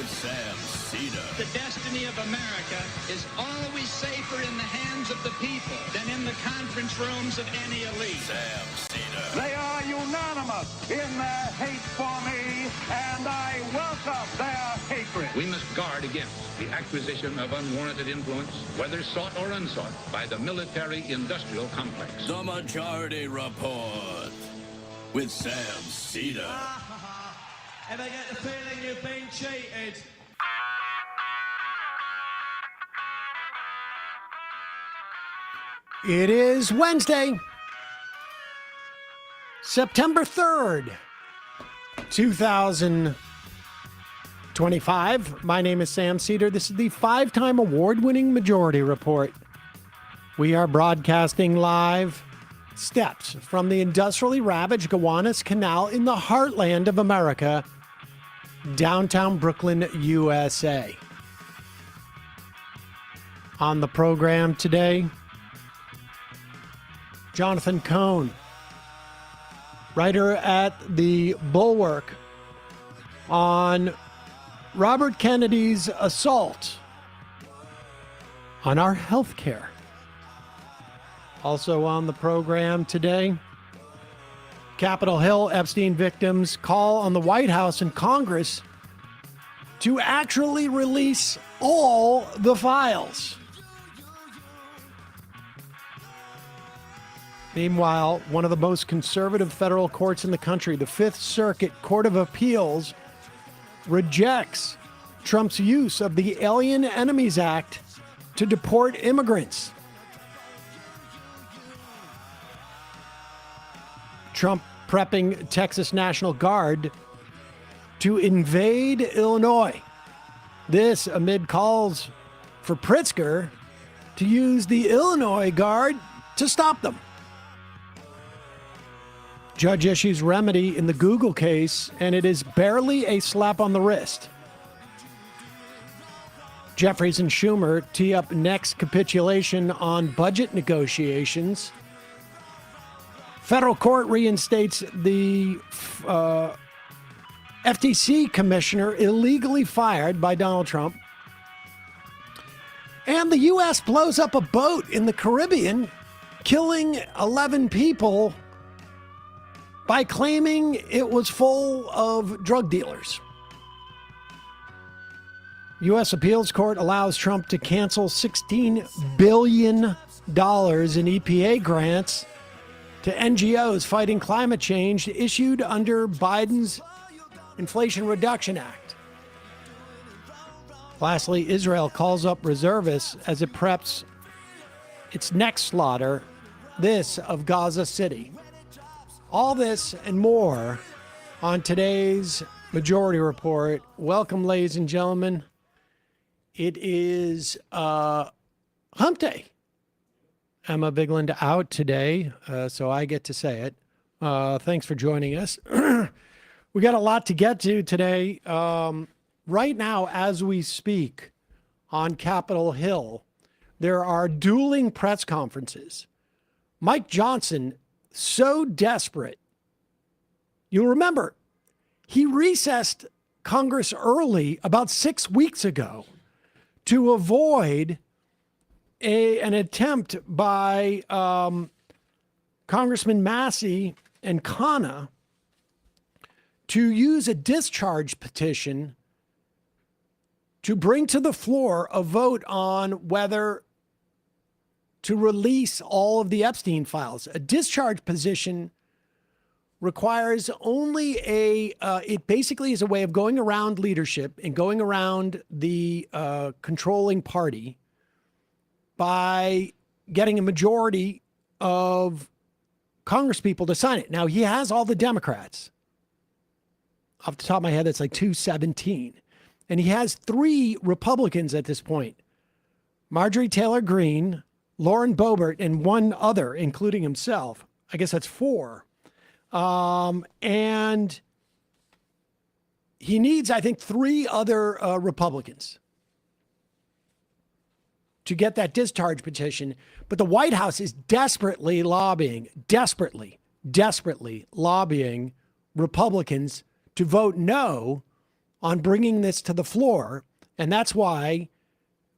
with Sam Seder. The destiny of America is always safer in the hands of the people than in the conference rooms of any elite. Sam Seder. They are unanimous in their hate for me, and I welcome their hatred. We must guard against the acquisition of unwarranted influence, whether sought or unsought, by the military-industrial complex. The Majority Report with Sam Seder. And I get the feeling you've been cheated. It is Wednesday, September 3rd, 2025. My name is Sam Seder. This is the 5-time award-winning Majority Report. We are broadcasting live steps from the industrially ravaged Gowanus Canal in the heartland of America, downtown Brooklyn, USA. On the program today, Jonathan Cohn, writer at the Bulwark, on Robert Kennedy's assault on our health care. Also on the program today, Capitol Hill Epstein victims call on the White House and Congress to actually release all the files. Meanwhile, one of the most conservative federal courts in the country, the Fifth Circuit Court of Appeals, rejects Trump's use of the Alien Enemies Act to deport immigrants. Trump prepping Texas National Guard to invade Illinois. This amid calls for Pritzker to use the Illinois Guard to stop them. Judge issues remedy in the Google case, and it is barely a slap on the wrist. Jeffries and Schumer tee up next capitulation on budget negotiations. Federal court reinstates the FTC commissioner illegally fired by Donald Trump. And the U.S. blows up a boat in the Caribbean, killing 11 people by claiming it was full of drug dealers. U.S. Appeals Court allows Trump to cancel $16 billion in EPA grants to NGOs fighting climate change issued under Biden's Inflation Reduction Act. Lastly, Israel calls up reservists as it preps its next slaughter, this of Gaza City. All this and more on today's Majority Report. Welcome, ladies and gentlemen. It is Hump Day. Emma Bigland out today, so I get to say it. Thanks for joining us. We got a lot to get to today. Right now, as we speak, on Capitol Hill, there are dueling press conferences. Mike Johnson, so desperate. You'll remember, he recessed Congress early about 6 weeks ago to avoid an attempt by Congressman Massey and Khanna to use a discharge petition to bring to the floor a vote on whether to release all of the Epstein files. A discharge position requires only it basically is a way of going around leadership and going around the controlling party by getting a majority of congresspeople to sign it. Now, he has all the Democrats. Off the top of my head, that's like 217. And he has 3 Republicans at this point. Marjorie Taylor Greene, Lauren Boebert, and one other, including himself. I guess that's 4. And he needs, I think, 3 other Republicans to get that discharge petition. But the White House is desperately lobbying Republicans to vote no on bringing this to the floor. And that's why,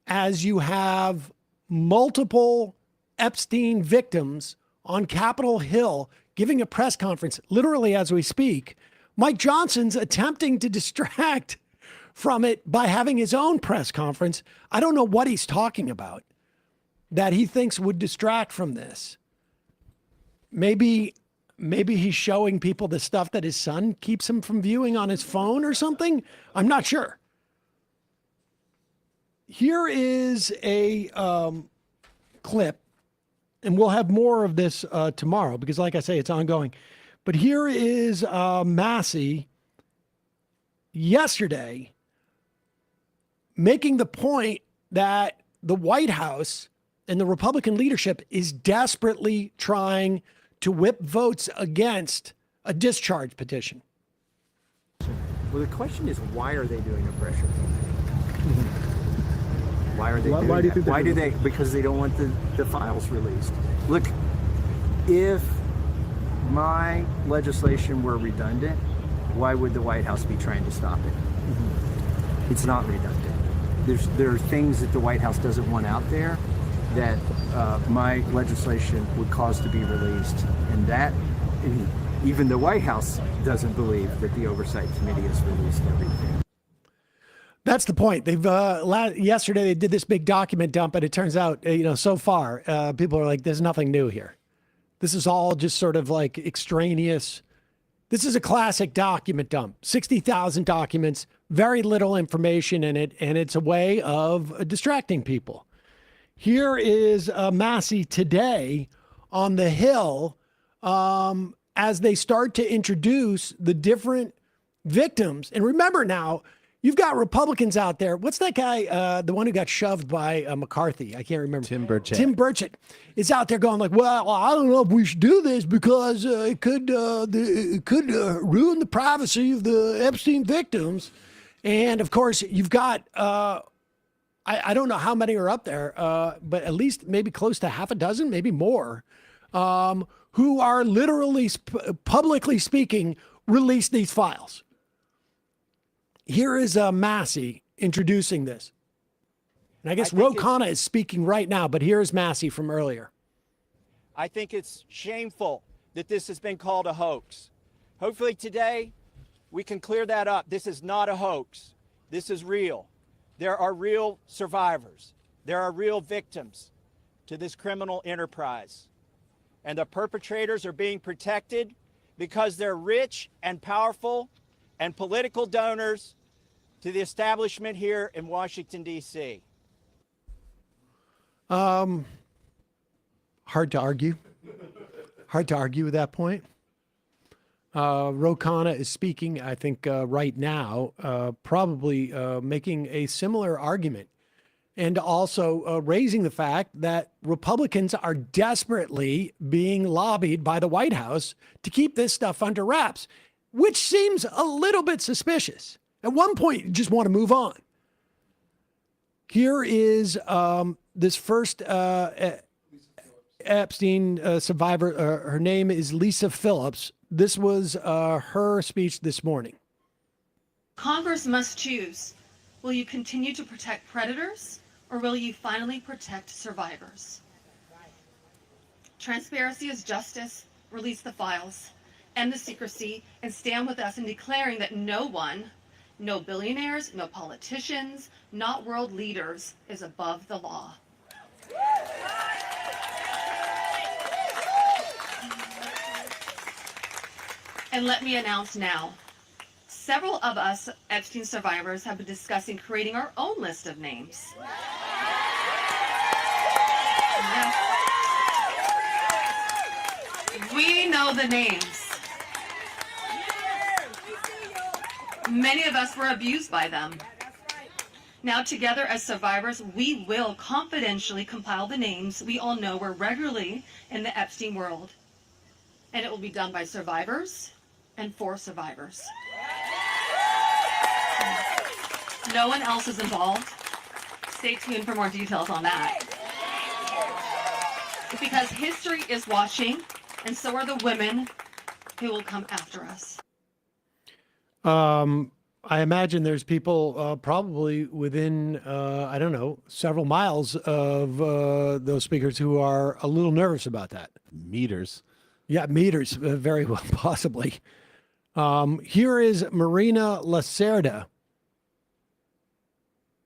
as you have multiple Epstein victims on Capitol Hill giving a press conference, literally as we speak, Mike Johnson's attempting to distract from it by having his own press conference. I don't know what he's talking about that he thinks would distract from this. Maybe he's showing people the stuff that his son keeps him from viewing on his phone or something. I'm not sure. Here is a clip, and we'll have more of this tomorrow because, like I say, it's ongoing. But here is Massey yesterday making the point that the White House and the Republican leadership is desperately trying to whip votes against a discharge petition. Well, the question is, why are they doing a pressure campaign? Why are they doing why do you that? think Why do they? Because they don't want the files released. Look, if my legislation were redundant, why would the White House be trying to stop it? It's not redundant. There are things that the White House doesn't want out there that my legislation would cause to be released, and even the White House doesn't believe that the Oversight Committee has released everything. That's the point. They've yesterday they did this big document dump, and it turns out, so far, people are like, "There's nothing new here. This is all just sort of like extraneous." This is a classic document dump. 60,000 documents, very little information in it, and it's a way of distracting people. Here is Massey today on the Hill as they start to introduce the different victims. And remember now, you've got Republicans out there. What's that guy, the one who got shoved by McCarthy? I can't remember. Tim Burchett. Tim Burchett is out there going like, well, I don't know if we should do this because it could ruin the privacy of the Epstein victims. And, of course, you've got, I don't know how many are up there, but at least maybe close to half a dozen, maybe more, who are literally, publicly speaking, release these files. Here is Massey introducing this. And I guess Ro Khanna is speaking right now, but here's Massey from earlier. I think it's shameful that this has been called a hoax. Hopefully today we can clear that up. This is not a hoax. This is real. There are real survivors. There are real victims to this criminal enterprise. And the perpetrators are being protected because they're rich and powerful and political donors to the establishment here in Washington, D.C. Hard to argue. Hard to argue with that point. Ro Khanna is speaking, I think, right now, probably making a similar argument and also raising the fact that Republicans are desperately being lobbied by the White House to keep this stuff under wraps, which seems a little bit suspicious. At one point, you just want to move on. Here is this first Epstein survivor. Her name is Lisa Phillips. This was her speech this morning. Congress must choose. Will you continue to protect predators, or will you finally protect survivors? Transparency is justice. Release the files, end the secrecy, and stand with us in declaring that no one, no billionaires, no politicians, not world leaders, is above the law. And let me announce now, several of us Epstein survivors have been discussing creating our own list of names. Yes. We know the names. Many of us were abused by them. Now together as survivors, we will confidentially compile the names we all know were regularly in the Epstein world. And it will be done by survivors and for survivors. No one else is involved. Stay tuned for more details on that. Because history is watching, and so are the women who will come after us. I imagine there's people probably within, I don't know, several miles of those speakers who are a little nervous about that. Meters. Yeah, meters, very well, possibly. Here is Marina Lacerda,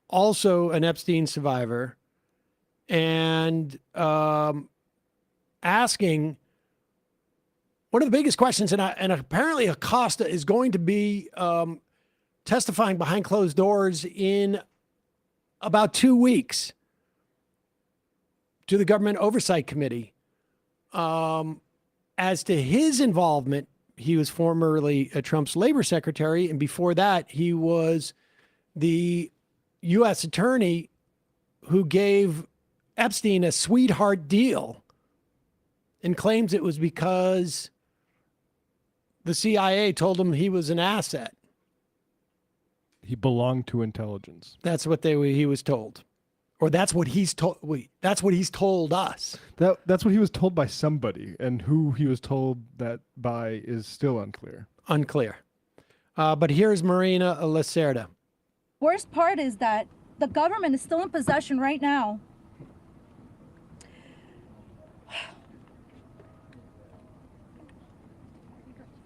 also an Epstein survivor, and asking one of the biggest questions, and apparently Acosta is going to be testifying behind closed doors in about 2 weeks to the Government Oversight Committee as to his involvement. He was formerly Trump's labor secretary, and before that, he was the U.S. attorney who gave Epstein a sweetheart deal and claims it was because the CIA told him he was an asset. He belonged to intelligence. That's what he was told. Or that's what he's told. That's what he's told us. That's what he was told by somebody, and who he was told that by is still unclear. Unclear. But here's Marina Lacerda. Worst part is that the government is still in possession right now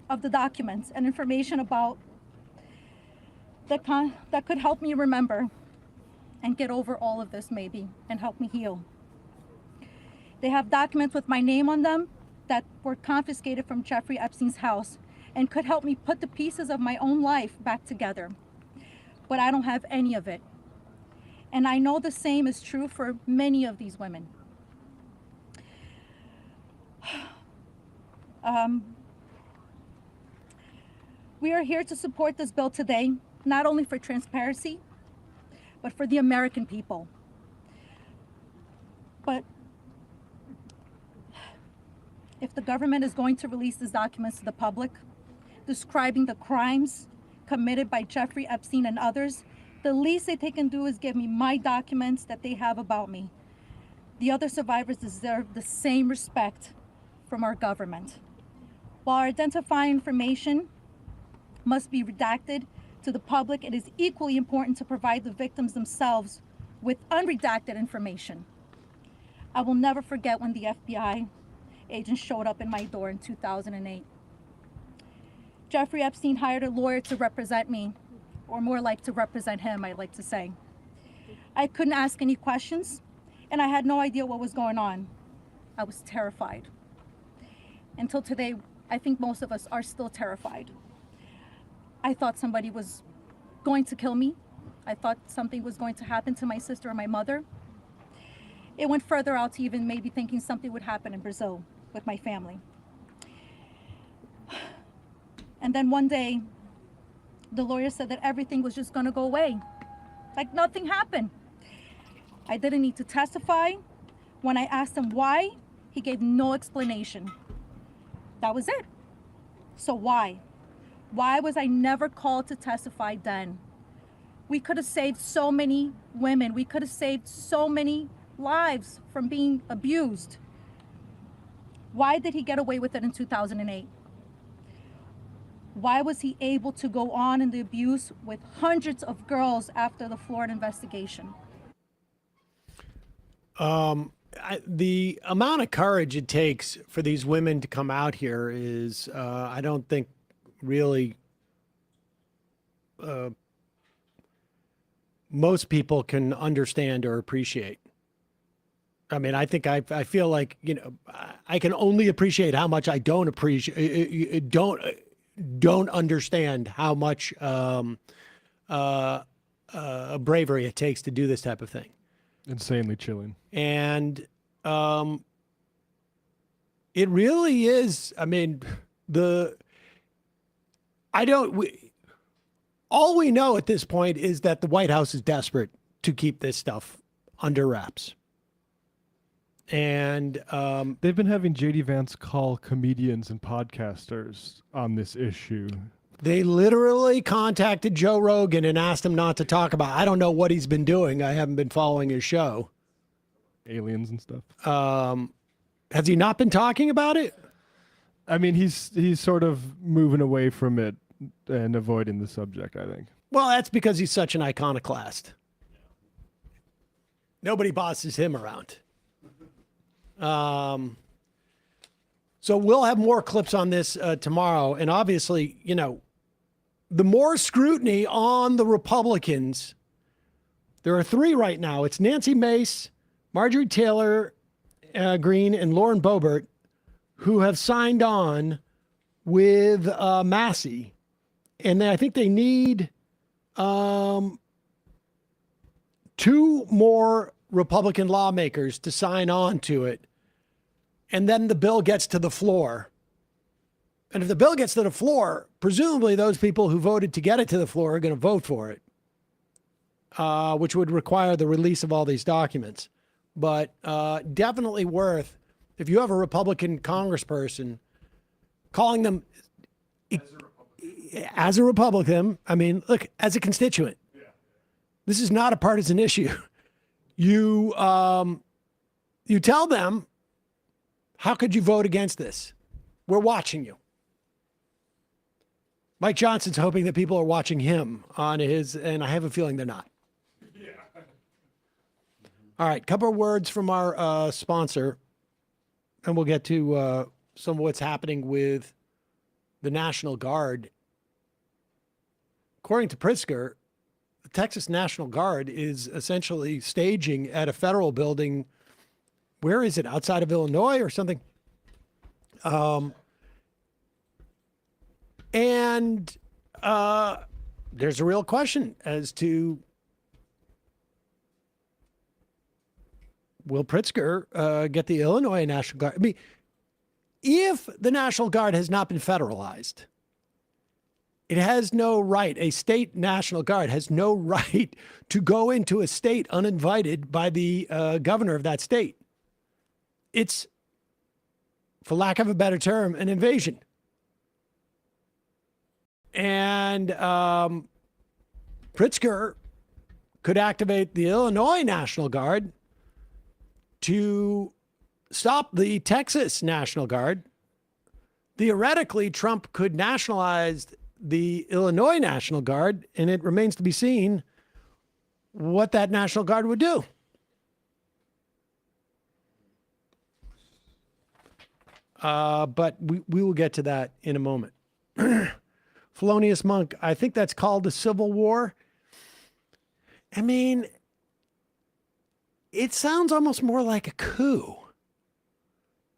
of the documents and information about that could help me remember and get over all of this, maybe, and help me heal. They have documents with my name on them that were confiscated from Jeffrey Epstein's house and could help me put the pieces of my own life back together. But I don't have any of it. And I know the same is true for many of these women. We are here to support this bill today, not only for transparency, but for the American people. But if the government is going to release these documents to the public, describing the crimes committed by Jeffrey Epstein and others, the least that they can do is give me my documents that they have about me. The other survivors deserve the same respect from our government. While identifying information must be redacted to the public, it is equally important to provide the victims themselves with unredacted information. I will never forget when the FBI agent showed up in my door in 2008. Jeffrey Epstein hired a lawyer to represent me, or more like to represent him, I like to say. I couldn't ask any questions, and I had no idea what was going on. I was terrified. Until today, I think most of us are still terrified. I thought somebody was going to kill me. I thought something was going to happen to my sister or my mother. It went further out to even maybe thinking something would happen in Brazil with my family. And then one day, the lawyer said that everything was just gonna go away. Like nothing happened. I didn't need to testify. When I asked him why, he gave no explanation. That was it. So why? Why was I never called to testify then? We could have saved so many women. We could have saved so many lives from being abused. Why did he get away with it in 2008? Why was he able to go on in the abuse with hundreds of girls after the Florida investigation? The amount of courage it takes for these women to come out here is, I don't think, really most people can understand or appreciate. I mean, I think I feel like, you know, I can only appreciate how much I don't appreciate, don't understand how much bravery it takes to do this type of thing. Insanely chilling. And it really is. I mean, all we know at this point is that the White House is desperate to keep this stuff under wraps. And they've been having J.D. Vance call comedians and podcasters on this issue. They literally contacted Joe Rogan and asked him not to talk about it. I don't know what he's been doing. I haven't been following his show. Aliens and stuff. Has he not been talking about it? I mean, he's sort of moving away from it and avoiding the subject, I think. Well, that's because he's such an iconoclast. Nobody bosses him around. So we'll have more clips on this tomorrow. And obviously, you know, the more scrutiny on the Republicans, there are three right now. It's Nancy Mace, Marjorie Taylor Greene, and Lauren Boebert, who have signed on with Massey. And I think they need two more Republican lawmakers to sign on to it. And then the bill gets to the floor. And if the bill gets to the floor, presumably those people who voted to get it to the floor are going to vote for it, which would require the release of all these documents. But definitely worth, if you have a Republican congressperson, calling them as a Republican, I mean, look, as a constituent, this is not a partisan issue. You tell them, how could you vote against this? We're watching you. Mike Johnson's hoping that people are watching him on his, and I have a feeling they're not. Yeah. All right, couple of words from our sponsor, and we'll get to some of what's happening with the National Guard. According to Pritzker, the Texas National Guard is essentially staging at a federal building. Where is it? Outside of Illinois or something? And there's a real question as to, will Pritzker get the Illinois National Guard? I mean, if the National Guard has not been federalized, it has no right, a state National Guard has no right to go into a state uninvited by the governor of that state. It's, for lack of a better term, an invasion. And Pritzker could activate the Illinois National Guard to stop the Texas National Guard. Theoretically, Trump could nationalize the Illinois National Guard, and it remains to be seen what that National Guard would do. But we will get to that in a moment. Felonious Monk, I think that's called a civil war. I mean, it sounds almost more like a coup,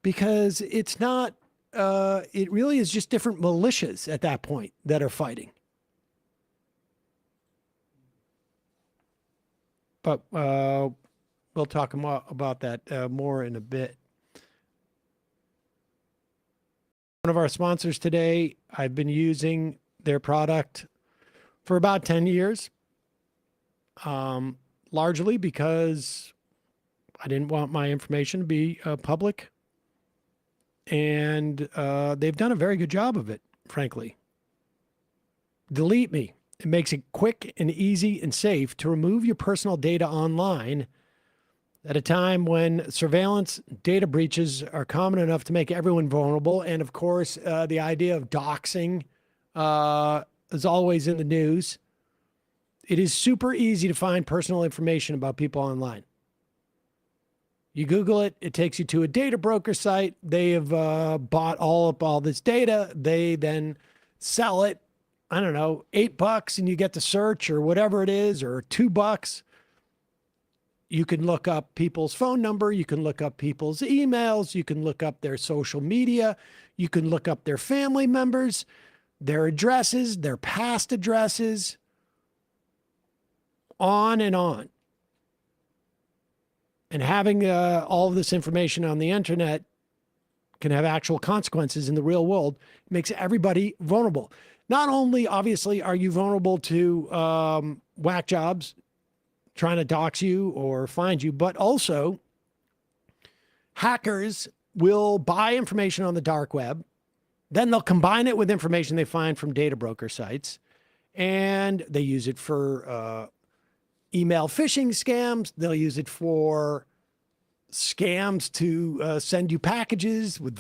because it's not, it really is just different militias at that point that are fighting. But we'll talk about that more in a bit. One of our sponsors today, I've been using their product for about 10 years, largely because I didn't want my information to be public. And they've done a very good job of it, frankly. Delete Me. It makes it quick and easy and safe to remove your personal data online at a time when surveillance data breaches are common enough to make everyone vulnerable. And of course, the idea of doxing is always in the news. It is super easy to find personal information about people online. You Google it, it takes you to a data broker site. They have bought all this data. They then sell it, I don't know, $8 and you get the search or whatever it is, or $2. You can look up people's phone number. You can look up people's emails. You can look up their social media. You can look up their family members, their addresses, their past addresses, on and on. And having all of this information on the internet can have actual consequences in the real world. It makes everybody vulnerable. Not only, obviously, are you vulnerable to whack jobs trying to dox you or find you, but also hackers will buy information on the dark web. Then they'll combine it with information they find from data broker sites, and they use it for email phishing scams. They'll use it for scams to send you packages with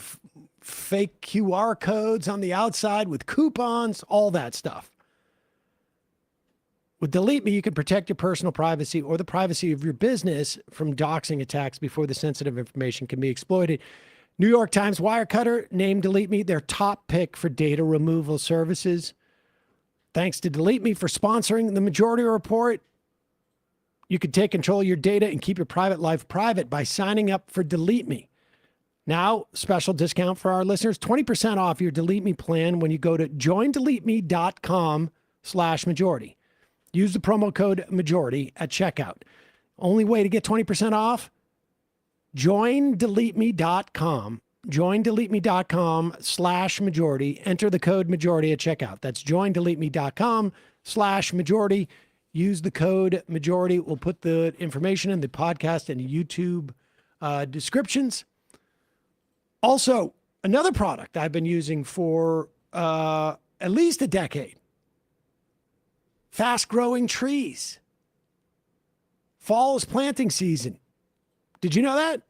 fake QR codes on the outside with coupons, all that stuff. With Delete Me, you can protect your personal privacy or the privacy of your business from doxing attacks before the sensitive information can be exploited. New York Times Wirecutter named Delete Me their top pick for data removal services. Thanks to Delete Me for sponsoring the Majority Report. You can take control of your data and keep your private life private by signing up for Delete Me. Now, special discount for our listeners, 20% off your Delete Me plan when you go to joindeleteme.com/majority. Use the promo code majority at checkout. Only way to get 20% off, joindeleteme.com. Joindeleteme.com/majority. Enter the code majority at checkout. That's joindeleteme.com/majority. Use the code majority. We'll put the information in the podcast and YouTube descriptions. Also, another product I've been using for at least a decade. Fast-growing trees. Fall is planting season. Did you know that?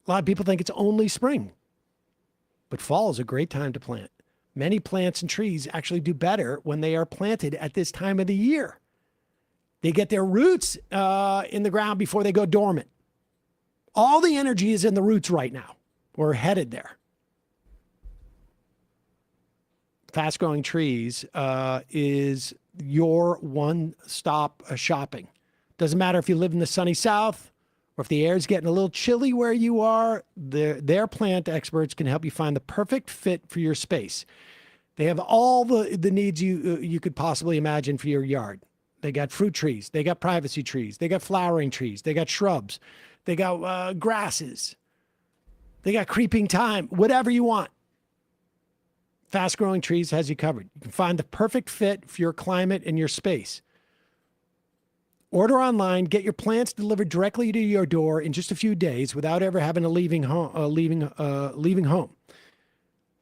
A lot of people think it's only spring. But fall is a great time to plant. Many plants and trees actually do better when they are planted at this time of the year. They get their roots in the ground before they go dormant. All the energy is in the roots right now. We're headed there. Fast-growing trees is your one-stop shopping. Doesn't matter if you live in the sunny south or if the air is getting a little chilly where you are, their plant experts can help you find the perfect fit for your space. They have all the needs you could possibly imagine for your yard. They got fruit trees. They got privacy trees. They got flowering trees. They got shrubs. They got grasses. They got creeping thyme, whatever you want. Fast Growing Trees has you covered. You can find the perfect fit for your climate and your space. Order online, get your plants delivered directly to your door in just a few days without ever having to leaving home.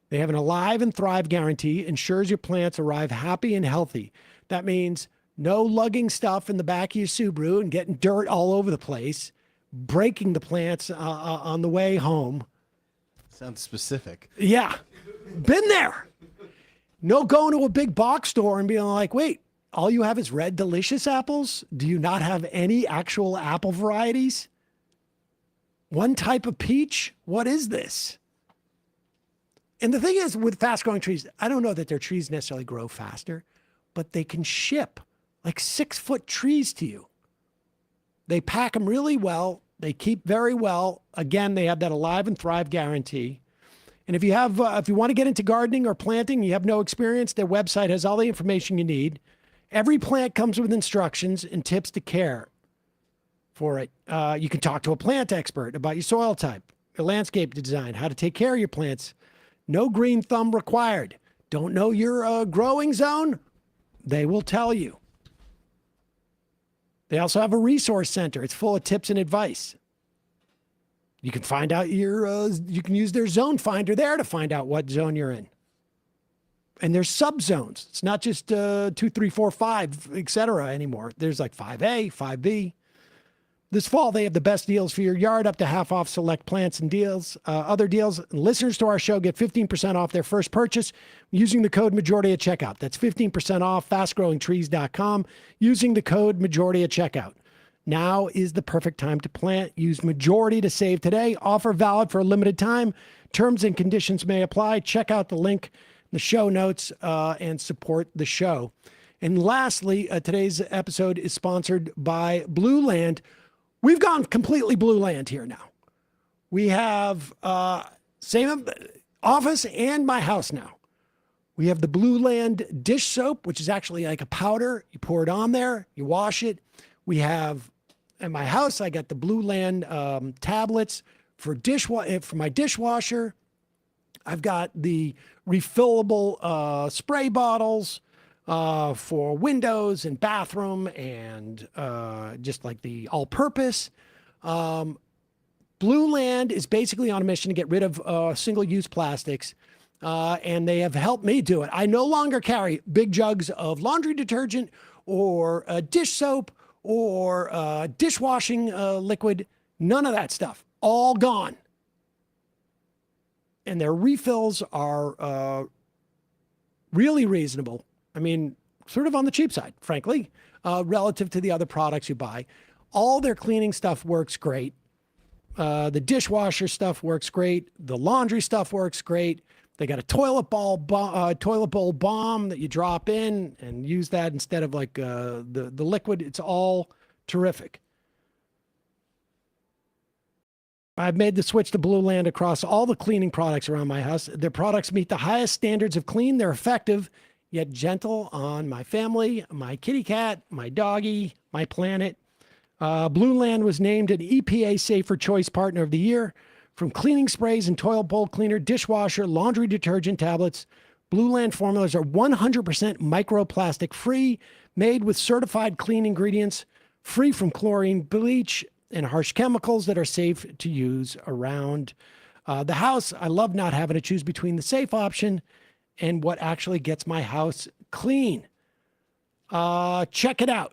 They have an Alive and Thrive guarantee, ensures your plants arrive happy and healthy. That means no lugging stuff in the back of your Subaru and getting dirt all over the place, breaking the plants on the way home. Sounds specific. Yeah, been there. No going to a big box store and being like, wait, all you have is Red Delicious apples? Do you not have any actual apple varieties? One type of peach? What is this? And the thing is, with fast-growing trees, I don't know that their trees necessarily grow faster, but they can ship like 6-foot trees to you. They pack them really well. They keep very well. Again, they have that Alive and Thrive guarantee. And if you want to get into gardening or planting, you have no experience, their website has all the information you need. Every plant comes with instructions and tips to care for it. You can talk to a plant expert about your soil type, your landscape design, how to take care of your plants. No green thumb required. Don't know your growing zone? They will tell you. They also have a resource center. It's full of tips and advice. You can find out you can use their zone finder there to find out what zone you're in. And there's subzones. It's not just 2, 3, 4, 5, etc. anymore. There's like 5A, 5B. This fall, they have the best deals for your yard, up to half off select plants and deals. Other deals, listeners to our show get 15% off their first purchase using the code majority at checkout. That's 15% off fastgrowingtrees.com using the code majority at checkout. Now is the perfect time to plant. Use majority to save today. Offer valid for a limited time. Terms and conditions may apply. Check out the link in the show notes and support the show. And lastly, today's episode is sponsored by Blue Land. We've gone completely Blue Land here now. We have same office and my house now. We have the Blue Land dish soap, which is actually like a powder. You pour it on there, you wash it. We have, at my house, I got the Blue Land tablets for my dishwasher. I've got the refillable spray bottles for windows and bathroom and just like the all-purpose. Blue Land is basically on a mission to get rid of single-use plastics, and they have helped me do it. I no longer carry big jugs of laundry detergent or dish soap or dishwashing liquid. None of that stuff. All gone. And their refills are really reasonable. I mean, sort of on the cheap side, frankly. relative to the other products you buy. All their cleaning stuff works great. The dishwasher stuff works great. The laundry stuff works great. They got a toilet bowl bomb that you drop in and use that instead of like the liquid. It's all terrific. I've made the switch to Blue Land across all the cleaning products around my house. Their products meet the highest standards of clean. They're effective, yet gentle on my family, my kitty cat, my doggy, my planet. Blue Land was named an EPA Safer Choice Partner of the Year. From cleaning sprays and toilet bowl cleaner, dishwasher, laundry detergent tablets, Blue Land formulas are 100% microplastic free, made with certified clean ingredients, free from chlorine, bleach, and harsh chemicals that are safe to use around the house. I love not having to choose between the safe option and what actually gets my house clean. Check it out.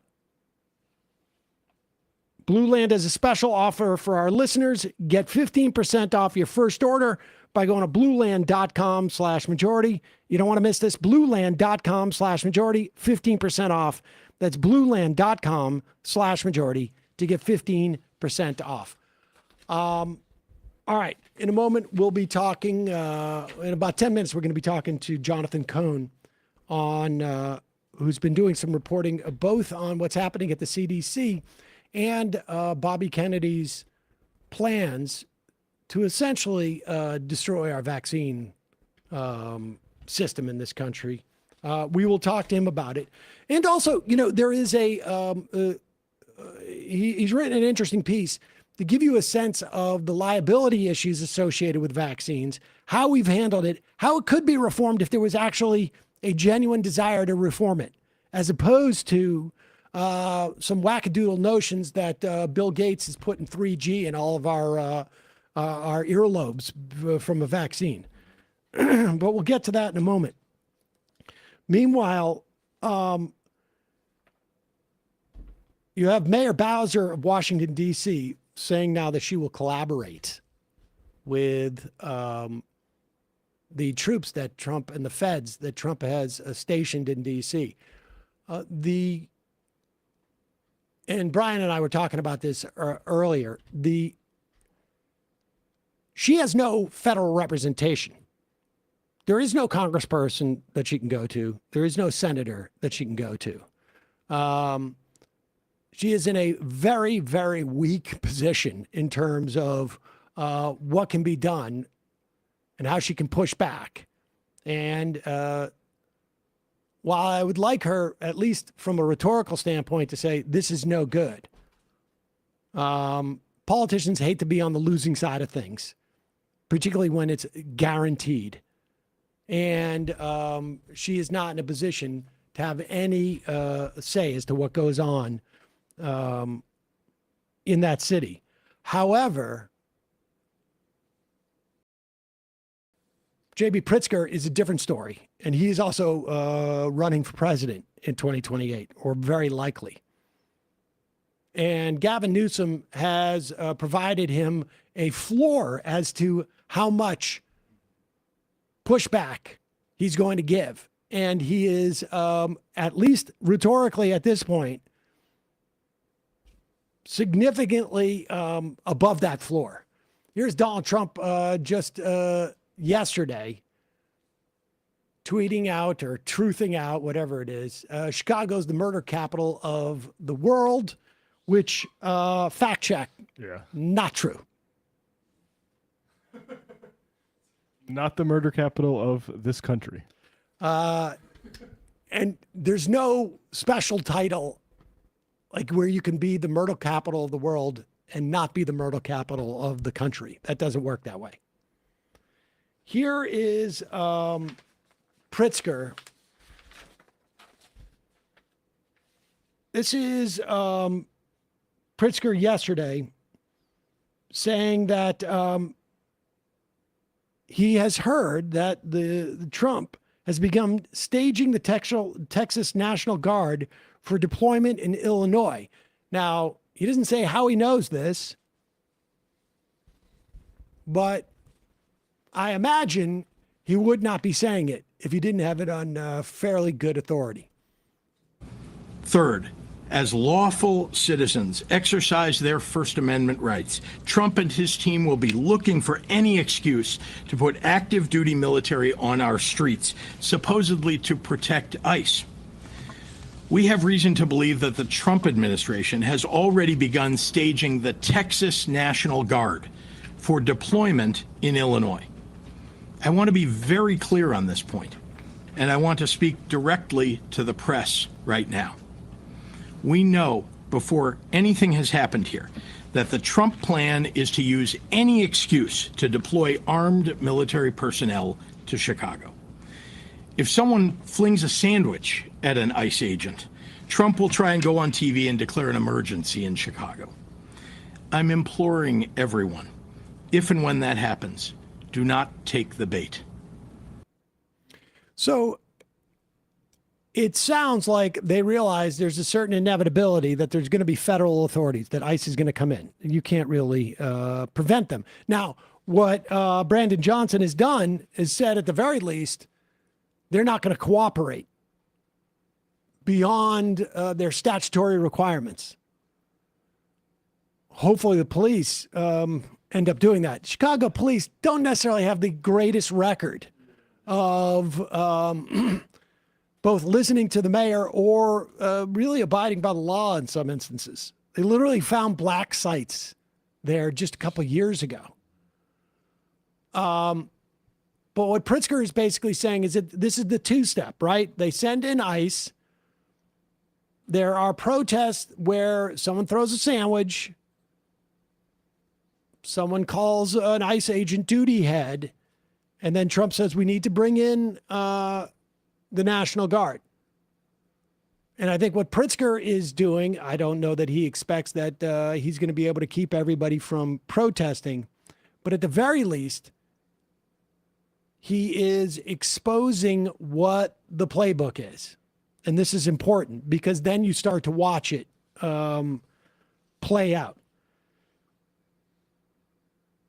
Blue Land has a special offer for our listeners. Get 15% off your first order by going to blueland.com/majority. You don't want to miss this. Blueland.com/majority, 15% off. That's blueland.com/majority to get 15% off. All right. In a moment, we'll be talking, in about 10 minutes, we're going to be talking to Jonathan Cohn on, who's been doing some reporting both on what's happening at the CDC and Bobby Kennedy's plans to essentially destroy our vaccine system in this country. We will talk to him about it. And also, you know, there is he's written an interesting piece to give you a sense of the liability issues associated with vaccines, how we've handled it, how it could be reformed if there was actually a genuine desire to reform it, as opposed to some wackadoodle notions that Bill Gates is putting 3G in all of our earlobes from a vaccine. But we'll get to that in a moment. Meanwhile, you have Mayor Bowser of Washington, D.C. saying now that she will collaborate with the troops that Trump and the feds that Trump has stationed in D.C. And Brian and I were talking about this earlier. She has no federal representation. There is no congressperson that she can go to. There is no senator that she can go to. She is in a very, very weak position in terms of what can be done and how she can push back. And while I would like her, at least from a rhetorical standpoint, to say this is no good, politicians hate to be on the losing side of things, particularly when it's guaranteed. And she is not in a position to have any say as to what goes on in that city. However, J.B. Pritzker is a different story, and he is also running for president in 2028, or very likely. And Gavin Newsom has provided him a floor as to how much pushback he's going to give. And he is, at least rhetorically at this point, significantly above that floor. Here's Donald Trump just yesterday tweeting out or truthing out, whatever it is, Chicago's the murder capital of the world, which fact check, not true. Not the murder capital of this country. And there's no special title like where you can be the murder capital of the world and not be the murder capital of the country. That doesn't work that way. Here is Pritzker. This is Pritzker yesterday saying that he has heard that the Trump has begun staging the Texas National Guard for deployment in Illinois. Now, he doesn't say how he knows this, but I imagine he would not be saying it if he didn't have it on fairly good authority. Third, as lawful citizens exercise their First Amendment rights, Trump and his team will be looking for any excuse to put active duty military on our streets, supposedly to protect ICE. We have reason to believe that the Trump administration has already begun staging the Texas National Guard for deployment in Illinois. I want to be very clear on this point, and I want to speak directly to the press right now. We know before anything has happened here that the Trump plan is to use any excuse to deploy armed military personnel to Chicago. If someone flings a sandwich at an ICE agent, Trump will try and go on TV and declare an emergency in Chicago. I'm imploring everyone, if and when that happens, do not take the bait. So it sounds like they realize there's a certain inevitability that there's going to be federal authorities, that ICE is going to come in. You can't really prevent them. Now, what Brandon Johnson has done is said, at the very least, they're not going to cooperate beyond their statutory requirements. Hopefully the police end up doing that. Chicago police don't necessarily have the greatest record of both listening to the mayor or really abiding by the law in some instances. They literally found black sites there just a couple of years ago. But what Pritzker is basically saying is that this is the two-step, right? They send in ICE. There are protests where someone throws a sandwich, someone calls an ICE agent duty head, and then Trump says we need to bring in the National Guard. And I think what Pritzker is doing, I don't know that he expects that he's going to be able to keep everybody from protesting, but at the very least, he is exposing what the playbook is. And this is important because then you start to watch it play out.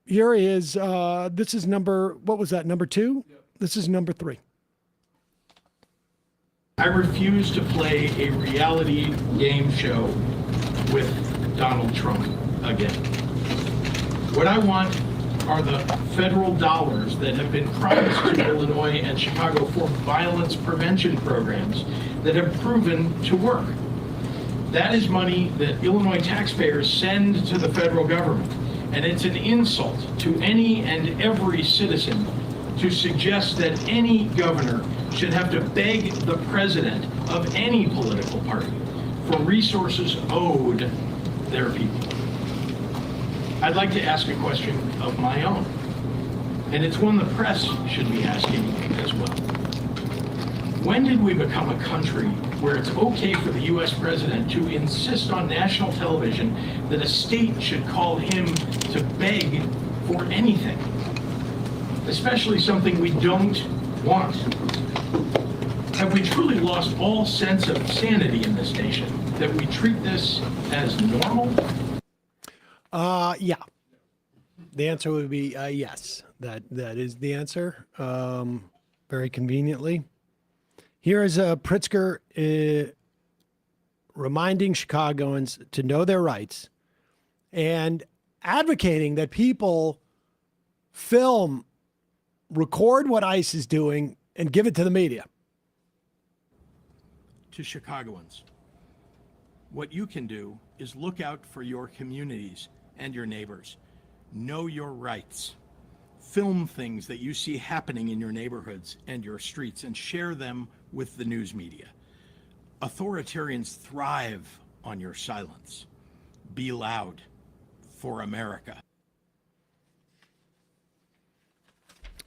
Here is, this is what was that, number 2? Yep. This is number 3. I refuse to play a reality game show with Donald Trump again. What I want are the federal dollars that have been promised to Illinois and Chicago for violence prevention programs that have proven to work. That is money that Illinois taxpayers send to the federal government, and it's an insult to any and every citizen to suggest that any governor should have to beg the president of any political party for resources owed their people. I'd like to ask a question of my own, and it's one the press should be asking as well. When did we become a country where it's okay for the U.S. president to insist on national television that a state should call him to beg for anything, especially something we don't want? Have we truly lost all sense of sanity in this nation, that we treat this as normal? Yeah. The answer would be yes. That is the answer. Very conveniently. Here is Pritzker reminding Chicagoans to know their rights and advocating that people film, record what ICE is doing, and give it to the media. To Chicagoans, what you can do is look out for your communities and your neighbors. Know your rights. Film things that you see happening in your neighborhoods and your streets and share them with the news media. Authoritarians thrive on your silence. Be loud for America.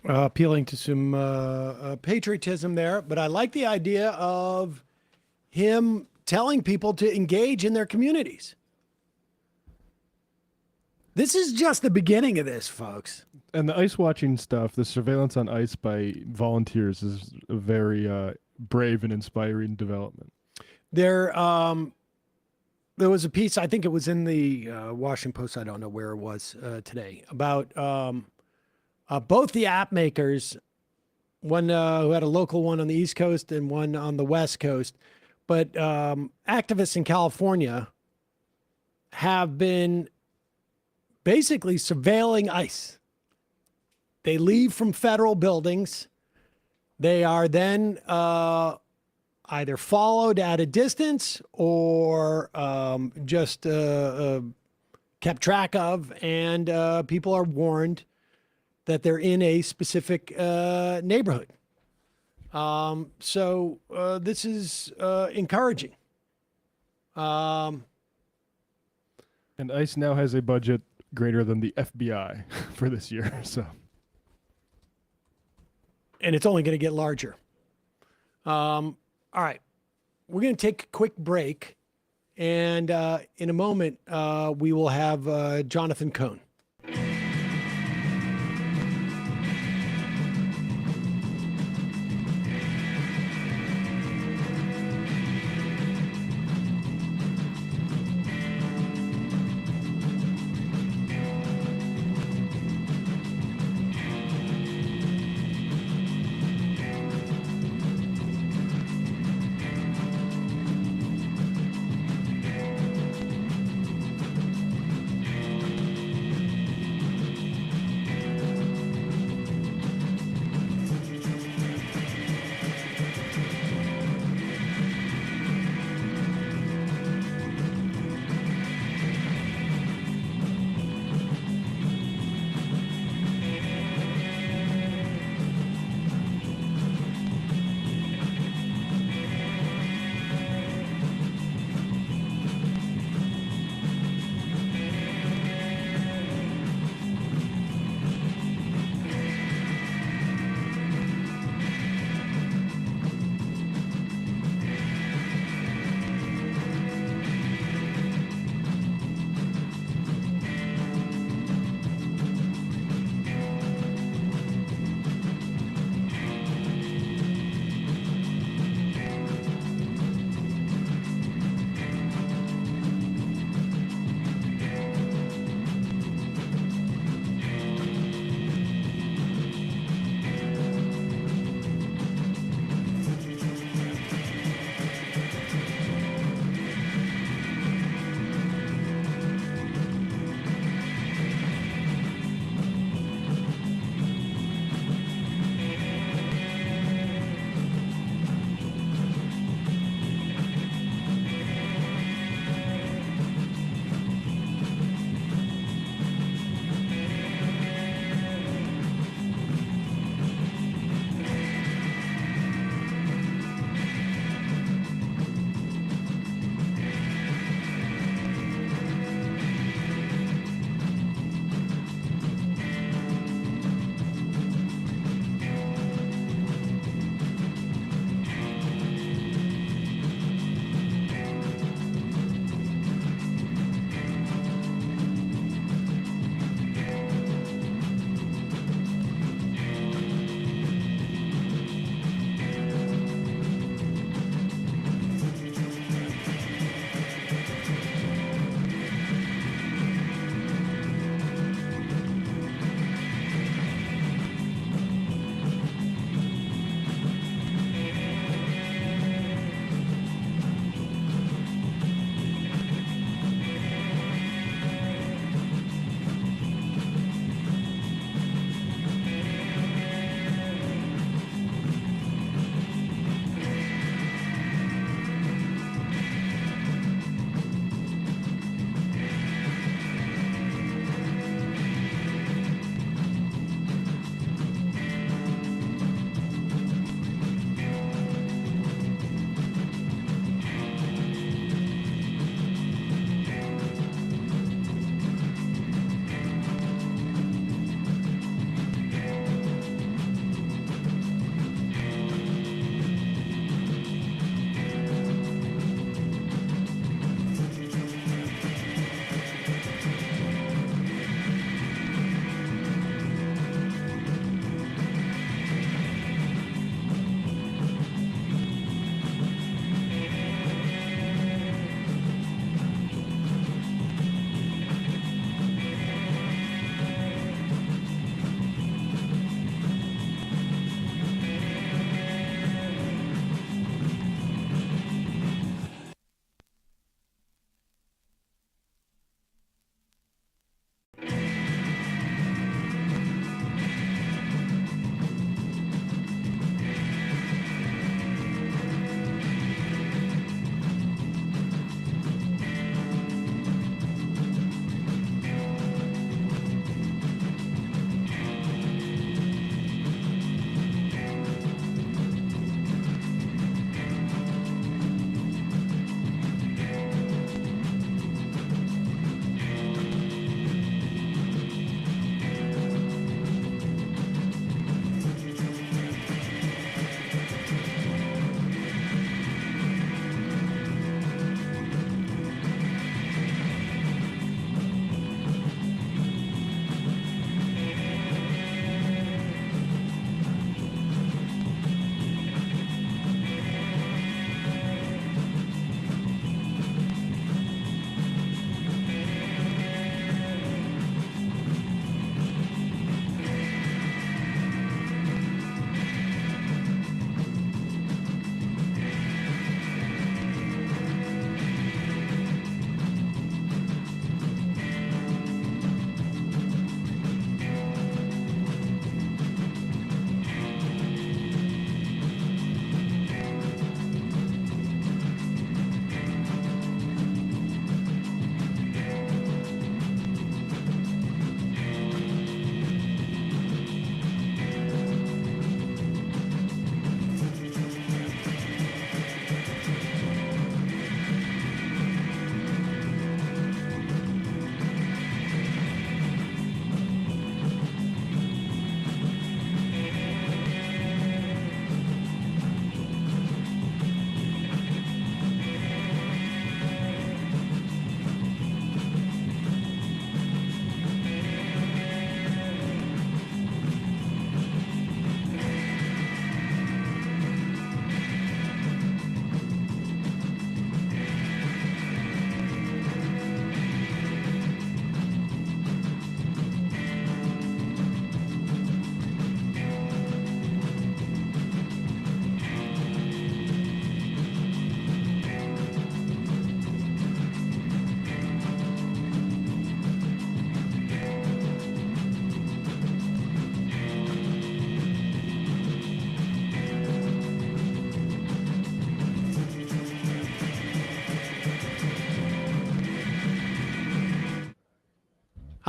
Appealing to some patriotism there, but I like the idea of him telling people to engage in their communities. This is just the beginning of this, folks. And the ICE watching stuff, the surveillance on ICE by volunteers is a very brave and inspiring development. There was a piece, I think it was in the Washington Post, I don't know where it was today, about both the app makers, one who had a local one on the East Coast and one on the West Coast, but activists in California have been basically surveilling ICE. They leave from federal buildings. They are then either followed at a distance or just kept track of, and people are warned that they're in a specific neighborhood. So this is encouraging. And ICE now has a budget greater than the FBI for this year. So, and it's only going to get larger. All right, we're going to take a quick break, and in a moment we will have Jonathan Cohn.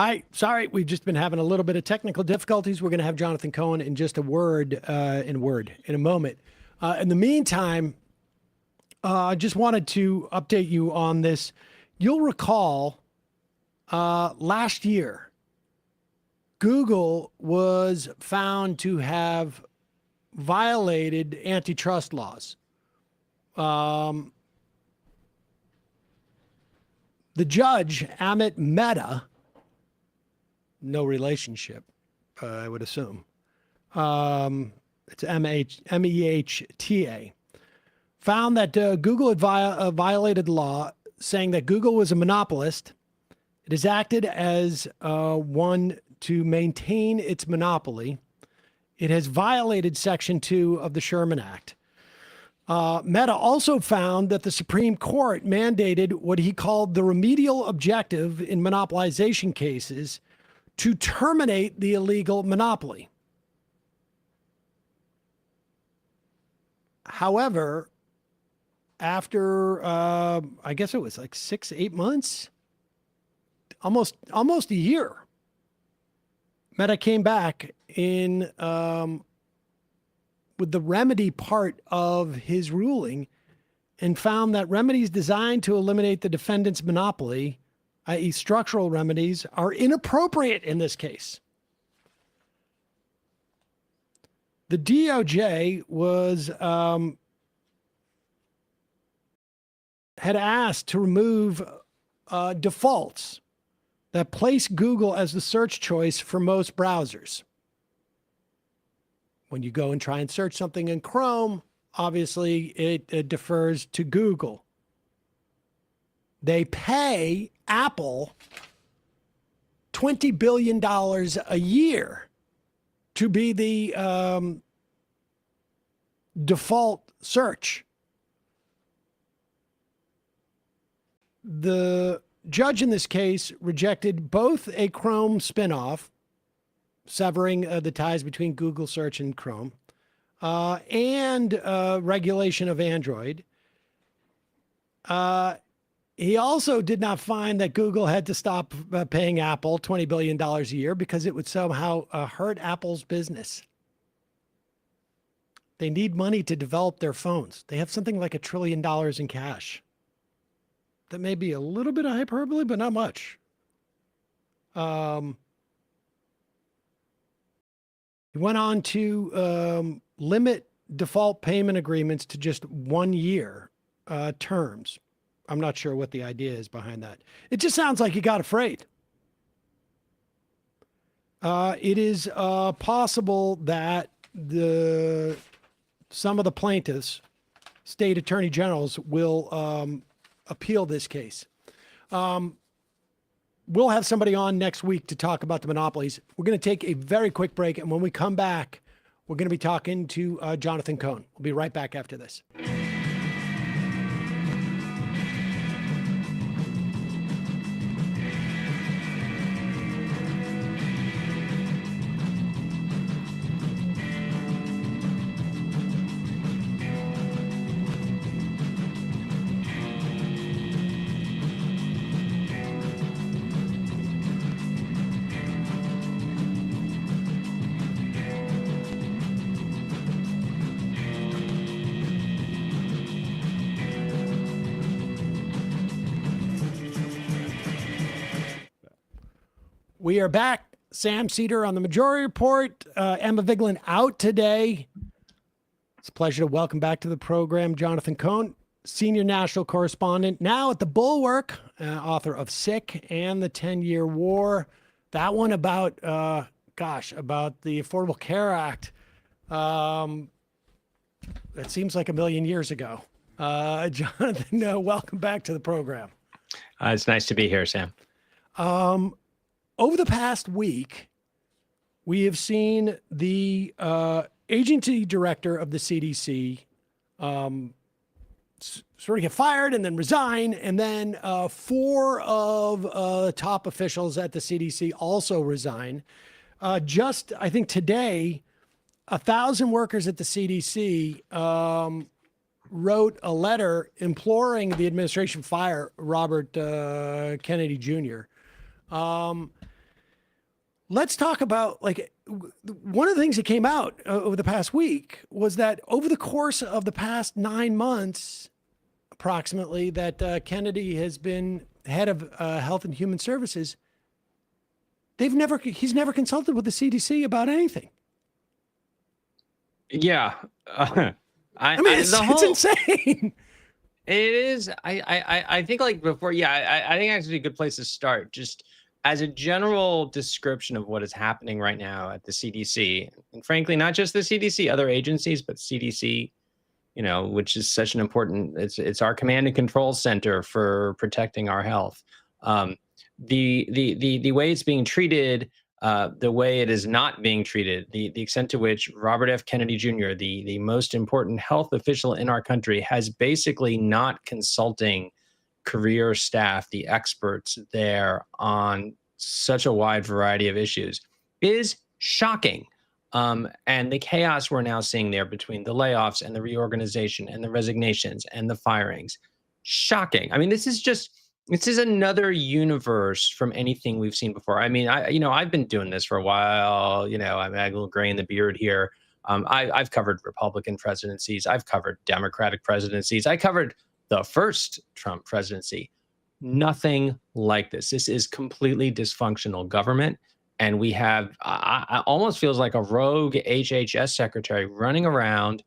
Hi, sorry, we've just been having a little bit of technical difficulties. We're going to have Jonathan Cohn in just a in a moment. In the meantime, I just wanted to update you on this. You'll recall last year, Google was found to have violated antitrust laws. The judge, Amit Mehta, no relationship, I would assume. It's Mehta, found that Google had violated law, saying that Google was a monopolist. It has acted as one to maintain its monopoly. It has violated Section 2 of the Sherman Act. Mehta also found that the Supreme Court mandated what he called the remedial objective in monopolization cases to terminate the illegal monopoly. However, after, I guess it was like 6-8 months, almost a year, Mehta came back in with the remedy part of his ruling and found that remedies designed to eliminate the defendant's monopoly, i.e. structural remedies, are inappropriate in this case. The DOJ was had asked to remove defaults that place Google as the search choice for most browsers. When you go and try and search something in Chrome, obviously it defers to Google. They pay Apple $20 billion a year to be the default search. The judge in this case rejected both a Chrome spinoff, severing the ties between Google search and Chrome, and regulation of Android. He also did not find that Google had to stop paying Apple $20 billion a year because it would somehow hurt Apple's business. They need money to develop their phones. They have something like $1 trillion in cash. That may be a little bit of hyperbole, but not much. He went on to limit default payment agreements to just 1 year terms. I'm not sure what the idea is behind that. It just sounds like he got afraid. It is possible that some of the plaintiffs, state attorney generals, will appeal this case. We'll have somebody on next week to talk about the monopolies. We're going to take a very quick break, and when we come back, we're going to be talking to Jonathan Cohn. We'll be right back after this. We are back. Sam Seder on the Majority Report. Emma Vigeland out today. It's a pleasure to welcome back to the program Jonathan Cohn, senior national correspondent, now at the Bulwark, author of Sick and the 10-Year War. That one about, about the Affordable Care Act. It seems like a million years ago. Jonathan, welcome back to the program. It's nice to be here, Sam. Over the past week, we have seen the agency director of the CDC sort of get fired and then resign, and then 4 of the top officials at the CDC also resign. Just, I think today, 1,000 workers at the CDC wrote a letter imploring the administration fire Robert Kennedy Jr. let's talk about one of the things that came out over the past week was that over the course of the past 9 months, approximately, that Kennedy has been head of Health and Human Services. He's never consulted with the CDC about anything. Yeah. I mean, it's insane. It is. I think before, I think actually a good place to start, just as a general description of what is happening right now at the CDC, and frankly, not just the CDC, other agencies, but CDC, which is such an important, it's our command and control center for protecting our health. The way it's being treated, the way it is not being treated, the extent to which Robert F. Kennedy Jr., the most important health official in our country, has basically not consulting career staff, the experts there on such a wide variety of issues, is shocking. And the chaos we're now seeing there between the layoffs and the reorganization and the resignations and the firings, shocking. I mean, this is another universe from anything we've seen before. I mean, I've been doing this for a while. I'm a little gray in the beard here. I've covered Republican presidencies. I've covered Democratic presidencies. I covered the first Trump presidency. Nothing like this. This is completely dysfunctional government. And we have, I almost feels like a rogue HHS secretary running around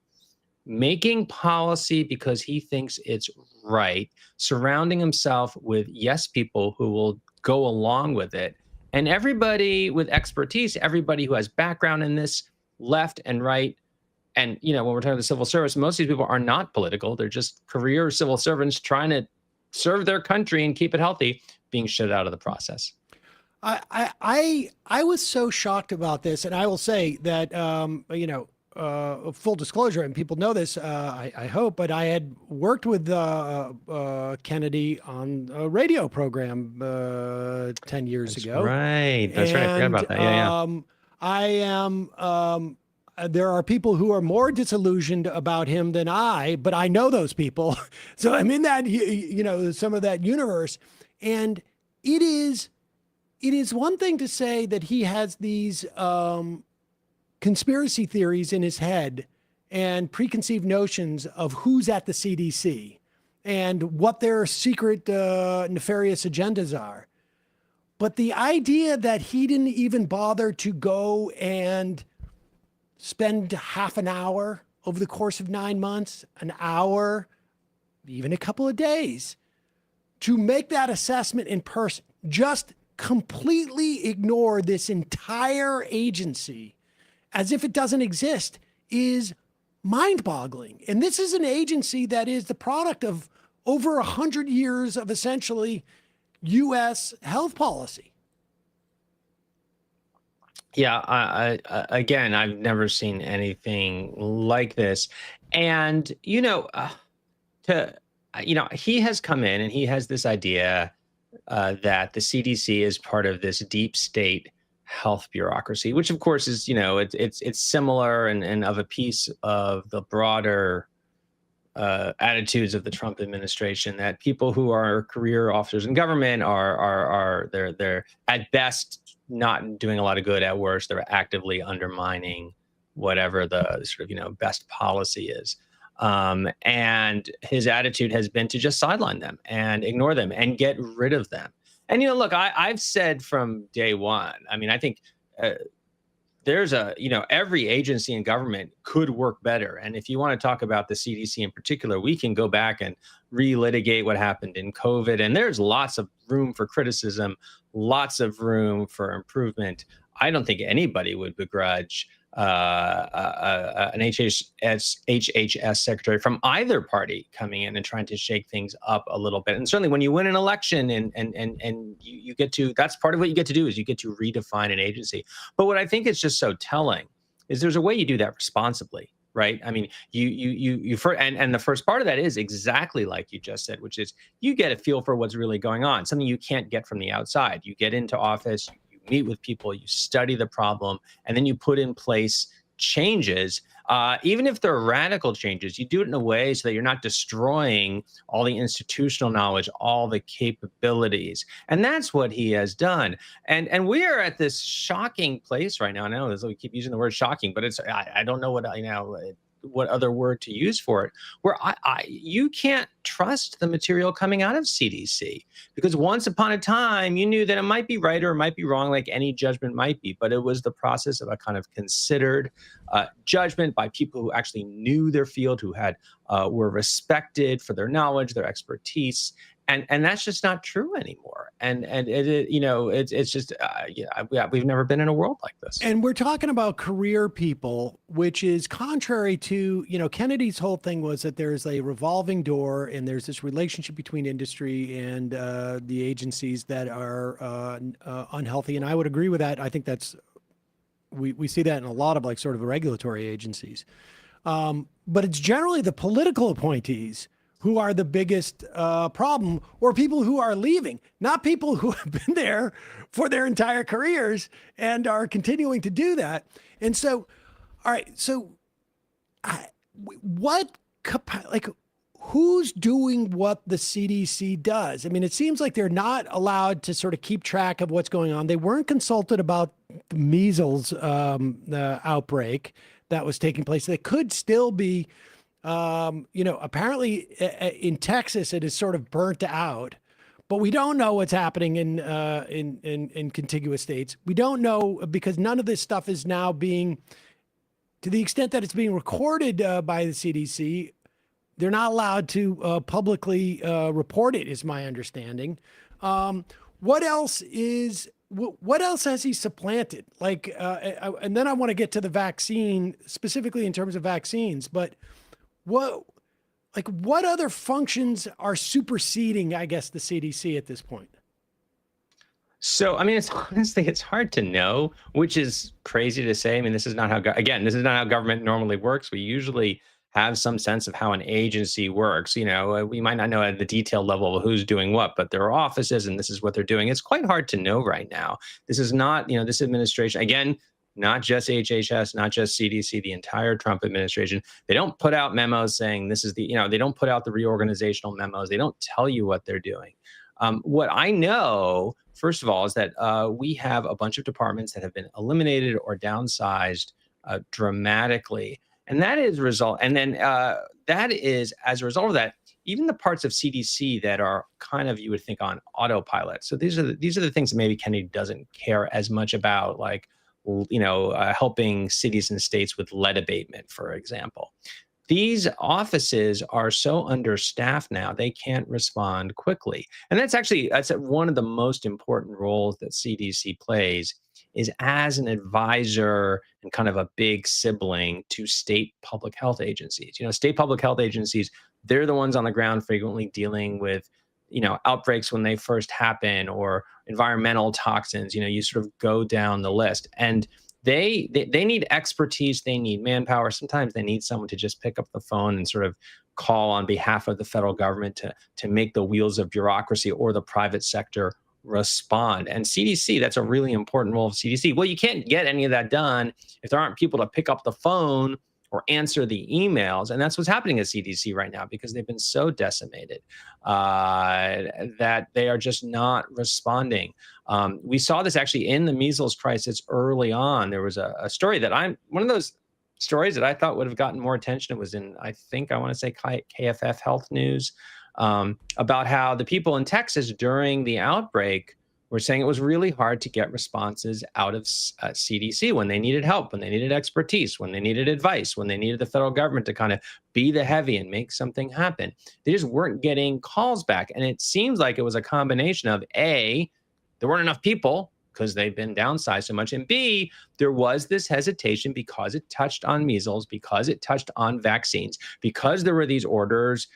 making policy because he thinks it's right, surrounding himself with yes people who will go along with it. And everybody with expertise, everybody who has background in this, left and right. And, when we're talking about the civil service, most of these people are not political. They're just career civil servants trying to serve their country and keep it healthy, being shut out of the process. I was so shocked about this. And I will say that, full disclosure, and people know this, I hope, but I had worked with Kennedy on a radio program 10 years ago. Right. That's right. I forgot about that. Yeah. There are people who are more disillusioned about him than but I know those people. So I'm in that, some of that universe. And it is one thing to say that he has these conspiracy theories in his head and preconceived notions of who's at the CDC and what their secret nefarious agendas are. But the idea that he didn't even bother to go and spend half an hour over the course of 9 months, an hour, even a couple of days, to make that assessment in person, just completely ignore this entire agency as if it doesn't exist, is mind-boggling. And this is an agency that is the product of over 100 years of essentially U.S. health policy. Yeah, again, I've never seen anything like this. And, he has come in and he has this idea that the CDC is part of this deep state health bureaucracy, which of course is, it's similar and of a piece of the broader attitudes of the Trump administration, that people who are career officers in government they're at best not doing a lot of good, at worst they're actively undermining whatever the sort of best policy is. And his attitude has been to just sideline them and ignore them and get rid of them. And look, I've said from day one, I mean, I think there's every agency in government could work better. And if you want to talk about the CDC in particular, we can go back and relitigate what happened in COVID. And there's lots of room for criticism, lots of room for improvement. I don't think anybody would begrudge an HHS secretary from either party coming in and trying to shake things up a little bit. And certainly when you win an election and you get to, that's part of what you get to do, is you get to redefine an agency. But what I think is just so telling is there's a way you do that responsibly, right? I mean, you and the first part of that is exactly like you just said, which is you get a feel for what's really going on, something you can't get from the outside. You get into office, meet with people, you study the problem, and then you put in place changes Even if they're radical changes, you do it in a way so that you're not destroying all the institutional knowledge, all the capabilities. And that's what he has done. And we are at this shocking place right now. I know we keep using the word shocking, but I don't know what other word to use for it, where you can't trust the material coming out of CDC, because once upon a time you knew that it might be right or it might be wrong, like any judgment might be, but it was the process of a kind of considered judgment by people who actually knew their field, who were respected for their knowledge, their expertise. And that's just not true anymore. And it's just we've never been in a world like this. And we're talking about career people, which is contrary to, Kennedy's whole thing was that there's a revolving door and there's this relationship between industry and the agencies that are unhealthy. And I would agree with that. I think we see that in a lot of sort of regulatory agencies. But it's generally the political appointees who are the biggest problem, or people who are leaving, not people who have been there for their entire careers and are continuing to do that. And so, all right, so who's doing what the CDC does? I mean, it seems like they're not allowed to sort of keep track of what's going on. They weren't consulted about the measles outbreak that was taking place. They could still be apparently in Texas, it is sort of burnt out, but we don't know what's happening in contiguous states. We don't know, because none of this stuff is now being, to the extent that it's being recorded by the CDC, they're not allowed to publicly report it, is my understanding. What else has he supplanted? And then I want to get to the vaccine, specifically in terms of vaccines, but what other functions are superseding, I guess, the CDC at this point? So, I mean, it's hard to know, which is crazy to say. I mean, this is not how government normally works. We usually have some sense of how an agency works. We might not know at the detailed level of who's doing what, but there are offices and this is what they're doing. It's quite hard to know right now. This is not, this administration, again, not just HHS, not just CDC, the entire Trump administration. They don't put out memos saying this is they don't put out the reorganizational memos. They don't tell you what they're doing. What I know, first of all, is that we have a bunch of departments that have been eliminated or downsized dramatically. And that is as a result of that, even the parts of CDC that are kind of, you would think, on autopilot. So these are the things that maybe Kennedy doesn't care as much about, like, helping cities and states with lead abatement, for example. These offices are so understaffed now, they can't respond quickly. And that's one of the most important roles that CDC plays, is as an advisor and kind of a big sibling to state public health agencies. State public health agencies, they're the ones on the ground frequently dealing with outbreaks when they first happen, or environmental toxins. You sort of go down the list, and they need expertise. They need manpower. Sometimes they need someone to just pick up the phone and sort of call on behalf of the federal government to make the wheels of bureaucracy or the private sector respond. And CDC, that's a really important role of CDC. Well, you can't get any of that done if there aren't people to pick up the phone or answer the emails. And that's what's happening at CDC right now, because they've been so decimated that they are just not responding. We saw this actually in the measles crisis early on. There was a story that one of those stories that I thought would have gotten more attention. It was in, I want to say KFF Health News, about how the people in Texas during the outbreak were saying it was really hard to get responses out of CDC when they needed help, when they needed expertise, when they needed advice, when they needed the federal government to kind of be the heavy and make something happen. They just weren't getting calls back. And it seems like it was a combination of A, there weren't enough people because they've been downsized so much, and B, there was this hesitation because it touched on measles, because it touched on vaccines, because there were these orders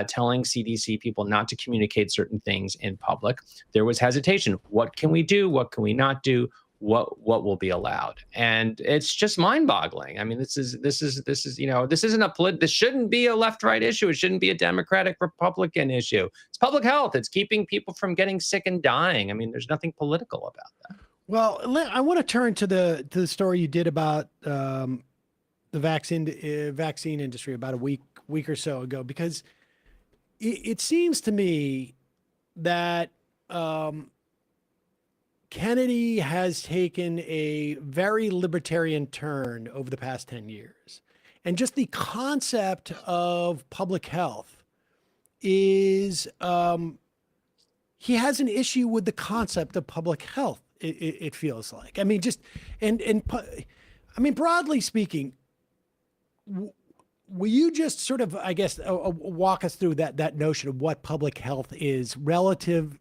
telling CDC people not to communicate certain things in public. There was hesitation. What can we do? What can we not do? What will be allowed? And it's just mind-boggling. I mean, this shouldn't be a left-right issue. It shouldn't be a Democratic Republican issue. It's public health. It's keeping people from getting sick and dying. I mean, there's nothing political about that. Well, I want to turn to the story you did about the vaccine industry about a week or so ago, because it seems to me that Kennedy has taken a very libertarian turn over the past 10 years. And just the concept of public health is, he has an issue with the concept of public health, it feels like. I mean, broadly speaking, will you just sort of, I guess, walk us through that notion of what public health is relative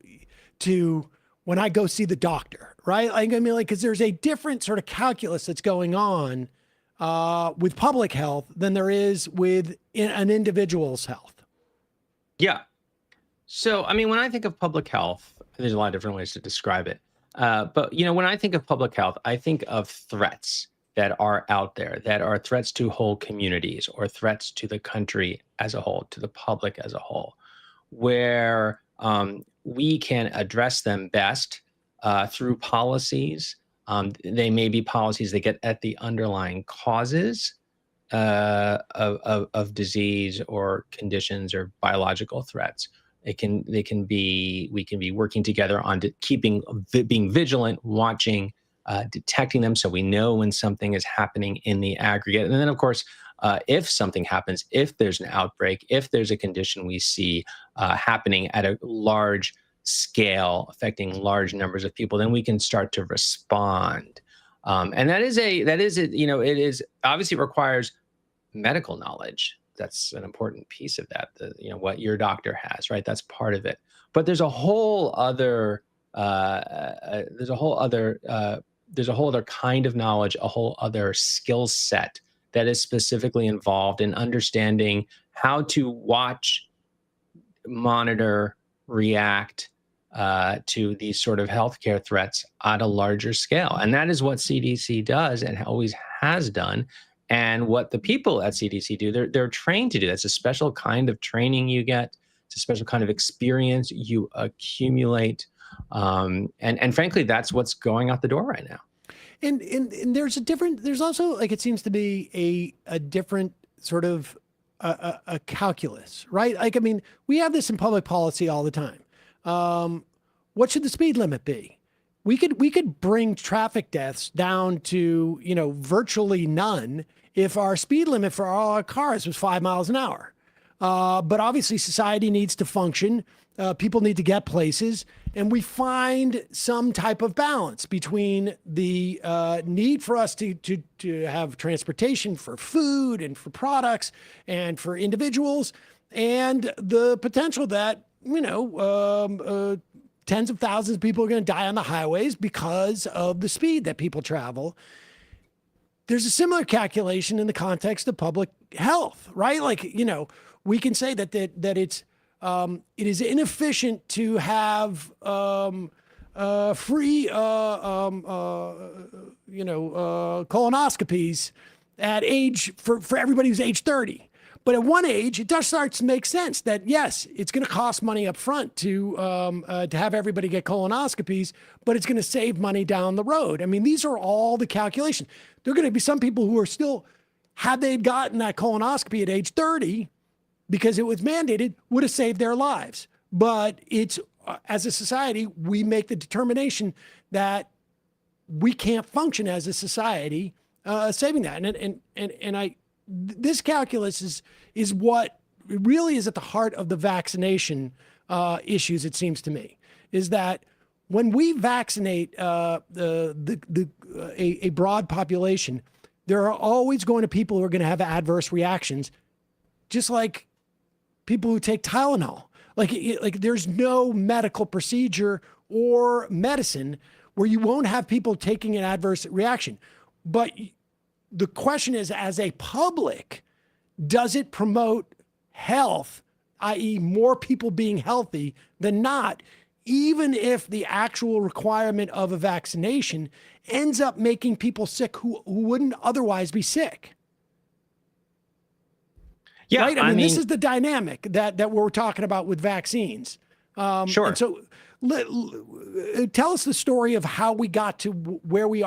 to when I go see the doctor, right? Because there's a different sort of calculus that's going on with public health than there is with an individual's health. Yeah. So, when I think of public health, there's a lot of different ways to describe it. But, when I think of public health, I think of threats that are out there, that are threats to whole communities or threats to the country as a whole, to the public as a whole, where we can address them best through policies. They may be policies that get at the underlying causes of disease or conditions or biological threats. We can be working together on being vigilant, watching, detecting them, so we know when something is happening in the aggregate. And then, of course, if something happens, if there's an outbreak, if there's a condition we see happening at a large scale, affecting large numbers of people, then we can start to respond. And it obviously requires medical knowledge. That's an important piece of that. What your doctor has, right? That's part of it. But there's a whole other kind of knowledge, a whole other skill set that is specifically involved in understanding how to watch, monitor, react to these sort of healthcare threats at a larger scale. And that is what CDC does and always has done. And what the people at CDC do, they're trained to do. That's a special kind of training you get. It's a special kind of experience you accumulate. And frankly, that's what's going out the door right now. And there's also, like, it seems to be a different sort of a calculus, right? We have this in public policy all the time. What should the speed limit be? We could bring traffic deaths down to, virtually none if our speed limit for all our cars was 5 miles an hour. But obviously society needs to function. People need to get places, and we find some type of balance between the need for us to have transportation for food and for products and for individuals, and the potential that, tens of thousands of people are going to die on the highways because of the speed that people travel. There's a similar calculation in the context of public health, right? We can say that it is inefficient to have free colonoscopies at for everybody who's age 30. But at one age, it does start to make sense that, yes, it's going to cost money up front to have everybody get colonoscopies, but it's going to save money down the road. These are all the calculations. There are going to be some people who are still, had they gotten that colonoscopy at age 30, because it was mandated, would have saved their lives. But it's, as a society, we make the determination that we can't function as a society saving that. This calculus is what really is at the heart of the vaccination issues, it seems to me, is that when we vaccinate a broad population, there are always going to people who are going to have adverse reactions, just like people who take Tylenol. Like there's no medical procedure or medicine where you won't have people taking an adverse reaction. But the question is, as a public, does it promote health, i.e. more people being healthy than not, even if the actual requirement of a vaccination ends up making people sick who wouldn't otherwise be sick? Yeah, right? This is the dynamic that we're talking about with vaccines. Sure. And so tell us the story of how we got to where we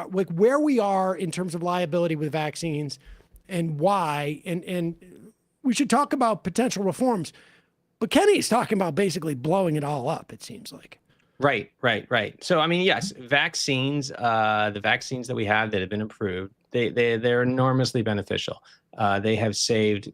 are in terms of liability with vaccines, and why. And we should talk about potential reforms. But Kenny's talking about basically blowing it all up, it seems like. Right. So, I mean, yes, vaccines, the vaccines that we have that have been approved, they're enormously beneficial. They have saved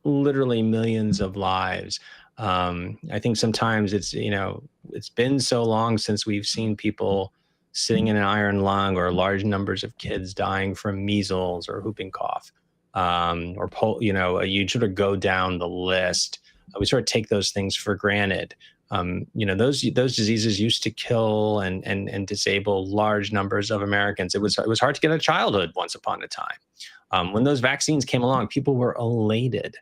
literally millions of lives. I think sometimes it's been so long since we've seen people sitting in an iron lung or large numbers of kids dying from measles or whooping cough, you sort of go down the list. We sort of take those things for granted. Those diseases used to kill and disable large numbers of Americans. It was hard to get a childhood once upon a time. When those vaccines came along, people were elated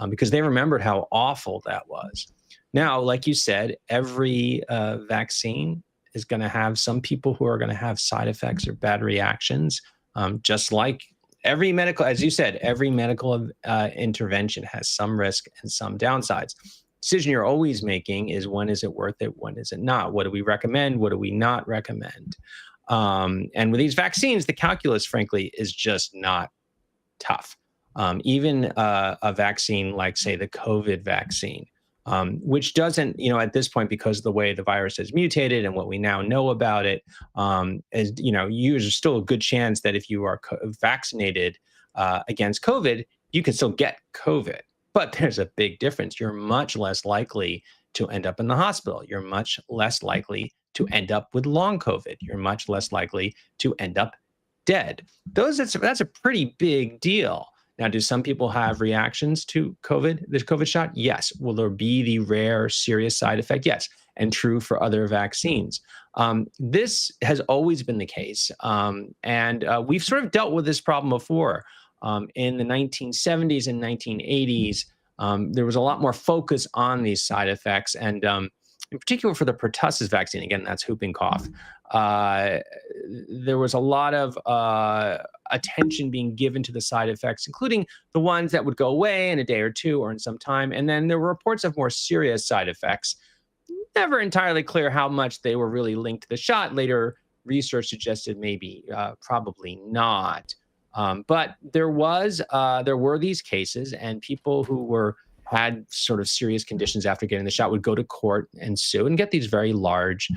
because they remembered how awful that was. Now, like you said, every vaccine is going to have some people who are going to have side effects or bad reactions, just like every medical, as you said, every medical intervention has some risk and some downsides. Decision you're always making is, when is it worth it? When is it not? What do we recommend? What do we not recommend? And with these vaccines, the calculus, frankly, is just not tough. Even a vaccine like, say, the COVID vaccine, which doesn't, at this point, because of the way the virus has mutated and what we now know about it, there's still a good chance that if you are vaccinated against COVID, you can still get COVID. But there's a big difference. You're much less likely to end up in the hospital. You're much less likely to end up with long COVID. You're much less likely to end up dead. That's a pretty big deal. Now, do some people have reactions to COVID, the COVID shot? Yes. Will there be the rare serious side effect? Yes. And true for other vaccines. This has always been the case. And we've sort of dealt with this problem before. In the 1970s and 1980s, there was a lot more focus on these side effects. And in particular for the pertussis vaccine, again, that's whooping cough, there was a lot of attention being given to the side effects, including the ones that would go away in a day or two or in some time. And then there were reports of more serious side effects. Never entirely clear how much they were really linked to the shot. Later research suggested maybe, probably not. But there were these cases, and people who had sort of serious conditions after getting the shot would go to court and sue and get these very large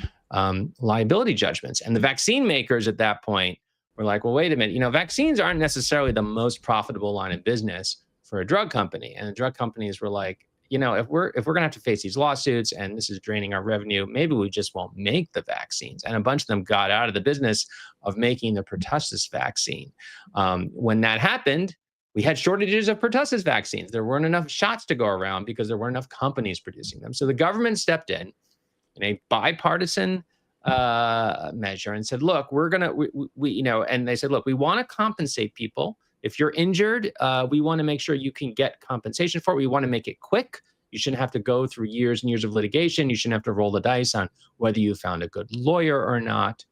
liability judgments. And the vaccine makers at that point were like, well, wait a minute, vaccines aren't necessarily the most profitable line of business for a drug company. And the drug companies were like, if we're going to have to face these lawsuits and this is draining our revenue, maybe we just won't make the vaccines. And a bunch of them got out of the business of making the pertussis vaccine. When that happened, we had shortages of pertussis vaccines. There weren't enough shots to go around because there weren't enough companies producing them. So the government stepped in a bipartisan measure and said, look, we're going to, and they said, look, we want to compensate people. If you're injured, we want to make sure you can get compensation for it. We want to make it quick. You shouldn't have to go through years and years of litigation. You shouldn't have to roll the dice on whether you found a good lawyer or not.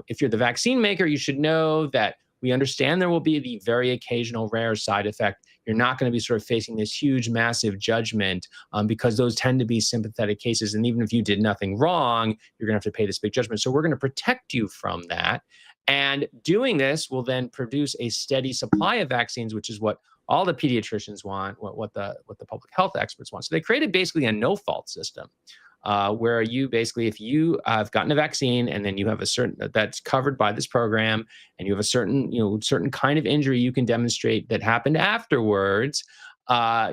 If you're the vaccine maker, you should know that we understand there will be the very occasional rare side effect. You're not going to be sort of facing this huge, massive judgment because those tend to be sympathetic cases. And even if you did nothing wrong, you're going to have to pay this big judgment. So we're going to protect you from that. And doing this will then produce a steady supply of vaccines, which is what all the pediatricians want, what the public health experts want. So they created basically a no-fault system where you basically, if you have gotten a vaccine and then you have a certain, that's covered by this program, and you have a certain kind of injury you can demonstrate that happened afterwards,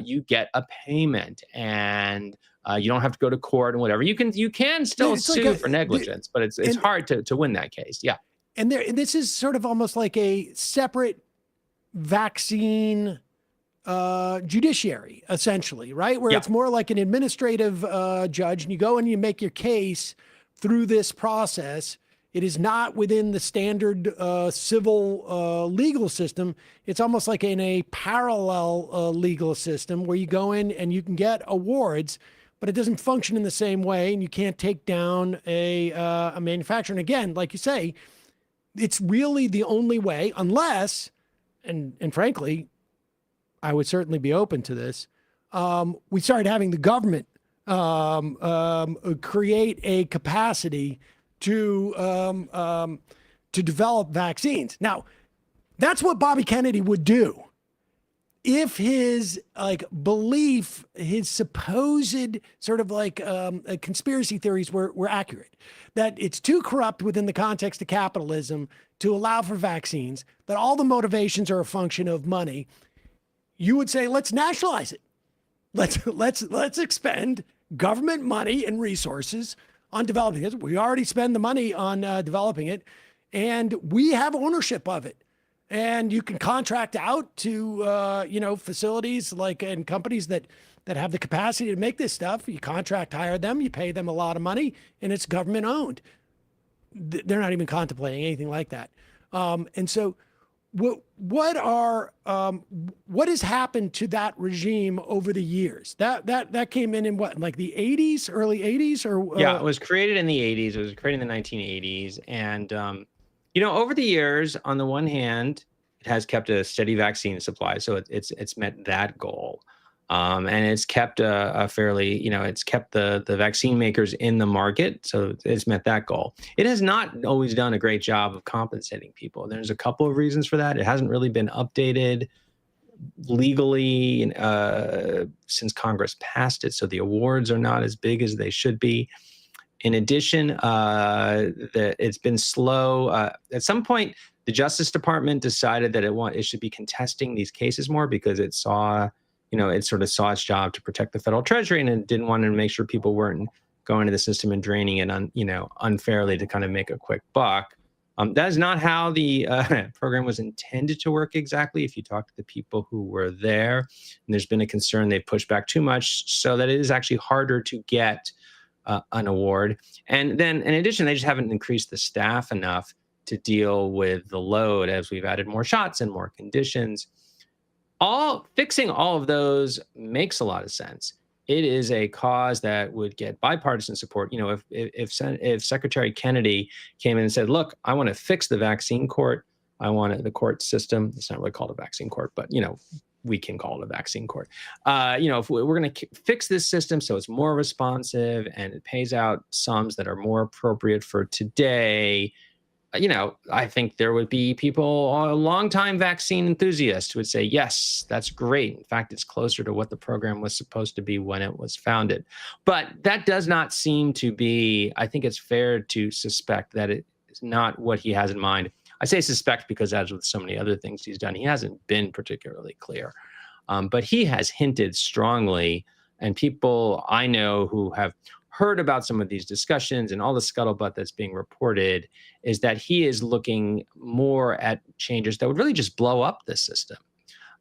you get a payment, and you don't have to go to court and whatever. You can still sue for negligence, but it's hard to win that case. Yeah. And this is sort of almost like a separate vaccine judiciary, essentially, right? Where it's more like an administrative judge, and you go and you make your case through this process. It is not within the standard civil legal system. It's almost like in a parallel legal system where you go in and you can get awards, but it doesn't function in the same way, and you can't take down a manufacturer. And again, like you say, it's really the only way, unless, and frankly, I would certainly be open to this, we started having the government create a capacity to develop vaccines. Now, that's what Bobby Kennedy would do. if his like belief, his supposed sort of like conspiracy theories were accurate, that it's too corrupt within the context of capitalism to allow for vaccines, that all the motivations are a function of money, you would say, let's nationalize it. Let's expend government money and resources on developing it. We already spend the money on developing it, and we have ownership of it. And you can contract out to facilities like and companies that have the capacity to make this stuff. You contract hire them, you pay them a lot of money, and it's government owned. They're not even contemplating anything like that. And so, what has happened to that regime over the years? That came in what, like the 80s, early 80s, or yeah, it was created in the 80s. It was created in the 1980s, and over the years, on the one hand, it has kept a steady vaccine supply, so it's met that goal, and it's kept a fairly, it's kept the vaccine makers in the market, so it's met that goal. It has not always done a great job of compensating people. There's a couple of reasons for that. It hasn't really been updated legally since Congress passed it, so the awards are not as big as they should be. In addition, it's been slow. At some point, the Justice Department decided that it should be contesting these cases more because it saw, it sort of saw its job to protect the federal treasury, and it didn't want to make sure people weren't going to the system and draining it unfairly to kind of make a quick buck. That is not how the program was intended to work exactly. If you talk to the people who were there, and there's been a concern they pushed back too much so that it is actually harder to get an award. And then in addition, they just haven't increased the staff enough to deal with the load as we've added more shots and more conditions. Fixing all of those makes a lot of sense. It is a cause that would get bipartisan support. If Secretary Kennedy came in and said, look, I want to fix the vaccine court. I want the court system. It's not really called a vaccine court, but we can call it a vaccine court. If we're going to fix this system so it's more responsive and it pays out sums that are more appropriate for today, I think there would be people, longtime vaccine enthusiasts, who would say, yes, that's great. In fact, it's closer to what the program was supposed to be when it was founded. But that does not seem to be, I think it's fair to suspect that it is not what he has in mind. I say suspect because, as with so many other things he's done, he hasn't been particularly clear. But he has hinted strongly, and people I know who have heard about some of these discussions and all the scuttlebutt that's being reported is that he is looking more at changes that would really just blow up the system.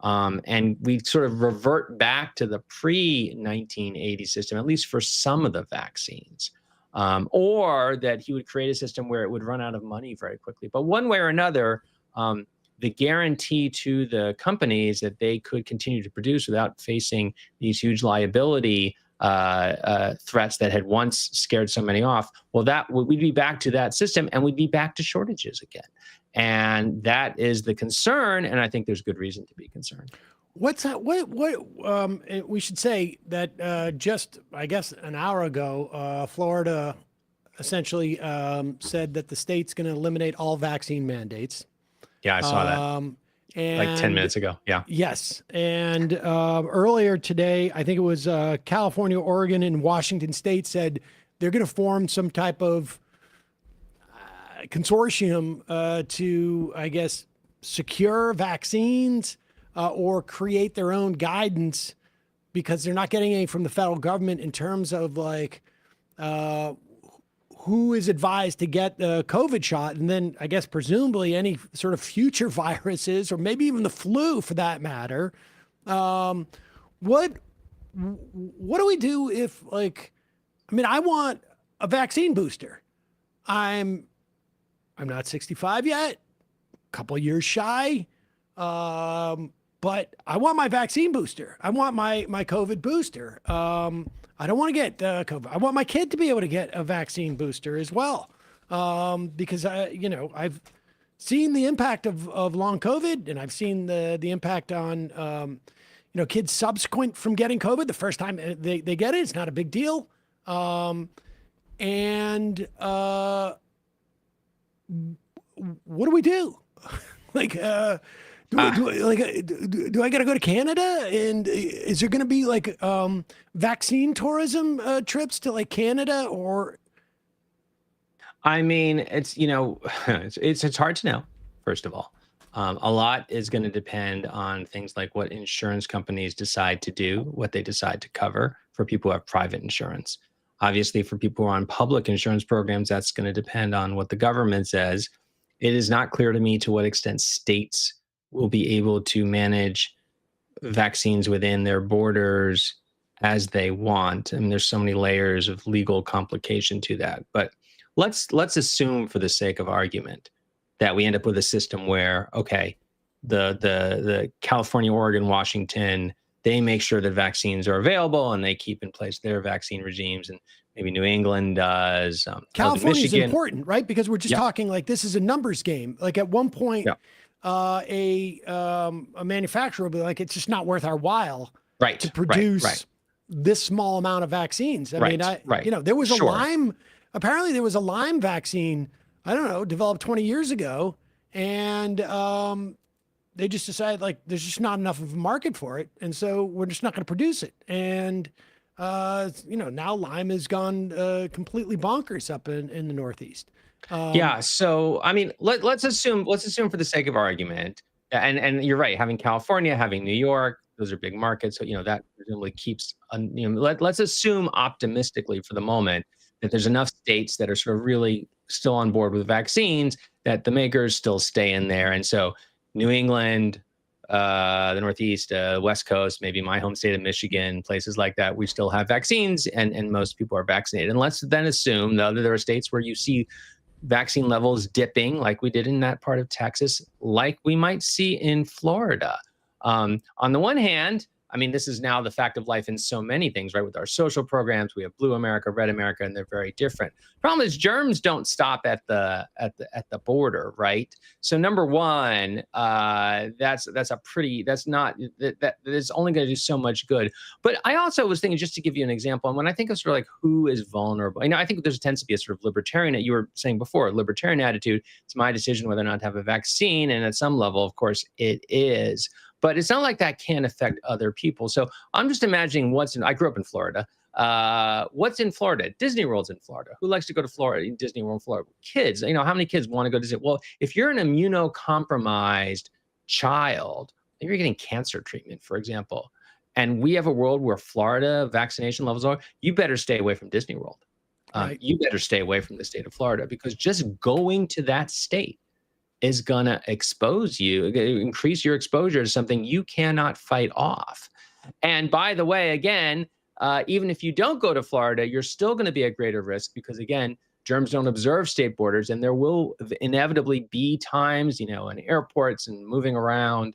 And we sort of revert back to the pre-1980 system, at least for some of the vaccines. Or that he would create a system where it would run out of money very quickly. But one way or another, the guarantee to the companies that they could continue to produce without facing these huge liability threats that had once scared so many off, we'd be back to that system, and we'd be back to shortages again. And that is the concern, and I think there's good reason to be concerned. What's that? We should say that just, I guess, an hour ago, Florida essentially said that the state's going to eliminate all vaccine mandates. Yeah, I saw that. And like 10 minutes ago. Yeah. Yes. And earlier today, I think it was California, Oregon, and Washington State said they're going to form some type of consortium to, I guess, secure vaccines or create their own guidance, because they're not getting any from the federal government in terms of like who is advised to get the COVID shot. And then I guess presumably any sort of future viruses, or maybe even the flu for that matter. What do we do if, like, I want a vaccine booster. I'm not 65 yet, a couple of years shy. But I want my vaccine booster. I want my COVID booster. I don't want to get COVID. I want my kid to be able to get a vaccine booster as well. Because I've seen the impact of long COVID, and I've seen the impact on, kids subsequent from getting COVID. The first time they get it, it's not a big deal. What do we do? Do I got to go to Canada? And is there going to be like vaccine tourism trips to like Canada or? I mean, it's it's hard to know. First of all, a lot is going to depend on things like what insurance companies decide to do, what they decide to cover for people who have private insurance. Obviously, for people who are on public insurance programs, that's going to depend on what the government says. It is not clear to me to what extent states will be able to manage vaccines within their borders as they want. I mean, there's so many layers of legal complication to that. But let's assume, for the sake of argument, that we end up with a system where, okay, the California, Oregon, Washington, they make sure that vaccines are available and they keep in place their vaccine regimes, and maybe New England does. California is important, right? Because we're just talking like this is a numbers game. Like at one point, a manufacturer will be like, it's just not worth our while to produce this small amount of vaccines. I mean, there was a Lyme, apparently there was a Lyme vaccine, I don't know, developed 20 years ago. And they just decided like, there's just not enough of a market for it. And so we're just not going to produce it. And, now Lyme has gone completely bonkers up in the Northeast. So I mean, let's assume for the sake of argument, and you're right, having California, having New York, those are big markets, so that presumably keeps. Let's assume optimistically for the moment that there's enough states that are sort of really still on board with vaccines, that the makers still stay in there, and so New England, the Northeast, West Coast, maybe my home state of Michigan, places like that, we still have vaccines, and most people are vaccinated. And let's then assume, though, that there are states where you see vaccine levels dipping, like we did in that part of Texas, like we might see in Florida. On the one hand, I mean, this is now the fact of life in so many things, right? With our social programs, we have Blue America, Red America, and they're very different. Problem is, germs don't stop at the border, right? So number one, that is only going to do so much good. But I also was thinking, just to give you an example, and when I think of sort of like who is vulnerable, I think there's a tendency to be a sort of libertarian, you were saying before, libertarian attitude. It's my decision whether or not to have a vaccine, and at some level, of course, it is. But it's not like that can't affect other people. So I'm just imagining I grew up in Florida. What's in Florida? Disney World's in Florida. Who likes to go to Florida? Disney World in Florida. Kids, how many kids want to go to Disney? Well, if you're an immunocompromised child, if you're getting cancer treatment, for example, and we have a world where Florida vaccination levels are, you better stay away from Disney World. You better stay away from the state of Florida, because just going to that state is going to expose you, increase your exposure to something you cannot fight off. And by the way, again, even if you don't go to Florida, you're still going to be at greater risk because, again, germs don't observe state borders, and there will inevitably be times, in airports and moving around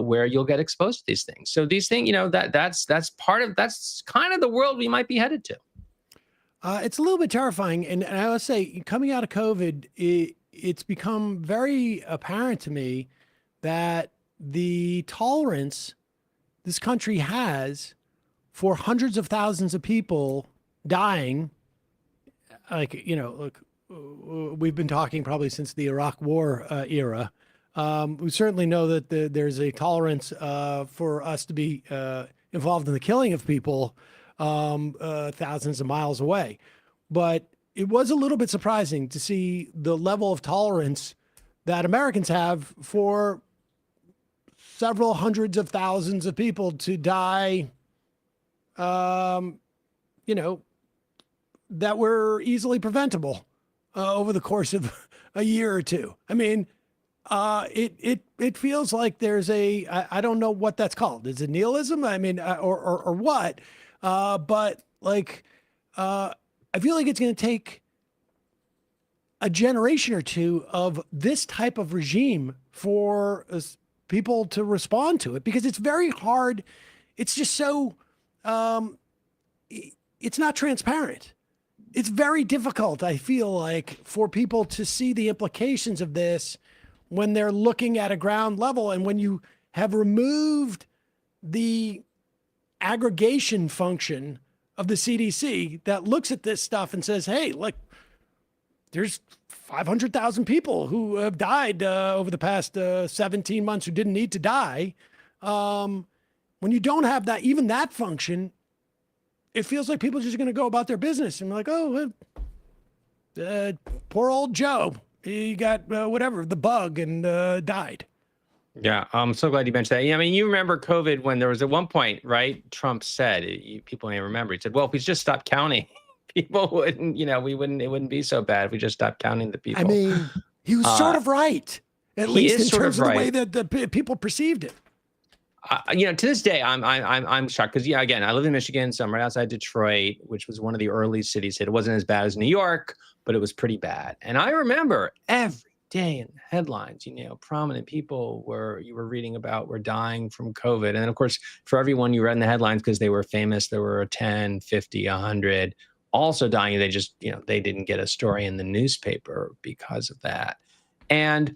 where you'll get exposed to these things. So these things, that's kind of the world we might be headed to. It's a little bit terrifying. And I would say coming out of COVID, it's become very apparent to me that the tolerance this country has for hundreds of thousands of people dying, we've been talking probably since the Iraq War era. We certainly know that there's a tolerance for us to be involved in the killing of people thousands of miles away. But it was a little bit surprising to see the level of tolerance that Americans have for several hundreds of thousands of people to die, that were easily preventable over the course of a year or two. I mean, it feels like there's I don't know what that's called. Is it nihilism? I mean, or what? But I feel like it's going to take a generation or two of this type of regime for people to respond to it, because it's very hard. It's just so, it's not transparent. It's very difficult, I feel like, for people to see the implications of this when they're looking at a ground level. And when you have removed the aggregation function of the CDC that looks at this stuff and says, hey, look, there's 500,000 people who have died over the past 17 months who didn't need to die. When you don't have that, even that function, it feels like people are just going to go about their business and be like, oh, poor old Joe, he got whatever, the bug, and died. Yeah, I'm so glad you mentioned that. Yeah, I mean, you remember COVID when there was at one point, right? Trump said, people may remember, he said, well, if we just stopped counting, people wouldn't, it wouldn't be so bad if we just stopped counting the people. I mean, he was sort of right, at least in terms of the way that the people perceived it. To this day, I'm shocked because, again, I live in Michigan, so I'm right outside Detroit, which was one of the early cities hit. It wasn't as bad as New York, but it was pretty bad. And I remember every day in the headlines, prominent people you were reading about were dying from COVID. And then, of course, for everyone you read in the headlines, because they were famous, there were 10, 50, 100 also dying. They just, they didn't get a story in the newspaper because of that. And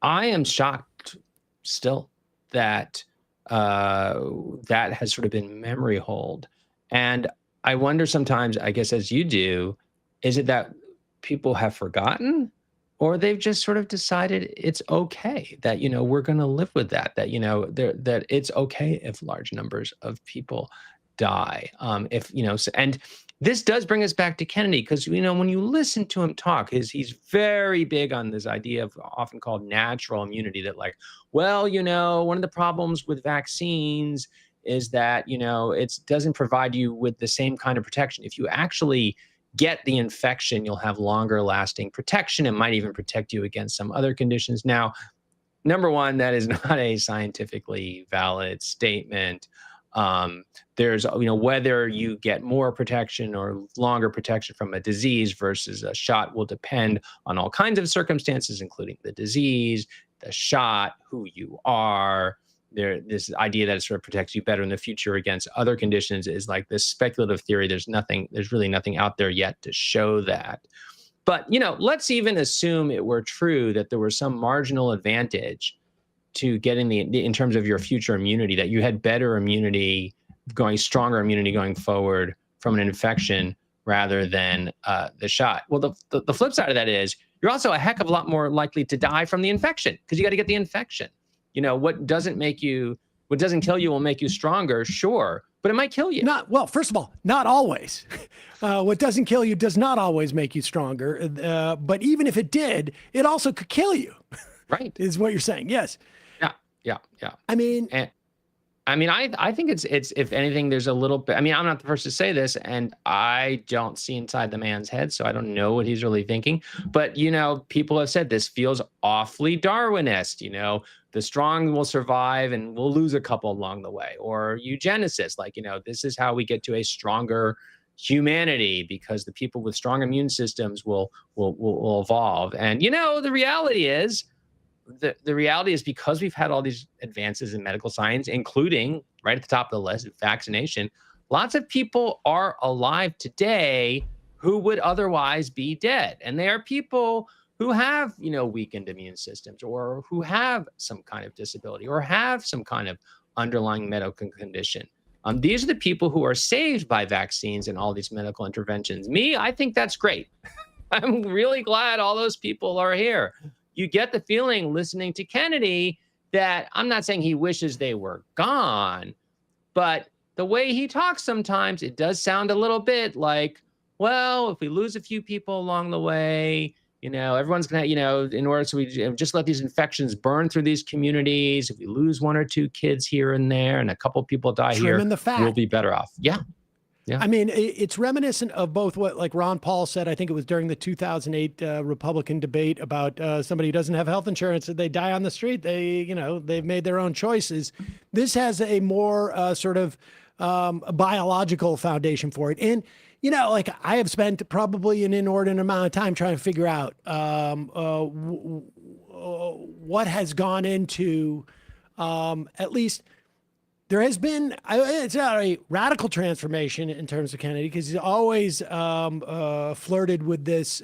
I am shocked still that that has sort of been memory hold. And I wonder sometimes, I guess, as you do, is it that people have forgotten, or they've just sort of decided it's okay that, we're going to live with that, that it's okay if large numbers of people die. And this does bring us back to Kennedy, because, when you listen to him talk, he's very big on this idea of often called natural immunity, that like, well, one of the problems with vaccines is that, it doesn't provide you with the same kind of protection. If you actually get the infection, you'll have longer lasting protection. It might even protect you against some other conditions. Now, number one, that is not a scientifically valid statement. There's, whether you get more protection or longer protection from a disease versus a shot will depend on all kinds of circumstances, including the disease, the shot, who you are. This idea that it sort of protects you better in the future against other conditions is like this speculative theory. There's really nothing out there yet to show that. But, let's even assume it were true that there was some marginal advantage to getting in terms of your future immunity, that you had better immunity, stronger immunity going forward from an infection rather than the shot. Well, the flip side of that is you're also a heck of a lot more likely to die from the infection, because you got to get the infection. What doesn't kill you will make you stronger, sure, but it might kill you. First of all, not always. What doesn't kill you does not always make you stronger. But even if it did, it also could kill you. Right. Is what you're saying. Yes. Yeah. I mean, I think it's if anything, there's a little bit. I mean, I'm not the first to say this, and I don't see inside the man's head, so I don't know what he's really thinking. But people have said this feels awfully Darwinist. The strong will survive, and we'll lose a couple along the way. Or eugenicist, like this is how we get to a stronger humanity, because the people with strong immune systems will evolve. And the reality is. The reality is, because we've had all these advances in medical science, including right at the top of the list, vaccination, lots of people are alive today who would otherwise be dead. And they are people who have, weakened immune systems, or who have some kind of disability, or have some kind of underlying medical condition. These are the people who are saved by vaccines and all these medical interventions. I think that's great. I'm really glad all those people are here. You get the feeling listening to Kennedy that I'm not saying he wishes they were gone, but the way he talks sometimes, it does sound a little bit like, well, if we lose a few people along the way, everyone's going to, in order so we just let these infections burn through these communities. If we lose one or two kids here and there and a couple people die here, we'll be better off. Yeah. Yeah. I mean, it's reminiscent of both what like Ron Paul said. I think it was during the 2008 Republican debate about somebody who doesn't have health insurance, that they die on the street. They've made their own choices. This has a more sort of biological foundation for it. And, like I have spent probably an inordinate amount of time trying to figure out what has gone into at least. There has been, it's not a radical transformation in terms of Kennedy, because he's always flirted with this,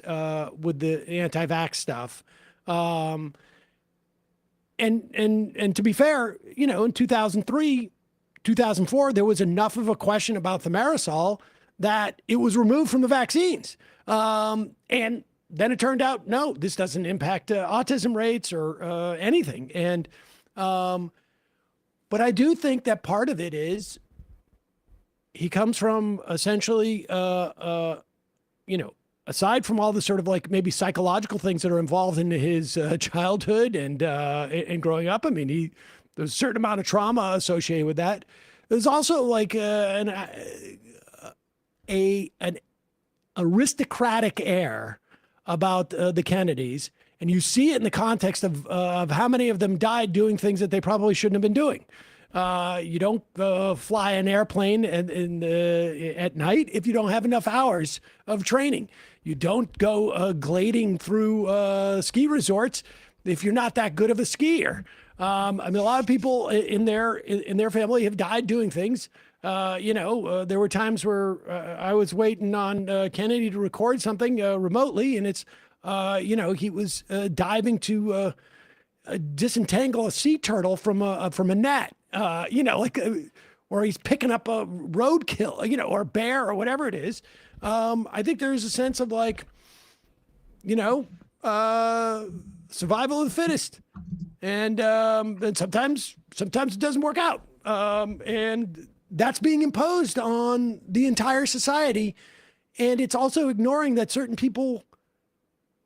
with the anti-vax stuff. And to be fair, in 2003, 2004, there was enough of a question about thimerosal that it was removed from the vaccines. And then it turned out, no, this doesn't impact autism rates or anything. And, but I do think that part of it is he comes from essentially, aside from all the sort of like maybe psychological things that are involved in his childhood and growing up. I mean, there's a certain amount of trauma associated with that. There's also like an aristocratic air about the Kennedys, and you see it in the context of how many of them died doing things that they probably shouldn't have been doing. You don't fly an airplane at night if you don't have enough hours of training. You don't go glading through ski resorts if you're not that good of a skier. I mean, a lot of people in their family have died doing things. There were times where I was waiting on Kennedy to record something remotely, and it's, he was diving to disentangle a sea turtle from a net. Or he's picking up a roadkill, or a bear or whatever it is. I think there's a sense of like, survival of the fittest. And sometimes it doesn't work out. And that's being imposed on the entire society. And it's also ignoring that certain people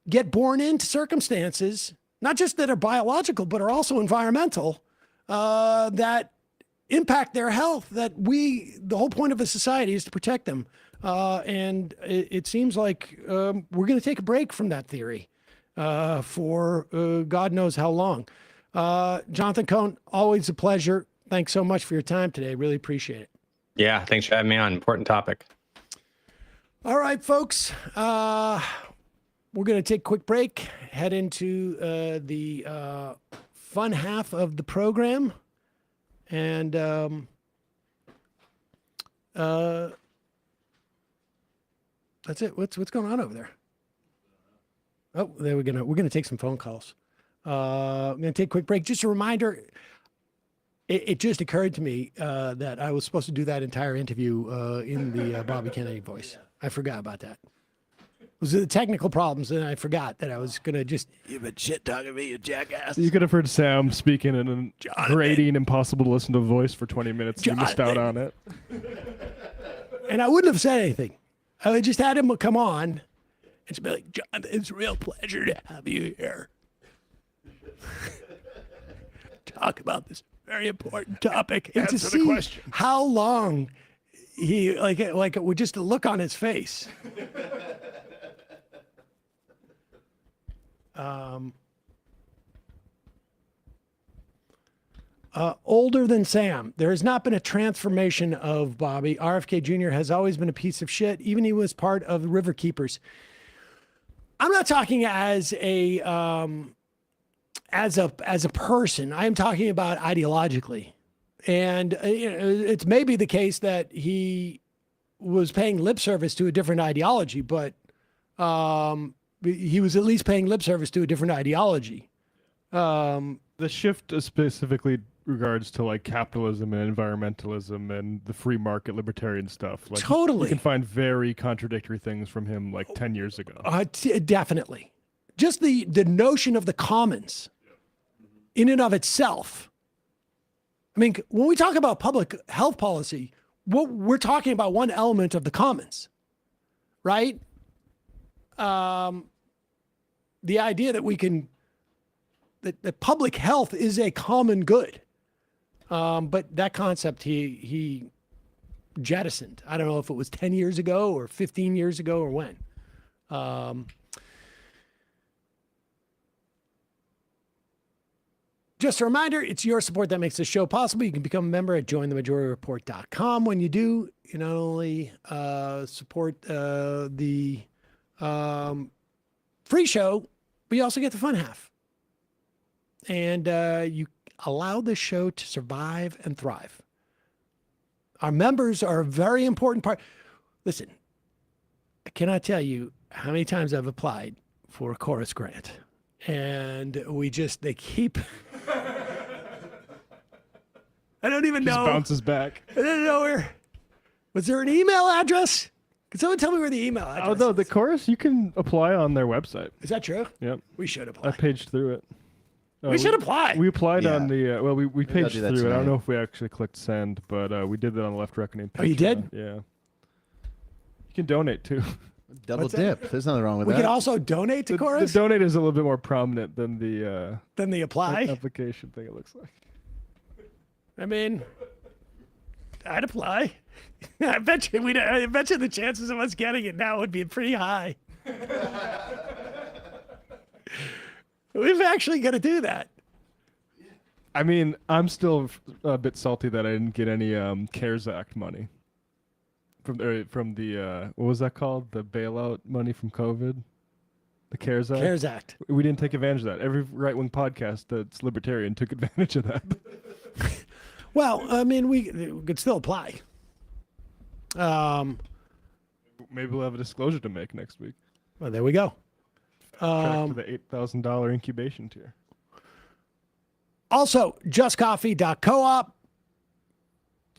get born into circumstances, not just that are biological, but are also environmental, that impact their health, that the whole point of a society is to protect them. And it seems like we're going to take a break from that theory for God knows how long. Jonathan Cohn, always a pleasure. Thanks so much for your time today. Really appreciate it. Yeah, thanks for having me on. Important topic. All right, folks. We're going to take a quick break, head into the fun half of the program. And that's it. What's going on over there? Oh, we're gonna take some phone calls. I'm gonna take a quick break. Just a reminder. It just occurred to me that I was supposed to do that entire interview in the Bobby Kennedy voice. I forgot about that. It was the technical problems, and I forgot that I was gonna just you've been shit talking me, you jackass. You could have heard Sam speaking in a grating, impossible to listen to voice for 20 minutes. You missed out on it. And I wouldn't have said anything. I would just had him come on and just be like, John, it's a real pleasure to have you here. Talk about this very important topic. And Answer to the see question. how long he, like it would just look on his face. Older than Sam. There has not been a transformation of Bobby. RFK Jr. has always been a piece of shit. Even he was part of the River Keepers. I'm not talking as a person. I am talking about ideologically. And it's maybe the case that he was paying lip service to a different ideology, but he was at least paying lip service to a different ideology. The shift specifically regards to like capitalism and environmentalism and the free market libertarian stuff. Like Totally. You can find very contradictory things from him like 10 years ago. Definitely. Just the notion of the commons in and of itself. I mean, when we talk about public health policy, we're talking about one element of the commons, right? The idea that that public health is a common good. But that concept he jettisoned. I don't know if it was 10 years ago or 15 years ago or when. Just a reminder, it's your support that makes this show possible. You can become a member at jointhemajorityreport.com. When you do, you not only support the free show, but you also get the fun half. And you allow this show to survive and thrive. Our members are a very important part. Listen, I cannot tell you how many times I've applied for a chorus grant. And they keep... I don't even know. Just bounces back. I don't know where. Was there an email address Can someone tell me where the email address Oh no, the chorus you can apply on their website. is? That true? Yep. We should apply. I paged through it. We should apply. We applied Yeah. on the we Maybe I'll paged do through that it. I don't tonight. know if we actually clicked send, but we did that on the Left Reckoning page. Oh, you did? Yeah. You can donate too. Double What's that? dip. There's nothing wrong with We that. could also donate to The chorus. donate is a little bit more prominent than the Then the apply. application thing. It looks like. I mean, I'd apply. I bet you the chances of us getting it now would be pretty high. We've actually got to do that. I mean, I'm still a bit salty that I didn't get any CARES Act money from the what was that called? The bailout money from COVID. The CARES Act. CARES Act. We didn't take advantage of that. Every right-wing podcast that's libertarian took advantage of that. Well, I mean, we could still apply. Maybe we'll have a disclosure to make next week. Well, there we go. Track to the $8,000 incubation tier. Also, justcoffee.coop.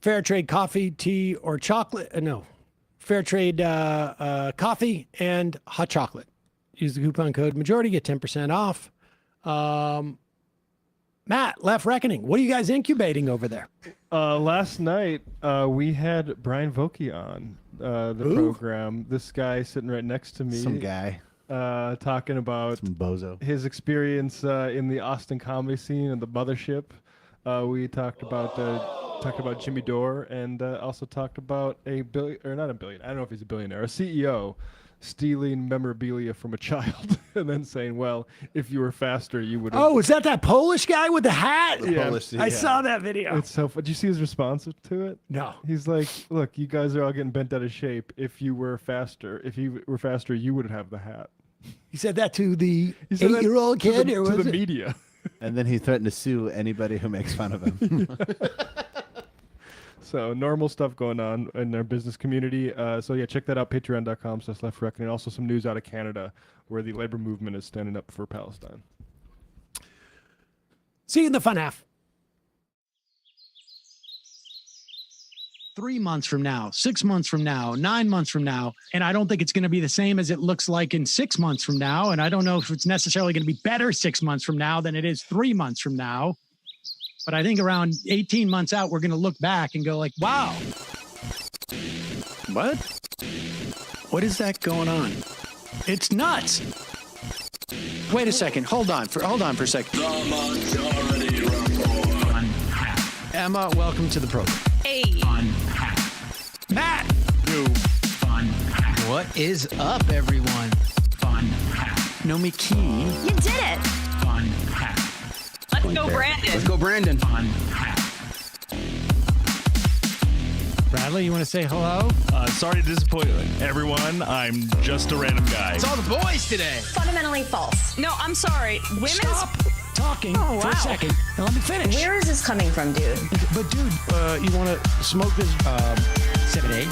Fair trade coffee, tea, or chocolate. No. Fair trade coffee and hot chocolate. Use the coupon code majority, get 10% off. Matt, Left Reckoning, what are you guys incubating over there? Last night, we had Brian Vokey on the program. This guy sitting right next to me. Some guy. Talking about Some bozo. his experience in the Austin comedy scene and the Mothership. We talked about Jimmy Dore and also talked about a billionaire. I don't know if he's a billionaire, a CEO stealing memorabilia from a child and then saying, well, if you were faster, you would have. Oh, is that Polish guy with the hat? Yeah. Polish, I yeah. saw that video. It's so. Did you see his response to it? No. He's like, look, you guys are all getting bent out of shape. If you were faster, you would have the hat. He said that to the He said that 8-year-old to kid, the, or to was the it? media. And then he threatened to sue anybody who makes fun of him. So normal stuff going on in our business community. So yeah, check that out, patreon.com/leftreckoning. Also some news out of Canada where the labor movement is standing up for Palestine. See you in the fun half. 3 months from now, 6 months from now, 9 months from now. And I don't think it's going to be the same as it looks like in 6 months from now. And I don't know if it's necessarily going to be better 6 months from now than it is 3 months from now. But I think around 18 months out, we're going to look back and go like, wow. What? What is that going on? It's nuts. Wait a second. Hold on for a second. The Majority Report. Emma, welcome to the program. Hey. Matt. What is up, everyone? Nomi Key. You did it. Let's go, Brandon. Let's go, Brandon. Bradley, you want to say hello? Sorry to disappoint everyone. I'm just a random guy. It's all the boys today. Fundamentally false. No, I'm sorry. Women's. Stop talking for a second and let me finish. Where is this coming from, dude? But dude, you want to smoke this 7A?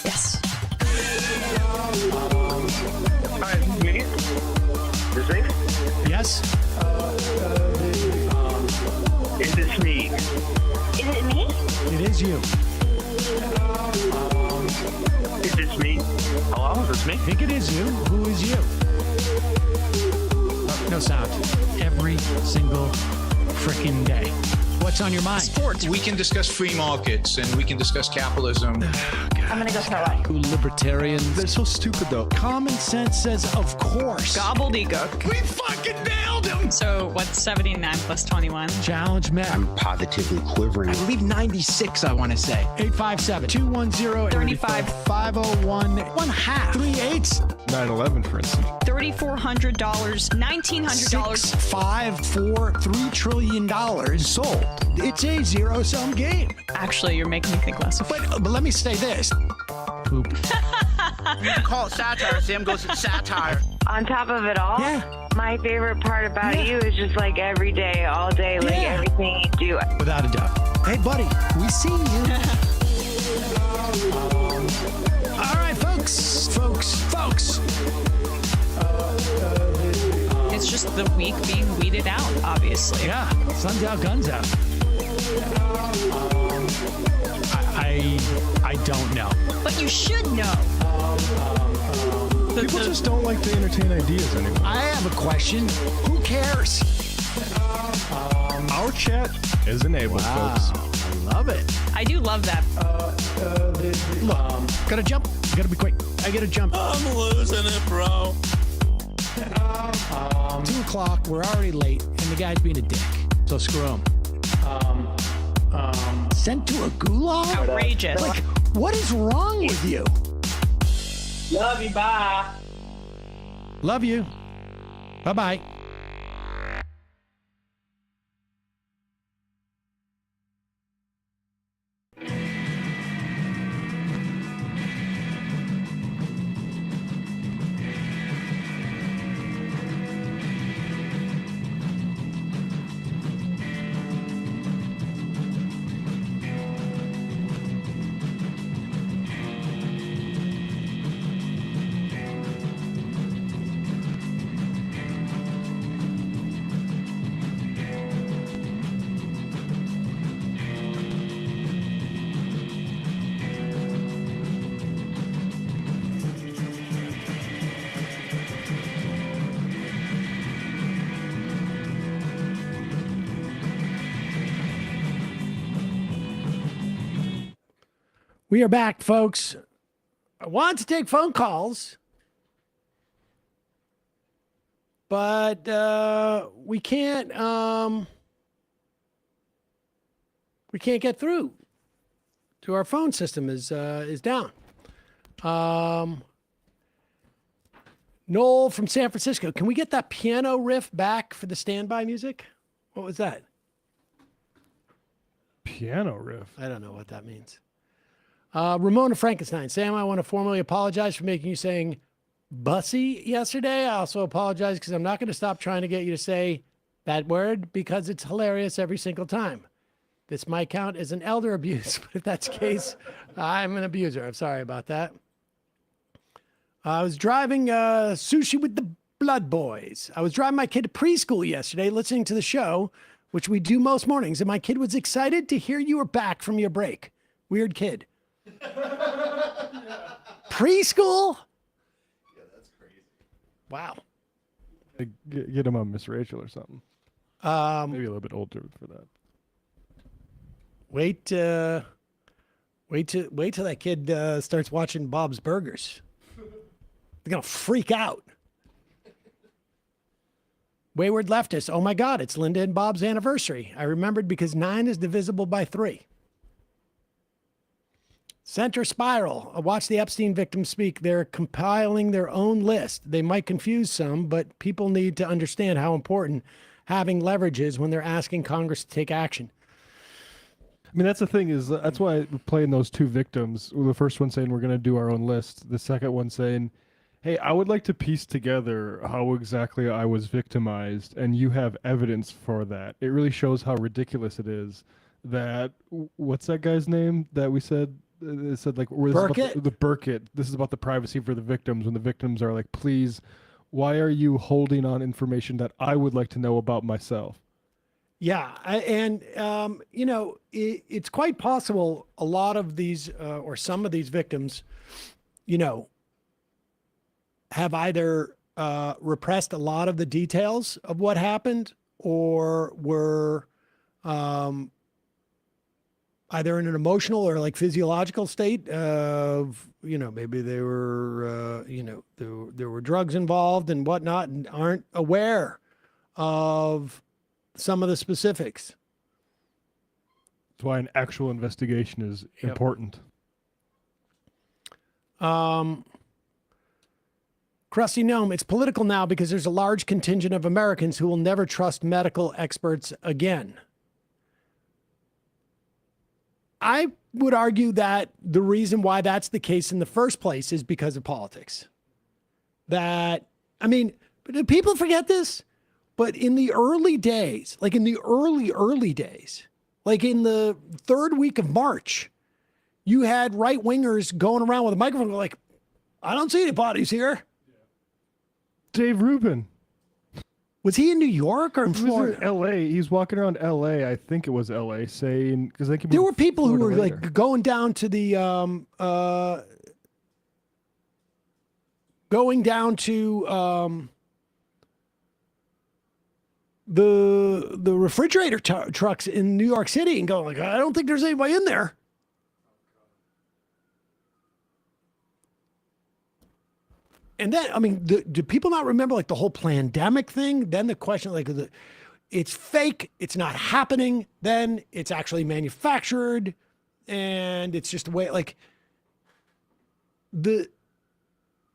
Yes. Hi, me? Is it? Yes. Is this me? Is it me? It is you. Is this me? Hello, is this me? I think it is you. Who is you? No sound. Every single freaking day. What's on your mind? Sports. We can discuss free markets and we can discuss capitalism. I'm gonna go throw up. Libertarians. They're so stupid though. Common sense says, of course. Gobbledygook. We fucking nailed him. So what's 79 plus 21? Challenge Matt. I'm positively quivering. I believe 96, I want to say. 857-210-501. 1/2. 3/8. 9/11, for instance. $3,400, $1,900. 6, 5, 4, $3 trillion sold. It's a zero-sum game. Actually, you're making me think less of it. But let me say this. Poop. Call it satire. Sam goes to satire. On top of it all, Yeah. my favorite part about you is just like every day, all day, like Yeah. everything you do. Without a doubt. Hey, buddy, we see you. All right, folks. It's just the weak being weeded out, obviously. Yeah, sun's out, guns out. I don't know. But you should know. People just don't like to entertain ideas anymore. I have a question. Who cares? Our chat is enabled, folks. I love it. I do love that. Look, gotta jump. Gotta be quick. I gotta jump. I'm losing it, bro. 2 o'clock. We're already late, and the guy's being a dick. So screw him. Sent to a gulag? Outrageous. Like, what is wrong with you? Love you, bye. Love you. Bye-bye. We are back, folks. I want to take phone calls, but we can't get through to our phone system is down. Noel from San Francisco, can we get that piano riff back for the standby music? What was that? Piano riff. I don't know what that means. Ramona Frankenstein, Sam, I want to formally apologize for making you saying bussy yesterday. I also apologize because I'm not going to stop trying to get you to say that word because it's hilarious every single time. This might count as an elder abuse, but if that's the case, I'm an abuser. I'm sorry about that. I was driving Sushi with the Blood Boys. I was driving my kid to preschool yesterday, listening to the show, which we do most mornings, and my kid was excited to hear you were back from your break. Weird kid. Preschool? Yeah, that's crazy. Wow. Get him on Miss Rachel or something. Maybe a little bit older for that. Wait till that kid starts watching Bob's Burgers. They're gonna freak out. Wayward Leftist. Oh my God, it's Linda and Bob's anniversary. I remembered because 9 is divisible by 3. Center Spiral. Watch the Epstein victims speak. They're compiling their own list. They might confuse some, but people need to understand how important having leverage is when they're asking Congress to take action. I mean, that's the thing is that's why we're playing those 2 victims. The first one saying we're going to do our own list. The second one saying, hey, I would like to piece together how exactly I was victimized, and you have evidence for that. It really shows how ridiculous it is that, what's that guy's name that we said? It said like Burkett? The Burkett. This is about the privacy for the victims. When the victims are like, please, why are you holding on information that I would like to know about myself? Yeah, it's quite possible a lot of these or some of these victims, have either repressed a lot of the details of what happened or were either in an emotional or like physiological state of, maybe they were, there were drugs involved and whatnot and aren't aware of some of the specifics. That's why an actual investigation is important. Krusty Gnome, it's political now because there's a large contingent of Americans who will never trust medical experts again. I would argue that the reason why that's the case in the first place is because of politics. But do people forget this? But in the early days, like in the early days, like in the 3rd week of March, you had right-wingers going around with a microphone like, I don't see any bodies here. Dave Rubin. Was he in New York or in Florida? In L.A. He's walking around L.A. I think it was L.A. saying because there were people who were like going down to the going down to the refrigerator trucks in New York City and going like, I don't think there's anybody in there. And then, I mean, do people not remember like the whole pandemic thing? Then the question, like, it's fake, it's not happening. Then it's actually manufactured, and it's just a way, like,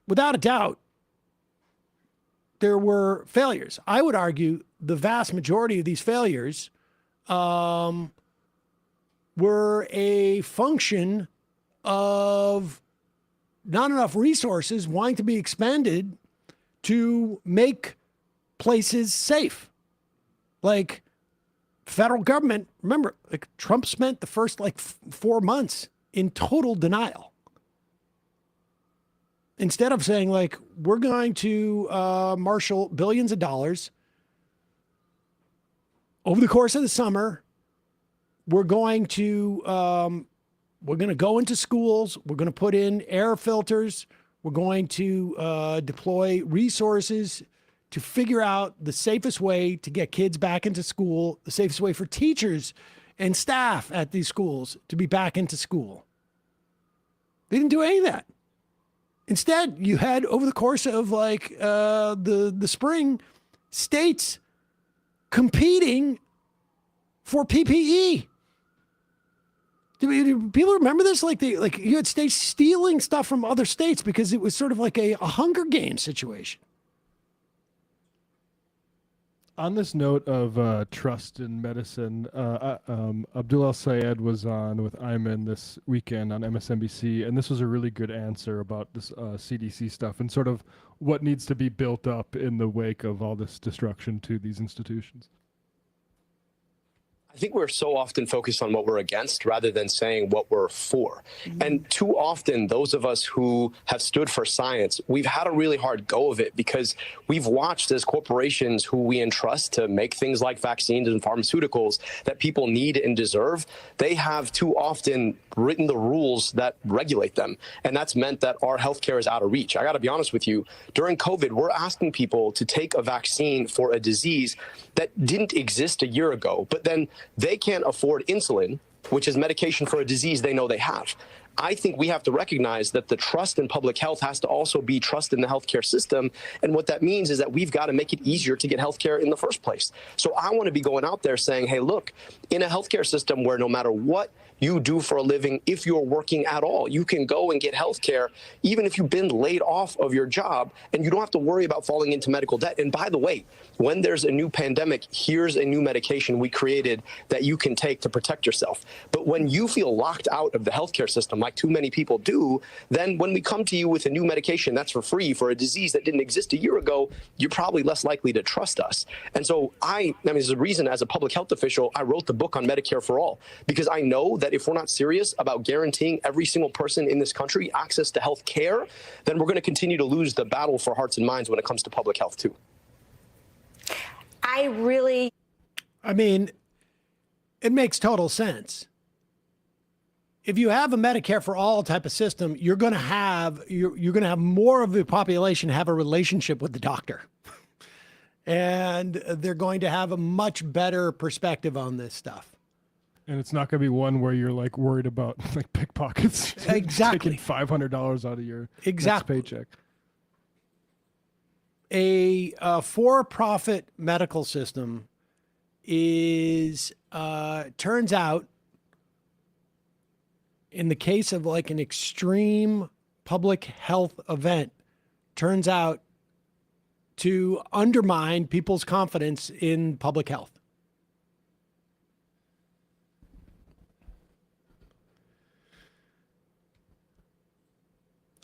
without a doubt, there were failures. I would argue the vast majority of these failures were a function of not enough resources wanting to be expended to make places safe. Like federal government, remember, like Trump spent the first 4 months in total denial. Instead of saying like, we're going to marshal billions of dollars over the course of the summer, we're going to go into schools. We're going to put in air filters. We're going to deploy resources to figure out the safest way to get kids back into school, the safest way for teachers and staff at these schools to be back into school. They didn't do any of that. Instead, you had over the course of the spring, states competing for PPE. Do people remember this? Like you had states stealing stuff from other states because it was sort of like a Hunger Games situation. On this note of trust in medicine, Abdul El-Sayed was on with Ayman this weekend on MSNBC, and this was a really good answer about this CDC stuff and sort of what needs to be built up in the wake of all this destruction to these institutions. I think we're so often focused on what we're against rather than saying what we're for. And too often, those of us who have stood for science, we've had a really hard go of it because we've watched as corporations who we entrust to make things like vaccines and pharmaceuticals that people need and deserve, they have too often written the rules that regulate them. And that's meant that our healthcare is out of reach. I got to be honest with you, during COVID, we're asking people to take a vaccine for a disease that didn't exist a year ago, but then they can't afford insulin, which is medication for a disease they know they have. I think we have to recognize that the trust in public health has to also be trust in the healthcare system. And what that means is that we've got to make it easier to get healthcare in the first place. So I want to be going out there saying, hey, look, in a healthcare system where no matter what you do for a living, if you're working at all, you can go and get health care, even if you've been laid off of your job, and you don't have to worry about falling into medical debt. And by the way, when there's a new pandemic, here's a new medication we created that you can take to protect yourself. But when you feel locked out of the healthcare system, like too many people do, then when we come to you with a new medication that's for free for a disease that didn't exist a year ago, you're probably less likely to trust us. And so there's a reason as a public health official, I wrote the book on Medicare for All, because I know that if we're not serious about guaranteeing every single person in this country access to health care, then we're going to continue to lose the battle for hearts and minds when it comes to public health too. I mean, it makes total sense. If you have a Medicare for all type of system, you're going to have more of the population have a relationship with the doctor. And they're going to have a much better perspective on this stuff. And it's not going to be one where you're like worried about like pickpockets. Exactly. Taking $500 out of your next paycheck. A for-profit medical system is, turns out, in the case of like an extreme public health event, turns out to undermine people's confidence in public health.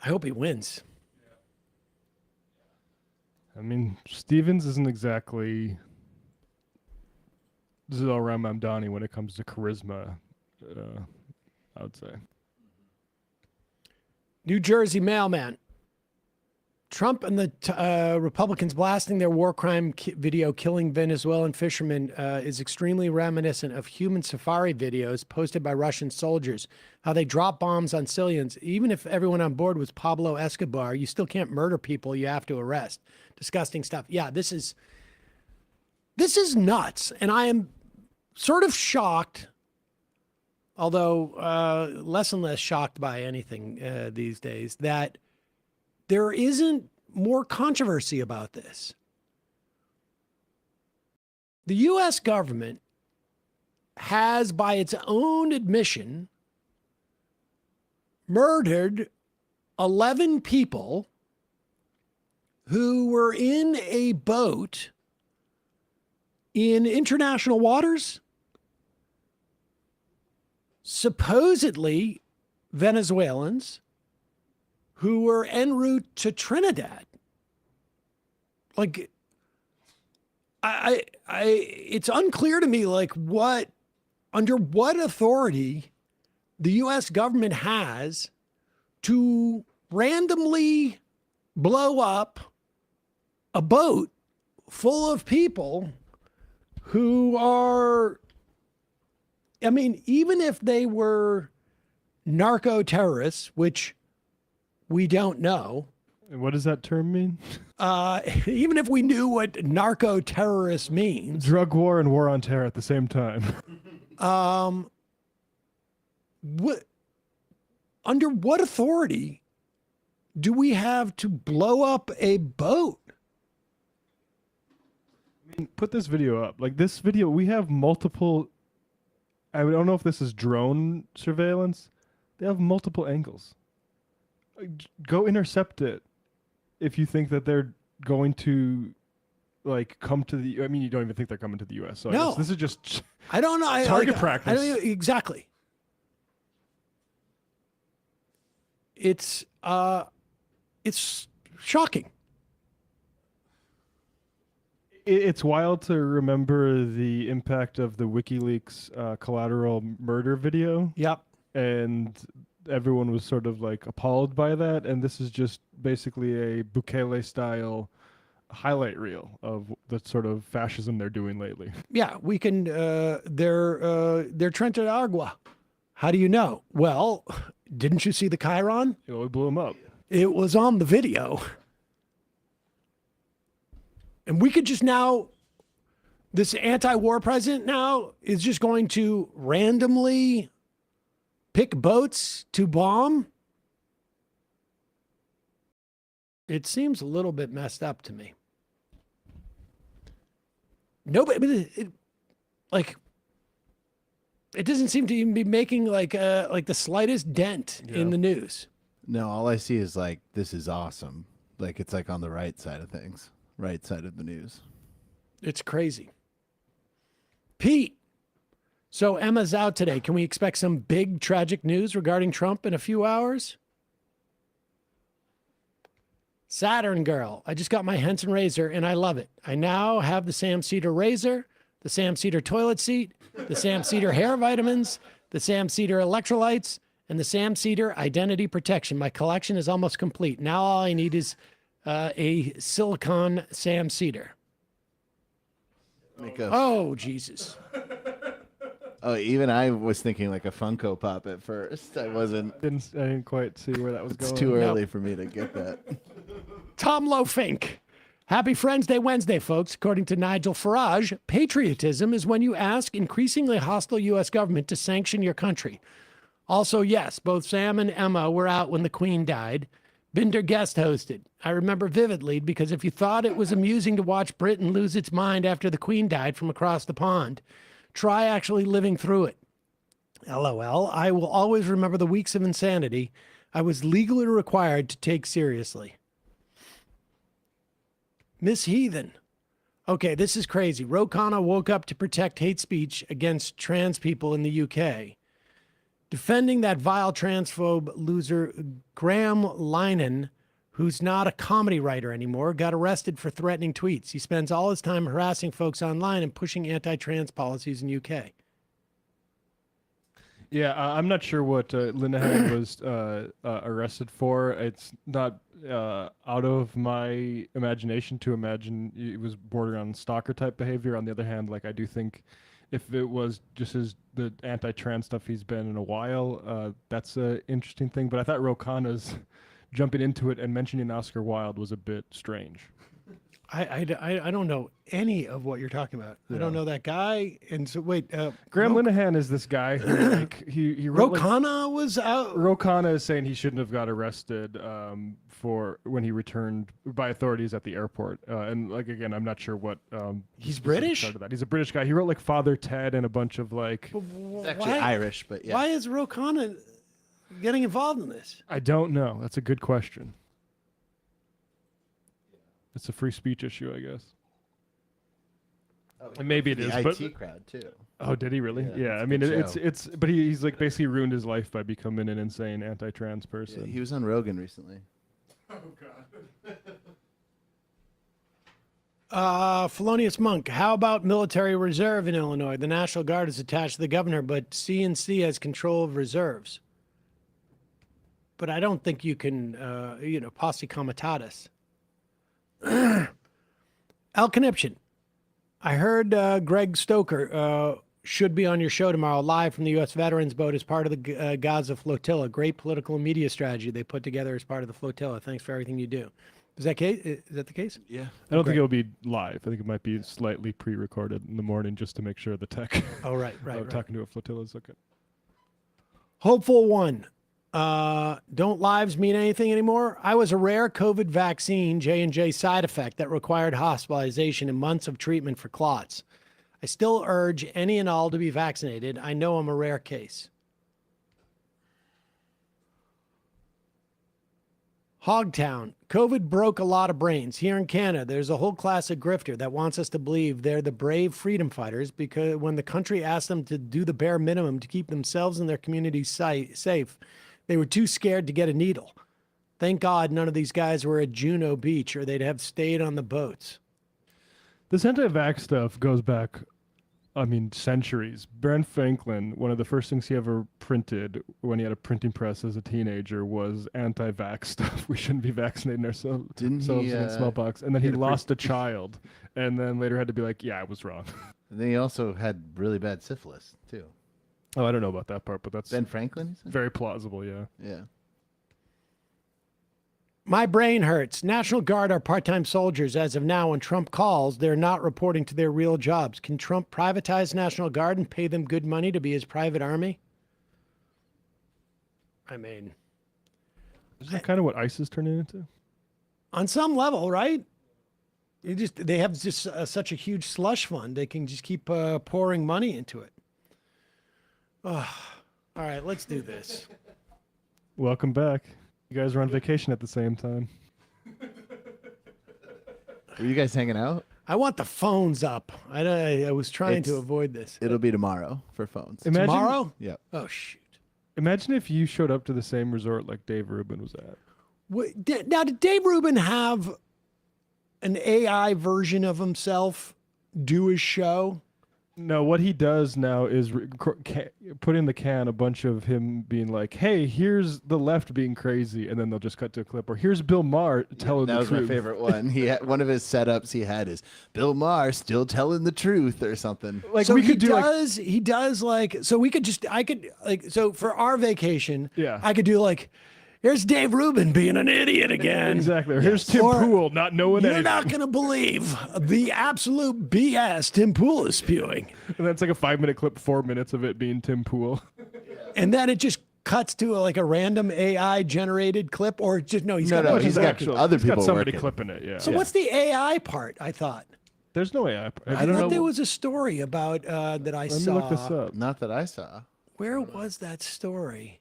I hope he wins. I mean, Stevens isn't exactly Zohar Mamdani when it comes to charisma, I would say. New Jersey mailman. Trump and the Republicans blasting their war crime video killing Venezuelan fishermen is extremely reminiscent of human safari videos posted by Russian soldiers, how they drop bombs on civilians. Even if everyone on board was Pablo Escobar, you still can't murder people. You have to arrest. Disgusting stuff. Yeah, this is nuts. And I am sort of shocked, although less and less shocked by anything these days, that there isn't more controversy about this. The U.S. government has, by its own admission, murdered 11 people who were in a boat in international waters, supposedly Venezuelans, who were en route to Trinidad. Like, it's unclear to me, like, under what authority the U.S. government has to randomly blow up a boat full of people who are, I mean, even if they were narco terrorists, which we don't know. And what does that term mean? Even if we knew what narco-terrorist means. Drug war and war on terror at the same time. Under what authority do we have to blow up a boat? I mean, put this video up. Like this video, we have multiple, I don't know if this is drone surveillance. They have multiple angles. Go intercept it if you think that they're going to like come to the, I mean, you don't even think they're coming to the U.S. So no, this is just I don't know. Target practice. I don't even, exactly. It's shocking. It's wild to remember the impact of the WikiLeaks collateral murder video. Yep. And everyone was sort of like appalled by that. And this is just basically a Bukele style highlight reel of the sort of fascism they're doing lately. Yeah, we can, they're Trenta Agua. How do you know? Well, didn't you see the Chiron? We blew him up. It was on the video. And we could just now, this anti-war president now is just going to randomly pick boats to bomb. It seems a little bit messed up to me. Nobody, it doesn't seem to even be making like the slightest dent in the news. No, all I see is like, this is awesome. Like it's like on the right side of things, right side of the news. It's crazy. Pete, so Emma's out today. Can we expect some big tragic news regarding Trump in a few hours? Saturn girl, I just got my Henson razor and I love it. I now have the Sam Cedar razor, the Sam Cedar toilet seat, the Sam Cedar hair vitamins, the Sam Cedar electrolytes, and the Sam Cedar identity protection. My collection is almost complete. Now all I need is a silicone Sam Cedar. Oh, Jesus. Oh, even I was thinking like a Funko Pop at first. I didn't quite see where that was going. It's too early for me to get that. Tom Lofink. Happy Friends Day Wednesday, folks. According to Nigel Farage, patriotism is when you ask increasingly hostile U.S. government to sanction your country. Also, yes, both Sam and Emma were out when the Queen died. Binder guest hosted. I remember vividly because if you thought it was amusing to watch Britain lose its mind after the Queen died from across the pond, try actually living through it. LOL. I will always remember the weeks of insanity I was legally required to take seriously. Miss Heathen. Okay, this is crazy. Ro Khanna woke up to protect hate speech against trans people in the UK. Defending that vile transphobe loser Graham Linehan, who's not a comedy writer anymore, got arrested for threatening tweets. He spends all his time harassing folks online and pushing anti-trans policies in UK. Yeah, I'm not sure what Linehan was arrested for. It's not out of my imagination to imagine it was bordering on stalker type behavior. On the other hand, like I do think if it was just the anti-trans stuff he's been in a while, that's an interesting thing. But I thought Ro Khanna's jumping into it and mentioning Oscar Wilde was a bit strange. I don't know any of what you're talking about. I don't know that guy. And so wait, Graham Linehan is this guy who like he wrote Ro Khanna was out. Ro Khanna is saying he shouldn't have got arrested for when he returned by authorities at the airport. And like again, I'm not sure what He's British? Started that. He's a British guy. He wrote like Father Ted and a bunch of like. It's actually Irish, but yeah. Why is Ro Khanna getting involved in this? I don't know. That's a good question. It's a free speech issue, I guess. And maybe it is, the but IT crowd too. Oh, did he really? Yeah, it's I a mean, good show. it's but he's like basically ruined his life by becoming an insane anti-trans person. Yeah, he was on Rogan recently. Oh God. Felonious Monk, how about military reserve in Illinois? The National Guard is attached to the governor, but CNC has control of reserves. But I don't think you can, posse comitatus. Al Conniption, I heard Greg Stoker should be on your show tomorrow live from the U.S. Veterans Boat as part of the Gaza flotilla. Great political and media strategy they put together as part of the flotilla. Thanks for everything you do. Is that the case? Yeah. I don't think it'll be live. I think it might be slightly pre-recorded in the morning just to make sure the tech. Oh, right. Talking to a flotilla is okay. Hopeful one. Don't lives mean anything anymore? I was a rare COVID vaccine J&J side effect that required hospitalization and months of treatment for clots. I still urge any and all to be vaccinated. I know I'm a rare case. Hogtown. COVID broke a lot of brains. Here in Canada, there's a whole class of grifter that wants us to believe they're the brave freedom fighters because when the country asked them to do the bare minimum to keep themselves and their communities safe, they were too scared to get a needle. Thank God none of these guys were at Juno Beach or they'd have stayed on the boats. This anti-vax stuff goes back, centuries. Ben Franklin, one of the first things he ever printed when he had a printing press as a teenager was anti-vax stuff. We shouldn't be vaccinating ourselves against smallpox. And then he lost a child and then later had to be like, yeah, I was wrong. And then he also had really bad syphilis too. Oh, I don't know about that part, but that's Ben Franklin. Very plausible, yeah. Yeah. My brain hurts. National Guard are part-time soldiers. As of now, when Trump calls, they're not reporting to their real jobs. Can Trump privatize National Guard and pay them good money to be his private army? I mean... Isn't that kind of what ICE is turning into? On some level, right? They have just such a huge slush fund. They can just keep pouring money into it. Oh, all right, let's do this. Welcome back. You guys were on vacation at the same time. Were you guys hanging out? I want the phones up. I was trying to avoid this. It'll be tomorrow for phones. Tomorrow? Yeah. Oh, shoot. Imagine if you showed up to the same resort like Dave Rubin was at. Now, did Dave Rubin have an AI version of himself do his show? No, what he does now is put in the can a bunch of him being like, hey, here's the left being crazy, and then they'll just cut to a clip. Or here's Bill Maher telling the truth. That was my favorite one. He had, one of his setups he had is Bill Maher still telling the truth or something. Like so we could so for our vacation, I could do like, here's Dave Rubin being an idiot again. Exactly. Or here's Tim Pool not knowing anything. You're not going to believe the absolute BS Tim Pool is spewing. And that's like a 5-minute clip, 4 minutes of it being Tim Pool. And then it just cuts to a random AI generated clip, or just he's got other people somebody working. clipping it. Yeah. So what's the AI part? I thought there's no AI part. I thought there was a story about that I saw. Let me look this up. Not that I saw. Where was that story?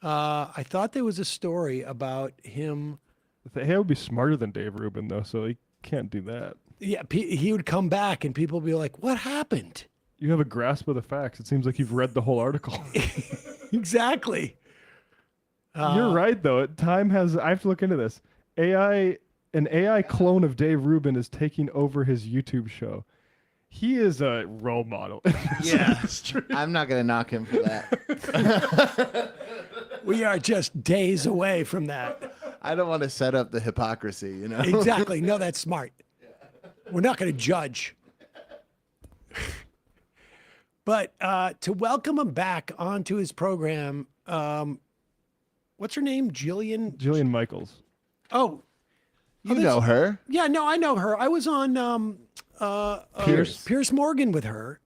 I thought there was a story about him. He would be smarter than Dave Rubin, though, so he can't do that. Yeah, he would come back and people would be like, what happened? You have a grasp of the facts. It seems like you've read the whole article. Exactly. You're right, though. I have to look into this. An AI clone of Dave Rubin is taking over his YouTube show. He is a role model. Yeah, I'm not gonna knock him for that. We are just days away from that. I don't want to set up the hypocrisy, you know. Exactly. No, that's smart. We're not going to judge. But to welcome him back onto his program, what's her name? Jillian Michaels. Oh, You know her. Yeah, no, I know her. I was on Pierce Morgan with her,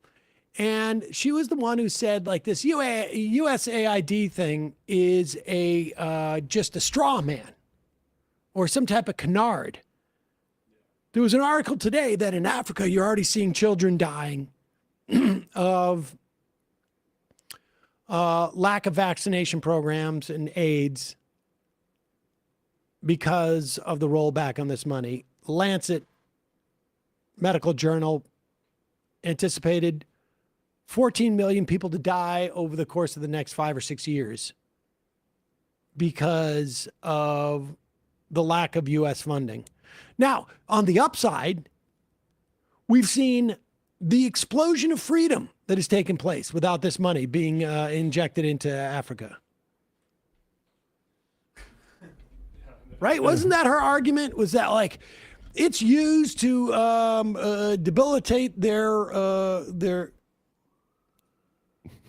and she was the one who said like this USAID thing is just a straw man or some type of canard. There was an article today that in Africa you're already seeing children dying of lack of vaccination programs and AIDS because of the rollback on this money. Lancet Medical Journal anticipated 14 million people to die over the course of the next 5 or 6 years because of the lack of U.S. funding. Now, on the upside, we've seen the explosion of freedom that has taken place without this money being injected into Africa. Right? Wasn't that her argument? Was that like it's used to debilitate their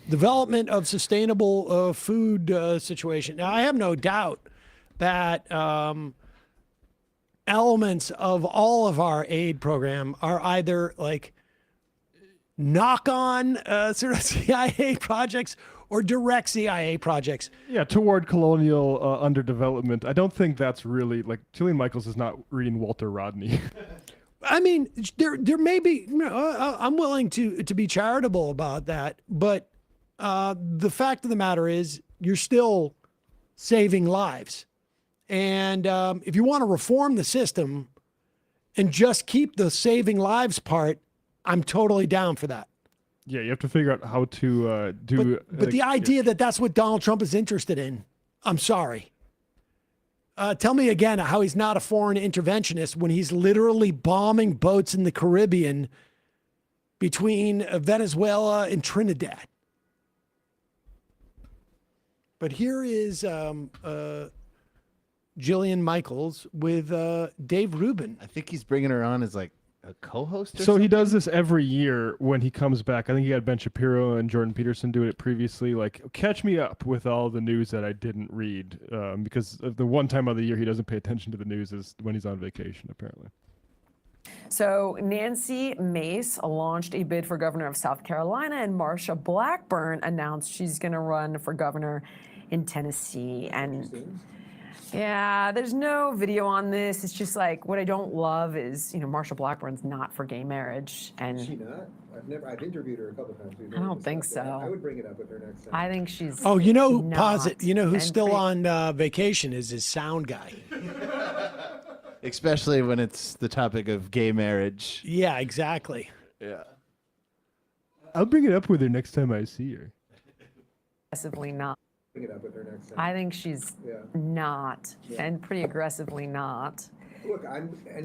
development of sustainable food situation? Now, I have no doubt that elements of all of our aid program are either like knock-on sort of CIA projects or direct CIA projects. Yeah, toward colonial underdevelopment. I don't think that's really like Jillian Michaels is not reading Walter Rodney. I mean, there may be. I'm willing to be charitable about that, but the fact of the matter is, you're still saving lives, and if you want to reform the system and just keep the saving lives part, I'm totally down for that. Yeah, you have to figure out how to do. But the idea that that's what Donald Trump is interested in, I'm sorry. Tell me again how he's not a foreign interventionist when he's literally bombing boats in the Caribbean between Venezuela and Trinidad. But here is Jillian Michaels with Dave Rubin. I think he's bringing her on as like a co-host or So something? he does this every year when he comes back. I think he had Ben Shapiro and Jordan Peterson do it previously. Like, catch me up with all the news that I didn't read, because of the one time of the year he doesn't pay attention to the news is when he's on vacation, apparently. So Nancy Mace launched a bid for governor of South Carolina, and Marsha Blackburn announced she's going to run for governor in Tennessee. And yeah, there's no video on this. It's just like, what I don't love is, Marsha Blackburn's not for gay marriage. And Is she not? I've interviewed her a couple times. I don't think so. I would bring it up with her next time. I think she's Oh, you know, not. who's still on vacation is his sound guy. Especially when it's the topic of gay marriage. Yeah, exactly. Yeah. I'll bring it up with her next time I see her. Aggressively not. Bring it up with her next time. I think she's not, and pretty aggressively not. Look,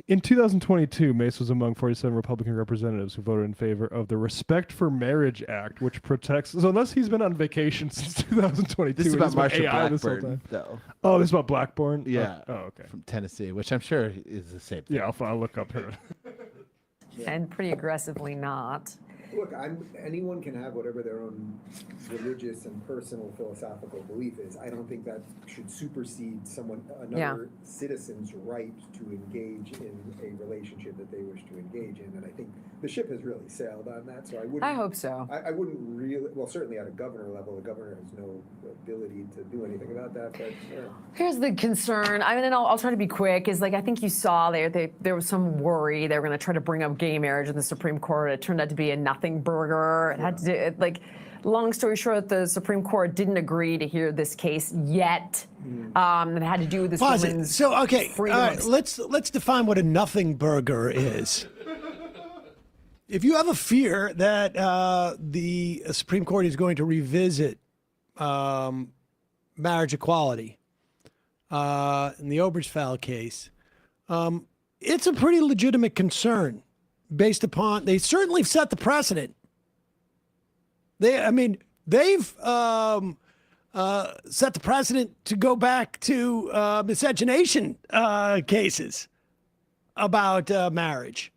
In 2022, Mace was among 47 Republican representatives who voted in favor of the Respect for Marriage Act, which protects. So unless he's been on vacation since 2022, This is about and he's Marsha AI this whole Blackburn, time. though. Oh, this is about Blackburn? Yeah. Oh, okay. From Tennessee, which I'm sure is the same thing. Yeah, I'll look up her. And pretty aggressively not. Look, anyone can have whatever their own religious and personal philosophical belief is. I don't think that should supersede another citizen's right to engage in a relationship that they wish to engage in. And I think the ship has really sailed on that. So I wouldn't. I hope so. I wouldn't really. Well, certainly at a governor level, the governor has no ability to do anything about that. But Here's the concern. I mean, and I'll try to be quick. Is like I think you saw there was some worry they were going to try to bring up gay marriage in the Supreme Court. It turned out to be a nothing burger. It had to do, like, long story short, the Supreme Court didn't agree to hear this case yet. It had to do with this Pause it. woman's So, okay, freedom. all right, let's define what a nothing burger is. If you have a fear that the Supreme Court is going to revisit marriage equality in the Obergefell case, it's a pretty legitimate concern based upon, they certainly set the precedent. They've set the precedent to go back to miscegenation cases about marriage.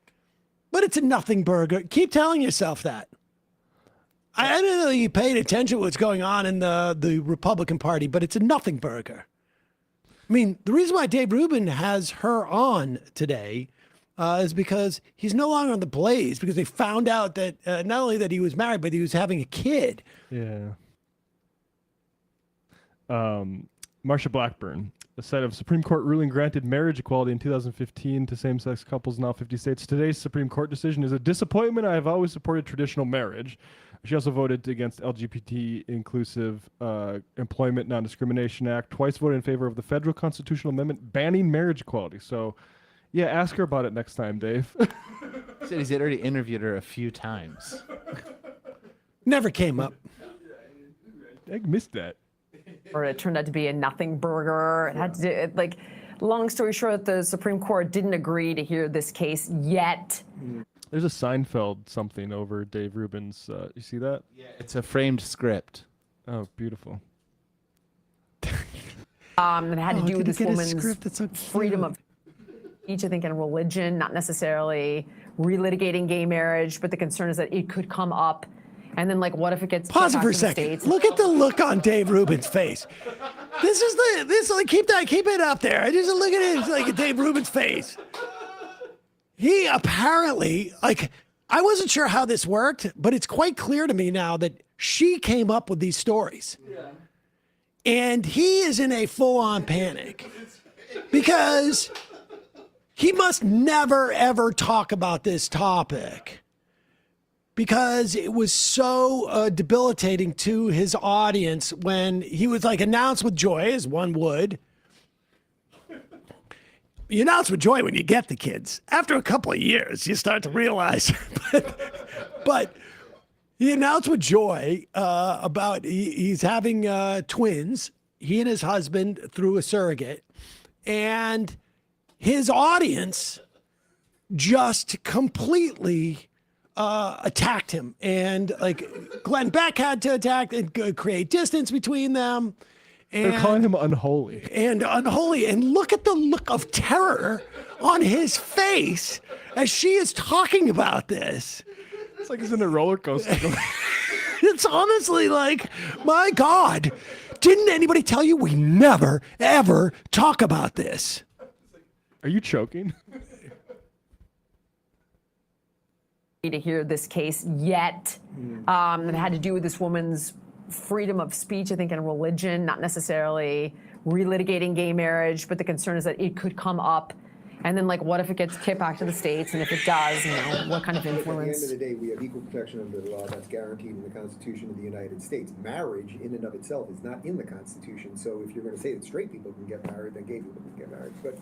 But it's a nothing burger. Keep telling yourself that. I don't know if you paid attention to what's going on in the Republican Party, but it's a nothing burger. I mean, the reason why Dave Rubin has her on today is because he's no longer on the Blaze, because they found out that not only that he was married, but he was having a kid. Yeah. Marsha Blackburn. A set of Supreme Court ruling granted marriage equality in 2015 to same-sex couples in all 50 states. Today's Supreme Court decision is a disappointment. I have always supported traditional marriage. She also voted against LGBT-inclusive Employment Non-Discrimination Act, twice voted in favor of the federal constitutional amendment banning marriage equality. So, yeah, ask her about it next time, Dave. Said he's already interviewed her a few times. Never came up. I missed that. Or it turned out to be a nothing burger. It had to do, long story short, the Supreme Court didn't agree to hear this case yet. There's a Seinfeld something over Dave Rubin's. You see that? Yeah, it's a framed script. Oh, beautiful. It had to do with this woman's freedom of speech, I think, and religion, not necessarily relitigating gay marriage, but the concern is that it could come up. And then, what if it gets pause it for a second? Look at the look on Dave Rubin's face. Keep it up there. I just look at Dave Rubin's face. He apparently, I wasn't sure how this worked, but it's quite clear to me now that she came up with these stories. Yeah. And he is in a full-on panic because he must never, ever talk about this topic, because it was so debilitating to his audience when he was announced with joy, as one would. You announce with joy when you get the kids. After a couple of years, you start to realize. but he announced with joy about he's having twins, he and his husband, through a surrogate. And his audience just completely attacked him, and Glenn Beck had to attack and create distance between them. And they're calling him unholy. And look at the look of terror on his face as she is talking about this. It's like he's in a roller coaster. It's honestly my God, didn't anybody tell you we never, ever talk about this? Are you choking? To hear this case yet. It had to do with this woman's freedom of speech, I think, and religion, not necessarily relitigating gay marriage, but the concern is that it could come up. And then, what if it gets kicked back to the states? And if it does, what kind of influence? At the end of the day, we have equal protection under the law that's guaranteed in the Constitution of the United States. Marriage, in and of itself, is not in the Constitution. So if you're going to say that straight people can get married, then gay people can get married. But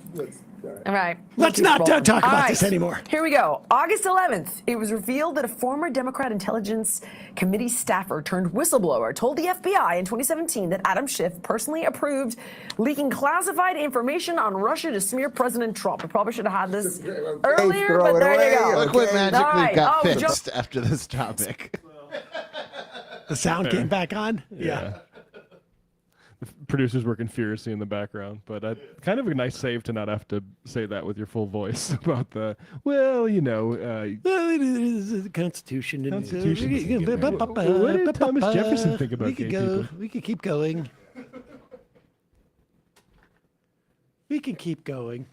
all right. Let's not talk about this anymore. Here we go. August 11th, it was revealed that a former Democrat Intelligence Committee staffer turned whistleblower told the FBI in 2017 that Adam Schiff personally approved leaking classified information on Russia to smear President Trump. We probably should have had this earlier, but there you go. Look what magically got we fixed after this topic. The sound came back on? Yeah. The producers working furiously in the background, but kind of a nice save to not have to say that with your full voice about the, the Constitution. What did Thomas Jefferson think about gay people? We could keep going. We can keep going.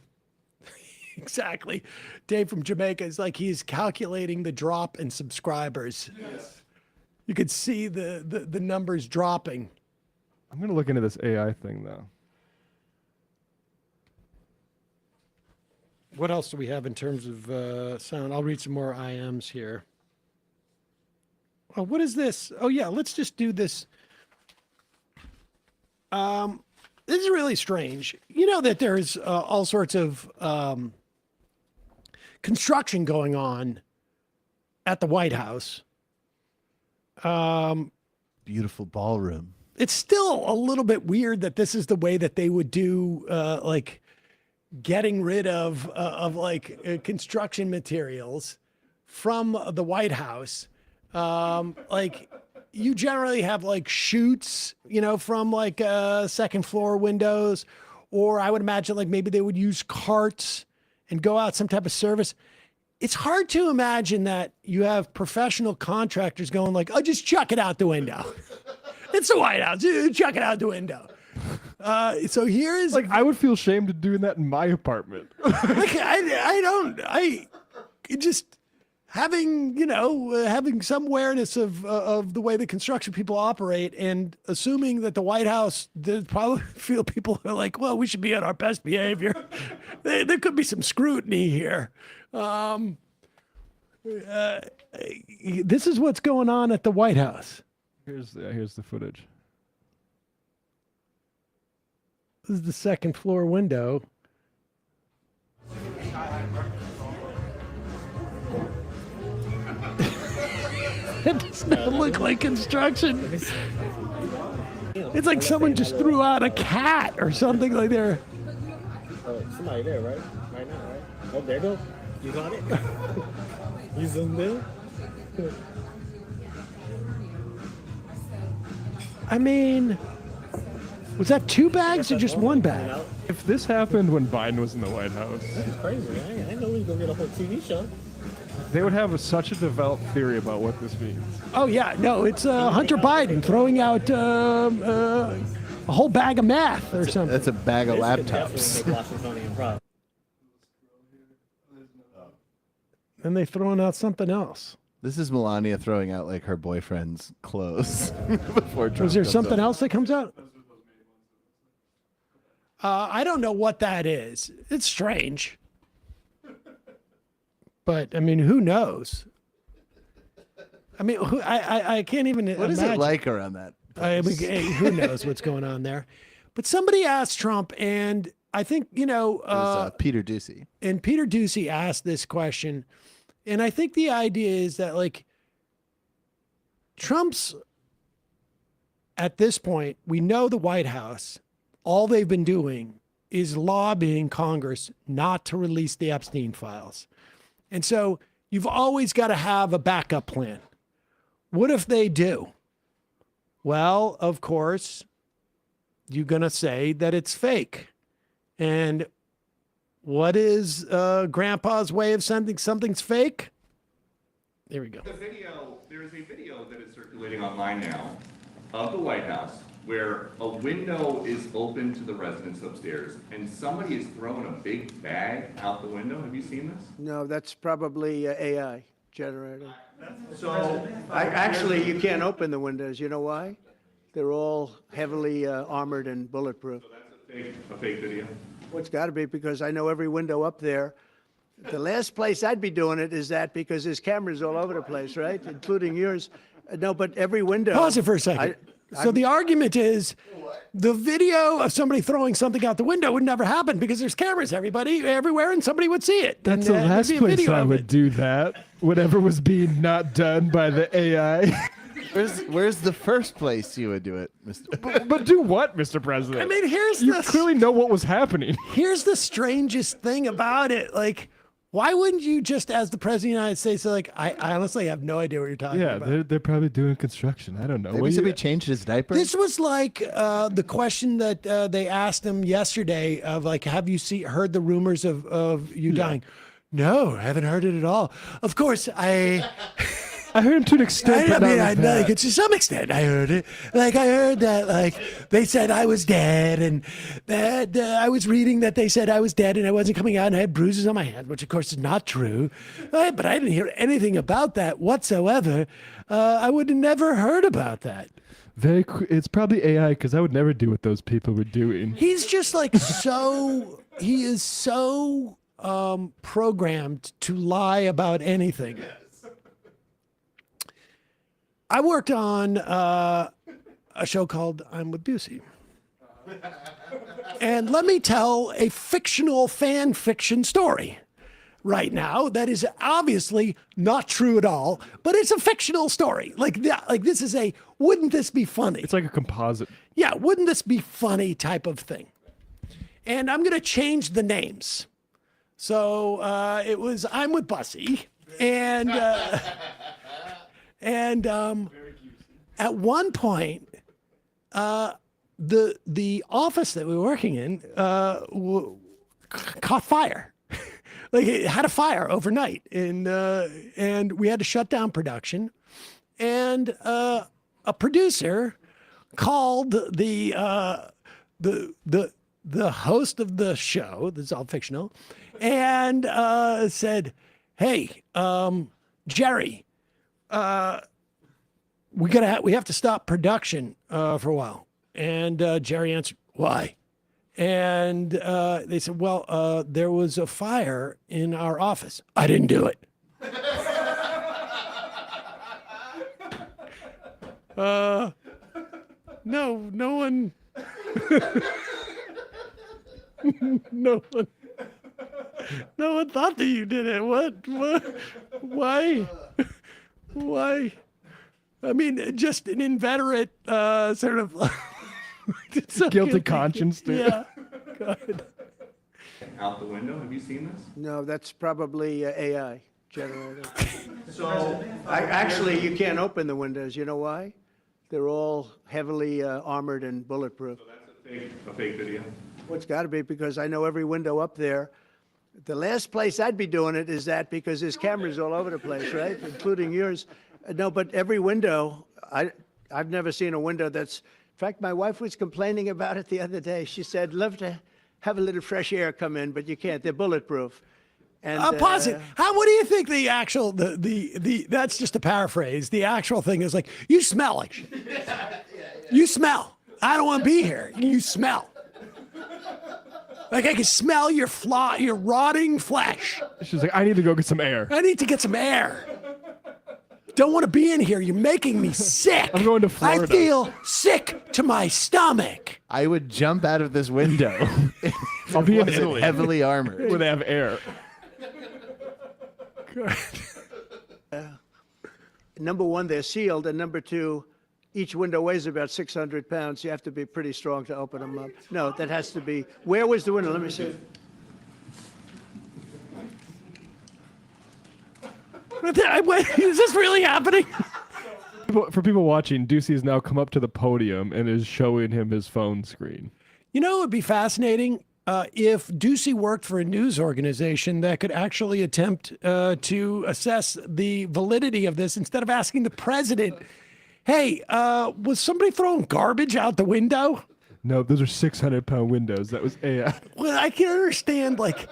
Exactly. Dave from Jamaica is he's calculating the drop in subscribers. Yes. You could see the numbers dropping. I'm going to look into this AI thing, though. What else do we have in terms of sound? I'll read some more IMs here. Oh, what is this? Oh, yeah, let's just do this. This is really strange. You know that there's all sorts of construction going on at the White House. Beautiful ballroom. It's still a little bit weird that this is the way that they would do getting rid of construction materials. from the White House, like you generally have like shoots, from like second floor windows, or I would imagine like maybe they would use carts and go out some type of service. It's hard to imagine that you have professional contractors going like, oh, just chuck it out the window. It's the White House. Chuck it out the window. So here is like, I would feel ashamed of doing that in my apartment. like, I just having, having some awareness of the way the construction people operate, and assuming that the White House, there's probably feel people are like, well, we should be on our best behavior. There could be some scrutiny here. This is what's going on at the White House. Here's the footage. This is the second floor window. It does not look like construction. It's like someone just threw out a cat or something like there. Oh, somebody there, right? Right now, right? Oh, there you go. You got it? You zoomed in? I mean, was that 2 bags or just 1 bag? If this happened when Biden was in the White House, That's crazy. I know we're going to get a whole TV show. they would have such a developed theory about what this means. Oh, yeah. No, it's Hunter Biden throwing out a whole bag of meth or something. That's a bag of laptops. And they throwing out something else. This is Melania throwing out like her boyfriend's clothes before Trump. Was there comes something up. else that comes out? I don't know what that is. It's strange. But, I mean, who knows? I mean, I can't even What is imagine. it like around that? I mean, hey, who knows what's going on there? But somebody asked Trump, and I think, It was, Peter Ducey. and Peter Ducey asked this question. And I think the idea is that, like, Trump's, at this point, we know the White House, all they've been doing is lobbying Congress not to release the Epstein files. And so you've always got to have a backup plan. What if they do? Well, of course, you're going to say that it's fake. And what is Grandpa's way of saying something's fake? There we go. There is a video that is circulating online now of the White House where a window is open to the residents upstairs and somebody is throwing a big bag out the window. Have you seen this? No, that's probably AI generated. So Actually, you can't open the windows. You know why? They're all heavily armored and bulletproof. a fake video. Well, it's got to be, because I know every window up there. The last place I'd be doing it is that, because there's cameras all over the place, right? Including yours. No, but every window. Pause it for a second. So the argument is the video of somebody throwing something out the window would never happen because there's cameras everywhere and somebody would see it. That's and, the last there'd be a place video I of would it. do that. Whatever was being not done by the AI. Where's the first place you would do it, Mr. But do what, Mr. President? I mean, you clearly know what was happening. Here's the strangest thing about it. Like, why wouldn't you just, as the president of the United States, like, I honestly have no idea what you're talking Yeah, about. they're probably doing construction. I don't know. Maybe somebody changed his diaper. This was like the question that they asked him yesterday of like, have you heard the rumors of you dying? No, I haven't heard it at all. Of course, I heard him to an extent. I but mean, not I like like that. it to some extent. I heard it. Like I heard that, like they said I was dead, and that I was reading that they said I was dead, and I wasn't coming out, and I had bruises on my hand, which of course is not true. But I didn't hear anything about that whatsoever. I would have never heard about that. It's probably AI, because I would never do what those people were doing. He's just like so. He is so programmed to lie about anything. I worked on a show called I'm with Busey. And let me tell a fictional fan fiction story right now that is obviously not true at all, but it's a fictional story. Like this is wouldn't this be funny? It's like a composite. Yeah, wouldn't this be funny type of thing? And I'm going to change the names. So it was I'm with Bussy. And at one point, the office that we were working in caught fire. Like it had a fire overnight, and we had to shut down production. And a producer called the host of the show, this is all fictional, and said, "Hey, Jerry, we have to stop production for a while." And Jerry answered, "Why?" And they said, "Well, there was a fire in our office." "I didn't do it." No one. No one thought that you did it. What? Why? I mean, just an inveterate sort of guilty conscience, dude. Yeah. God. Out the window, have you seen this? No, that's probably AI generated. So, Actually, you can't open the windows. You know why? They're all heavily armored and bulletproof. So that's a fake video? Well, it's got to be, because I know every window up there. The last place I'd be doing it is that, because there's cameras all over the place, right? Including yours. No, but every window, I've never seen a window that's, in fact, my wife was complaining about it the other day. She said, "Love to have a little fresh air come in, but you can't. They're bulletproof." And pause it. What do you think the actual, the that's just a paraphrase. The actual thing is like, you smell like shit. You smell. I don't want to be here. You smell. Like I can smell your rotting flesh. She's like, "I need to go get some air. I need to get some air. Don't want to be in here. You're making me sick. I'm going to Florida. I feel sick to my stomach." I would jump out of this window. I'll be in Wasn't Italy. heavily armored. Where they have air. Number one, they're sealed, and number two, each window weighs about 600 pounds. You have to be pretty strong to open them up. No, that has to be. Where was the window? Let me see. Is this really happening? For people watching, Ducey has now come up to the podium and is showing him his phone screen. You know, it would be fascinating if Ducey worked for a news organization that could actually attempt to assess the validity of this instead of asking the president, "Hey, was somebody throwing garbage out the window?" No, those are 600-pound windows. That was AI. Well, I can understand, like,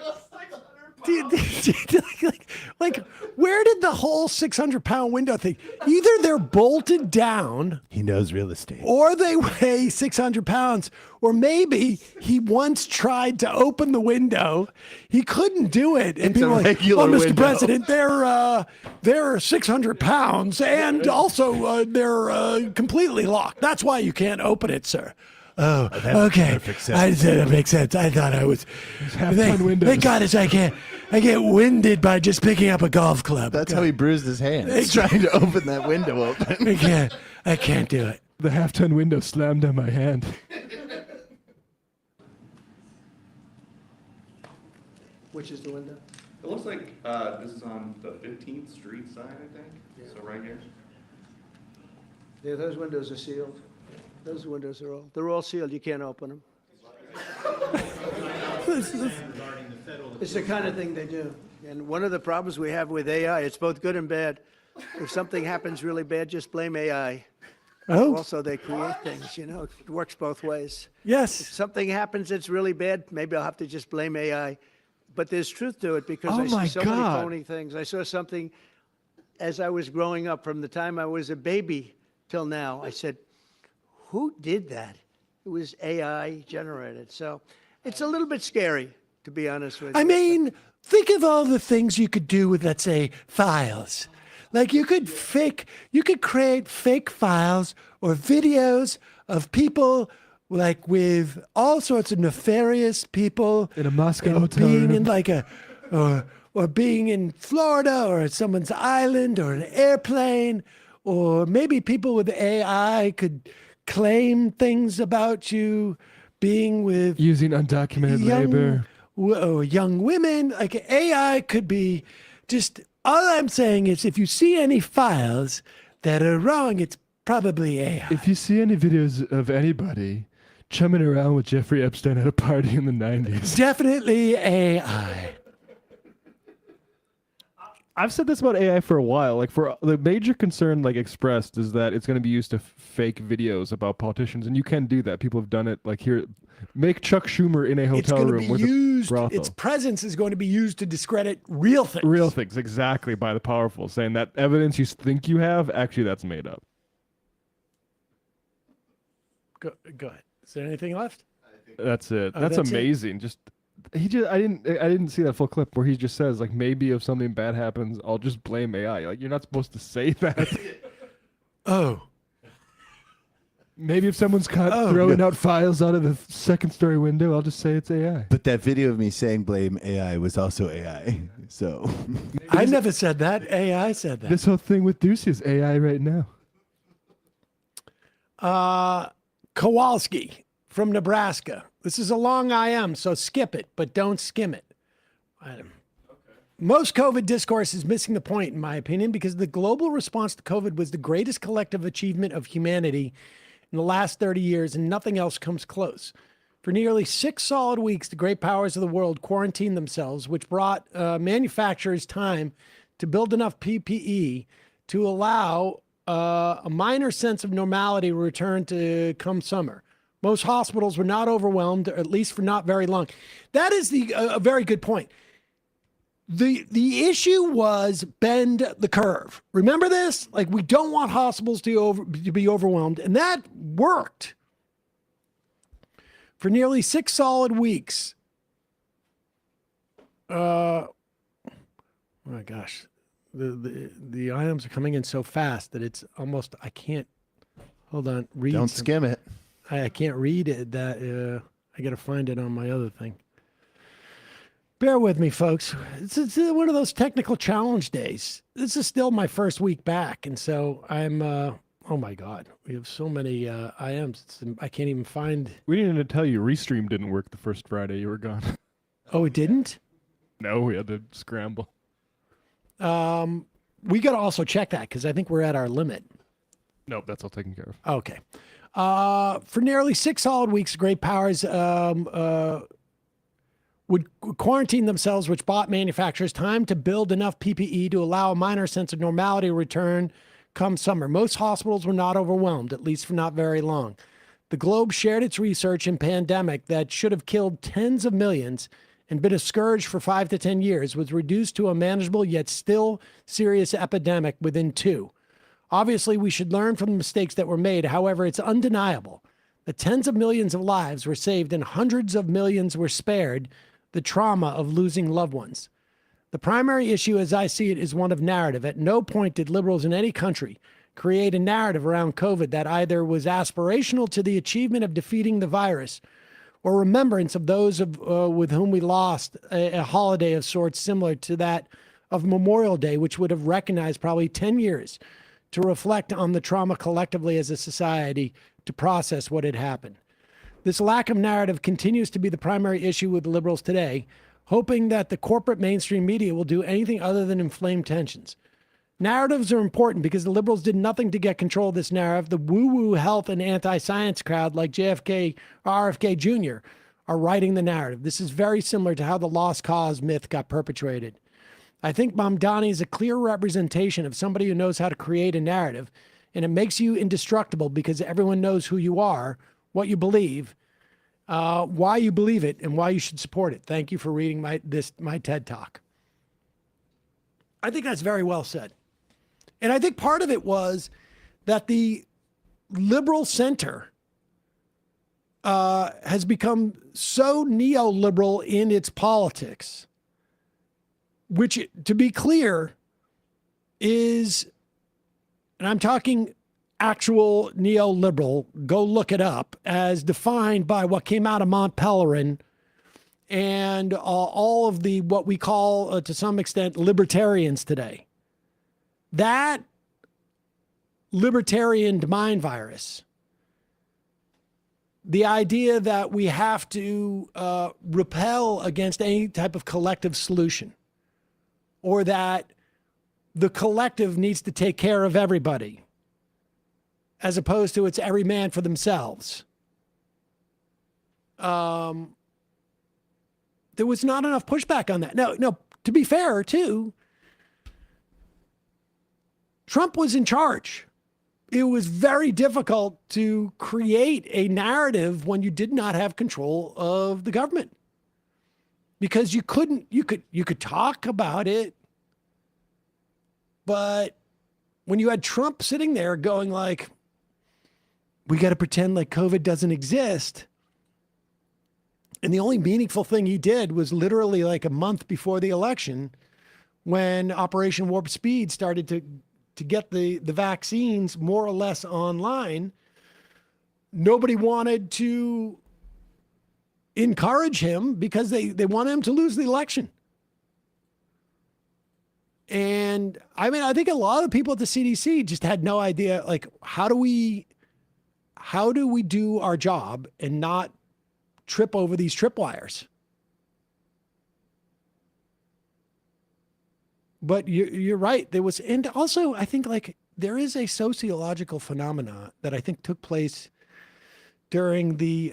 like, where did the whole 600-pound window thing? Either they're bolted down. He knows real estate. Or they weigh 600 pounds. Or maybe he once tried to open the window. He couldn't do it. And It's people a were like, regular "Well, Mr. window." President, they're 600 pounds. And also they're completely locked. That's why you can't open it, sir." "Oh, okay. I said that makes sense. I thought I was. Thank God I get winded by just picking up a golf club." That's how he bruised his hand. He's trying to open that window open. I can't do it. The half-ton window slammed on my hand. Which is the window? It looks like this is on the 15th Street side, I think. Yeah. So right here. Yeah, those windows are sealed. Those windows are they're all sealed. You can't open them. It's the kind of thing they do. And one of the problems we have with AI, it's both good and bad. If something happens really bad, just blame AI. Oh. Also, they create things, you know, it works both ways. Yes. If something happens that's really bad, maybe I'll have to just blame AI. But there's truth to it, because Oh I my see so God. many phony things. I saw something as I was growing up, from the time I was a baby till now. I said, who did that? It was AI generated. So it's a little bit scary, to be honest with you. I mean, think of all the things you could do with, let's say, files. Like you could create fake files or videos of people like with all sorts of nefarious people in a Moscow hotel being room. in like or being in Florida or at someone's island or an airplane, or maybe people with AI could claim things about you being with Using undocumented labor. young women. Like AI could be just All I'm saying is if you see any files that are wrong, it's probably AI. If you see any videos of anybody chumming around with Jeffrey Epstein at a party in the 90s. Definitely AI. I've said this about AI for a while. Like, for the major concern, like, expressed is that it's going to be used to fake videos about politicians, and you can do that. People have done it. Like, here, make Chuck Schumer in a hotel room with a brothel. Its presence is going to be used to discredit real things. Real things, exactly, by the powerful, saying that evidence you think you have, actually, that's made up. Go ahead. Is there anything left? That's it. Oh, That's that's it? amazing. I didn't see that full clip where he just says, like, maybe if something bad happens, I'll just blame AI. Like, you're not supposed to say that. Oh. Maybe if someone's caught throwing out files out of the second story window, I'll just say it's AI. But that video of me saying blame AI was also AI. So I never said that. AI said that. This whole thing with Ducey is AI right now. Kowalski from Nebraska. This is a long IM, so skip it, but don't skim it. Most COVID discourse is missing the point, in my opinion, because the global response to COVID was the greatest collective achievement of humanity in the last 30 years, and nothing else comes close. For nearly 6 solid weeks, the great powers of the world quarantined themselves, which brought manufacturers time to build enough PPE to allow a minor sense of normality to return to come summer. Most hospitals were not overwhelmed, or at least for not very long. That is a very good point. The issue was bend the curve. Remember this? Like, we don't want hospitals to be overwhelmed, and that worked. For nearly 6 solid weeks. Oh my gosh. The items are coming in so fast that it's almost, I can't, hold on. Don't skim it. I can't read it. I got to find it on my other thing. Bear with me, folks. It's one of those technical challenge days. This is still my first week back, and so I'm, oh my God, we have so many IMs. I can't even find. We needed to tell you Restream didn't work the first Friday you were gone. Oh, it didn't? No, we had to scramble. We got to also check that because I think we're at our limit. Nope, that's all taken care of. Okay. For nearly 6 solid weeks, great powers would quarantine themselves, which bought manufacturers time to build enough PPE to allow a minor sense of normality to return come summer. Most hospitals were not overwhelmed, at least for not very long. The globe shared its research in pandemic that should have killed tens of millions and been a scourge for 5 to 10 years, was reduced to a manageable yet still serious epidemic within 2. Obviously, we should learn from the mistakes that were made. However, it's undeniable that tens of millions of lives were saved and hundreds of millions were spared the trauma of losing loved ones. The primary issue, as I see it, is one of narrative. At no point did liberals in any country create a narrative around COVID that either was aspirational to the achievement of defeating the virus or remembrance of those with whom we lost a holiday of sorts similar to that of Memorial Day, which would have recognized probably 10 years to reflect on the trauma collectively as a society to process what had happened. This lack of narrative continues to be the primary issue with liberals today, hoping that the corporate mainstream media will do anything other than inflame tensions. Narratives are important because the liberals did nothing to get control of this narrative. The woo-woo health and anti-science crowd like JFK or RFK Jr. are writing the narrative. This is very similar to how the lost cause myth got perpetrated. I think Mamdani is a clear representation of somebody who knows how to create a narrative, and it makes you indestructible because everyone knows who you are, what you believe, why you believe it, and why you should support it. Thank you for reading my TED Talk. I think that's very well said. And I think part of it was that the liberal center has become so neoliberal in its politics, which, to be clear, is, and I'm talking actual neoliberal, go look it up, as defined by what came out of Mont Pelerin and all of the, what we call, to some extent, libertarians today. That libertarian mind virus, the idea that we have to repel against any type of collective solution, or that the collective needs to take care of everybody, as opposed to it's every man for themselves. There was not enough pushback on that. No, to be fair, too, Trump was in charge. It was very difficult to create a narrative when you did not have control of the government, because you could talk about it, but when you had Trump sitting there going like, we got to pretend like COVID doesn't exist. And the only meaningful thing he did was literally like a month before the election, when Operation Warp Speed started to get the vaccines more or less online. Nobody wanted to encourage him because they wanted him to lose the election. And I mean, I think a lot of the people at the CDC just had no idea, like, how do we do our job and not trip over these tripwires? But you're right. There was, and also I think like there is a sociological phenomena that I think took place during the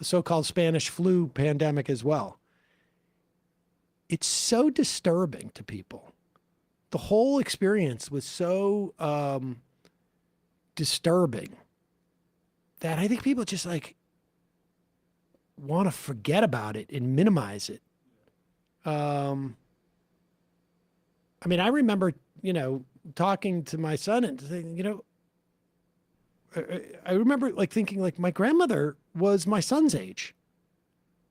so-called Spanish flu pandemic as well. It's so disturbing to people. The whole experience was so disturbing that I think people just like want to forget about it and minimize it. I mean, I remember, talking to my son and saying, I remember like thinking like my grandmother was my son's age,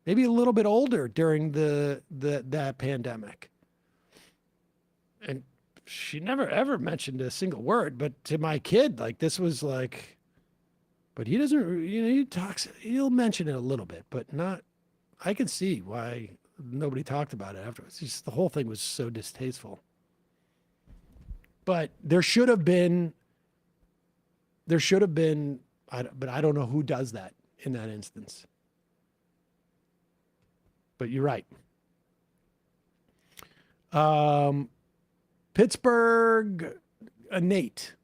maybe a little bit older during that pandemic. And she never ever mentioned a single word, but to my kid, like this was like, but he doesn't, he'll mention it a little bit, but not, I can see why nobody talked about it afterwards. Just the whole thing was so distasteful. But there should have been, but I don't know who does that in that instance. But you're right. Pittsburgh, Nate.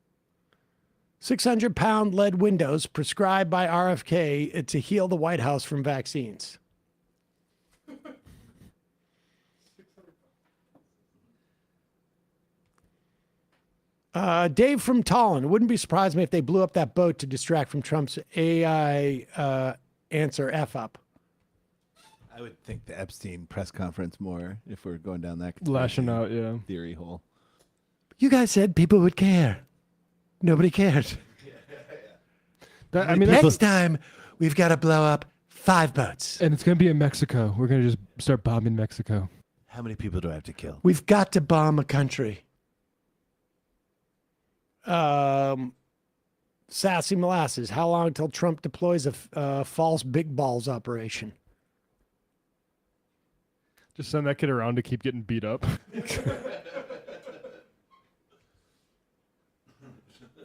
600-pound lead windows prescribed by RFK to heal the White House from vaccines. Dave from Tallinn. Wouldn't be surprised me if they blew up that boat to distract from Trump's AI answer F up. I would think the Epstein press conference more if we're going down that lashing out, yeah, theory hole. You guys said people would care. Nobody cared. Next time we've got to blow up 5 boats. And it's going to be in Mexico. We're going to just start bombing Mexico. How many people do I have to kill? We've got to bomb a country. Sassy Molasses. How long till Trump deploys a false big balls operation? Just send that kid around to keep getting beat up.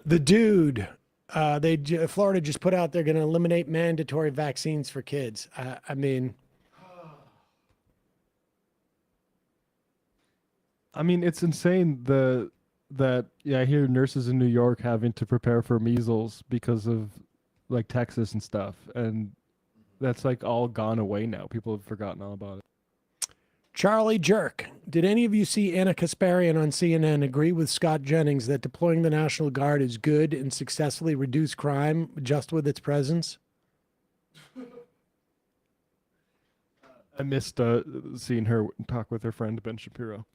The dude, Florida just put out they're going to eliminate mandatory vaccines for kids. I mean, it's insane that I hear nurses in New York having to prepare for measles because of like Texas and stuff, and that's like all gone away now. People have forgotten all about it. Charlie Jerk. Did any of you see Anna Kasparian on CNN agree with Scott Jennings that deploying the National Guard is good and successfully reduce crime just with its presence? I missed seeing her talk with her friend Ben Shapiro.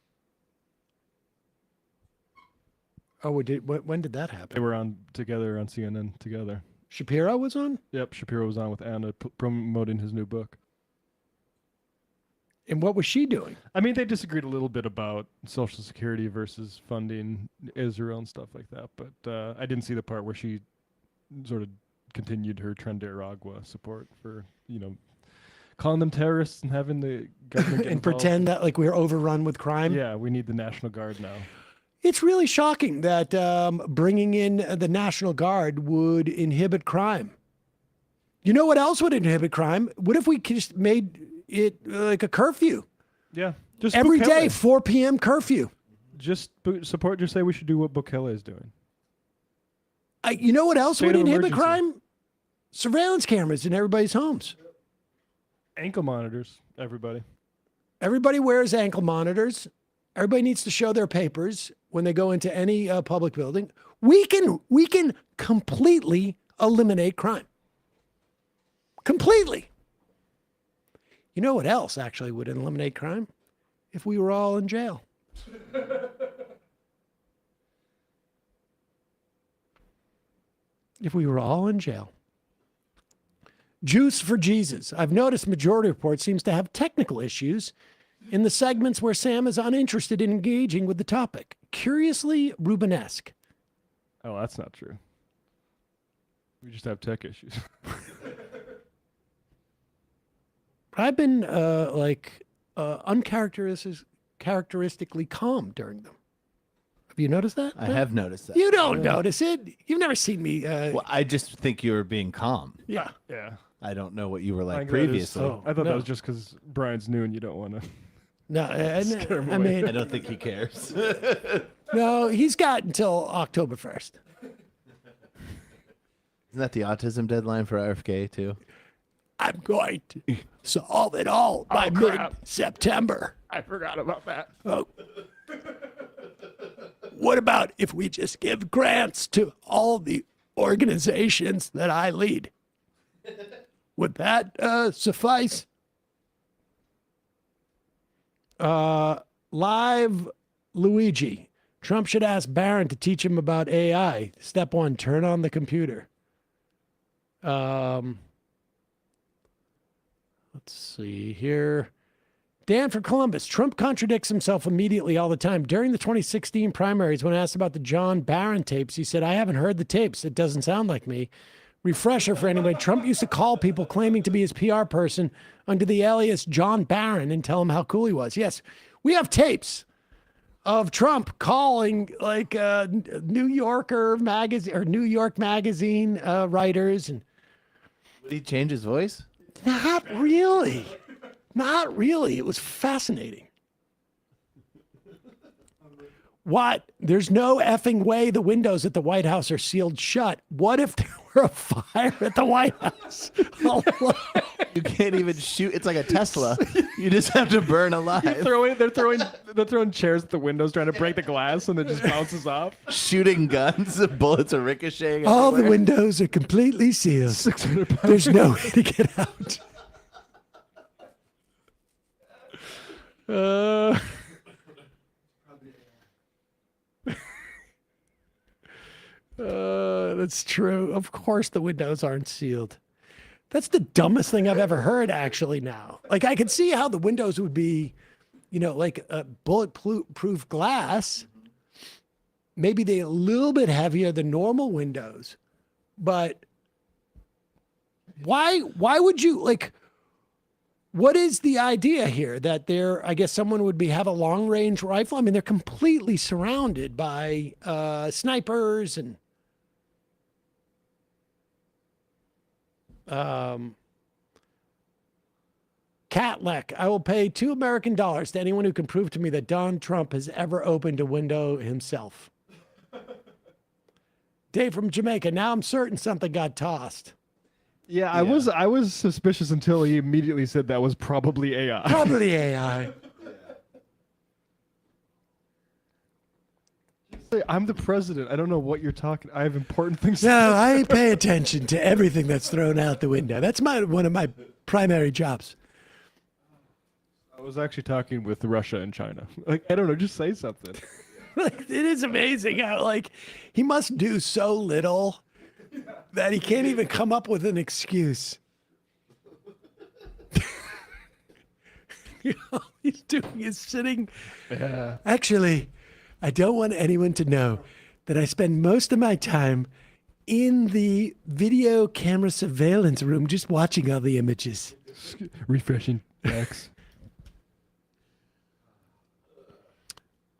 Oh, when did that happen? They were on together on CNN together. Shapiro was on? Yep, Shapiro was on with Anna promoting his new book. And what was she doing? They disagreed a little bit about Social Security versus funding Israel and stuff like that, but I didn't see the part where she sort of continued her Nicaragua support for, calling them terrorists and having the government get and pretend that like we're overrun with crime. Yeah, we need the National Guard now. It's really shocking that bringing in the National Guard would inhibit crime. You know what else would inhibit crime? What if we just made it like a curfew? Yeah. Just every day, 4 p.m. curfew. Support just say we should do what Bukele is doing. You know what else State would of inhibit emergency. crime? Surveillance cameras in everybody's homes. Ankle monitors, everybody. Everybody wears ankle monitors. Everybody needs to show their papers when they go into any public building. We can completely eliminate crime. Completely. You know what else actually would eliminate crime? If we were all in jail. If we were all in jail. Juice for Jesus. I've noticed Majority Report seems to have technical issues in the segments where Sam is uninterested in engaging with the topic. Curiously Rubenesque. Oh, that's not true. We just have tech issues. I've been uncharacteristically calm during them. Have you noticed that? I have noticed that. You don't notice it. You've never seen me. Well, I just think you were being calm. Yeah. Yeah. I don't know what you were I like think that is- previously. I thought that was just because Brian's new and you don't want to. No, I mean, I don't think he cares. no, he's got until October 1st. Isn't that the autism deadline for RFK too? I'm going to solve it all by mid-September. I forgot about that. Oh. What about if we just give grants to all the organizations that I lead? Would that suffice? Live Luigi. Trump should ask Barron to teach him about AI. Step 1, turn on the computer. Let's see here. Dan for Columbus. Trump contradicts himself immediately all the time. During the 2016 primaries, when asked about the John Barron tapes, he said, I haven't heard the tapes. It doesn't sound like me. Refresher for anybody. Trump used to call people claiming to be his PR person under the alias John Barron and tell them how cool he was. Yes, we have tapes of Trump calling like New Yorker magazine or New York magazine writers. And Did he change his voice? not really. Not really. It was fascinating. What? There's no effing way the windows at the White House are sealed shut. What if there were a fire at the White House? You can't even shoot. It's like a Tesla. You just have to burn alive. They're throwing chairs at the windows, trying to break the glass, and it just bounces off. Shooting guns, the bullets are ricocheting. All the everywhere. windows are completely sealed. There's no way to get out. That's true. Of course the windows aren't sealed. That's the dumbest thing I've ever heard, actually, now. Like, I could see how the windows would be, you know, like a bulletproof glass. Maybe they're a little bit heavier than normal windows. But why would you, like, what is the idea here? That there, I guess someone would have a long-range rifle? I mean, they're completely surrounded by snipers and Catlek. I will pay $2 American to anyone who can prove to me that Donald Trump has ever opened a window himself. Dave from Jamaica. Now I'm certain something got tossed. Yeah, I was suspicious until he immediately said that was probably AI. Probably AI. I'm the president. I don't know what you're talking. I have important things to No, say. I pay attention to everything that's thrown out the window. That's one of my primary jobs. I was actually talking with Russia and China. Like, I don't know, just say something. Like, it is amazing how, like, he must do so little that he can't even come up with an excuse. All he's doing is sitting. Yeah. Actually, I don't want anyone to know that I spend most of my time in the video camera surveillance room just watching all the images. Refreshing X.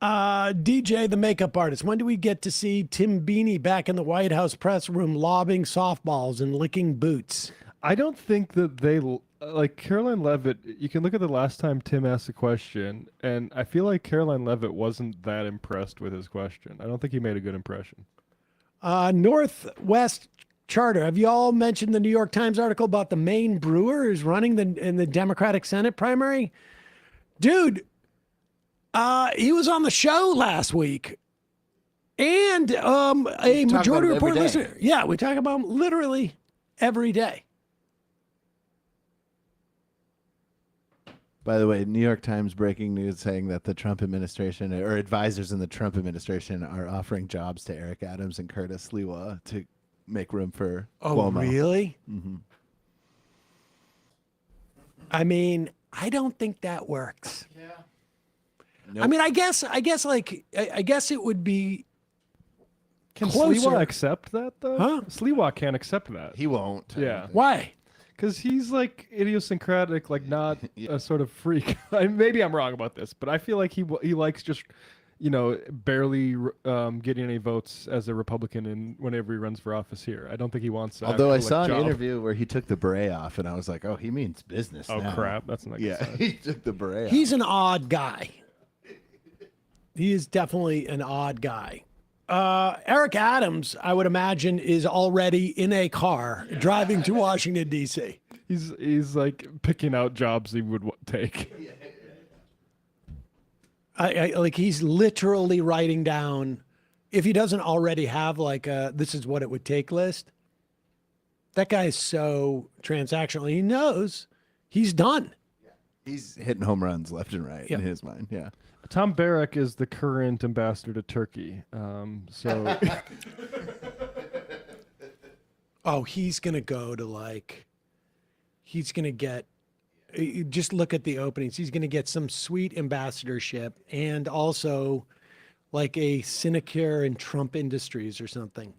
DJ, the makeup artist. When do we get to see Tim Beanie back in the White House press room lobbing softballs and licking boots? I don't think that they like Caroline Leavitt. You can look at the last time Tim asked a question, and I feel like Caroline Leavitt wasn't that impressed with his question. I don't think he made a good impression. Northwest Charter. Have you all mentioned the New York Times article about the Maine brewer who's running in the Democratic Senate primary? Dude, he was on the show last week. And a Majority Report listener. Yeah, we talk about him literally every day. By the way, New York Times breaking news saying that the Trump administration or advisors in the Trump administration are offering jobs to Eric Adams and Curtis Sliwa to make room for Cuomo. Really? Mm-hmm. I mean, I don't think that works. Yeah. Nope. I mean, I guess it would be. Can closer. Sliwa accept that though? Huh? Sliwa can't accept that. He won't. Yeah. Why? Because he's like idiosyncratic, like not a sort of freak. Maybe I'm wrong about this, but I feel like he likes just, barely getting any votes as a Republican whenever he runs for office here. I don't think he wants that. Although I saw an interview where he took the beret off, and I was like, oh, he means business now. Oh, crap. That's not good. Yeah, he took the beret off. He's an odd guy. He is definitely an odd guy. Eric Adams, I would imagine, is already in a car driving to Washington, D.C. He's like picking out jobs he would take. Like he's literally writing down, if he doesn't already have like a this is what it would take list. That guy is so transactional. He knows he's done. He's hitting home runs left and right in his mind. Yeah. Tom Barrack is the current ambassador to Turkey. So. Oh, he's going to go to he's going to get, just look at the openings. He's going to get some sweet ambassadorship and also like a sinecure in Trump Industries or something.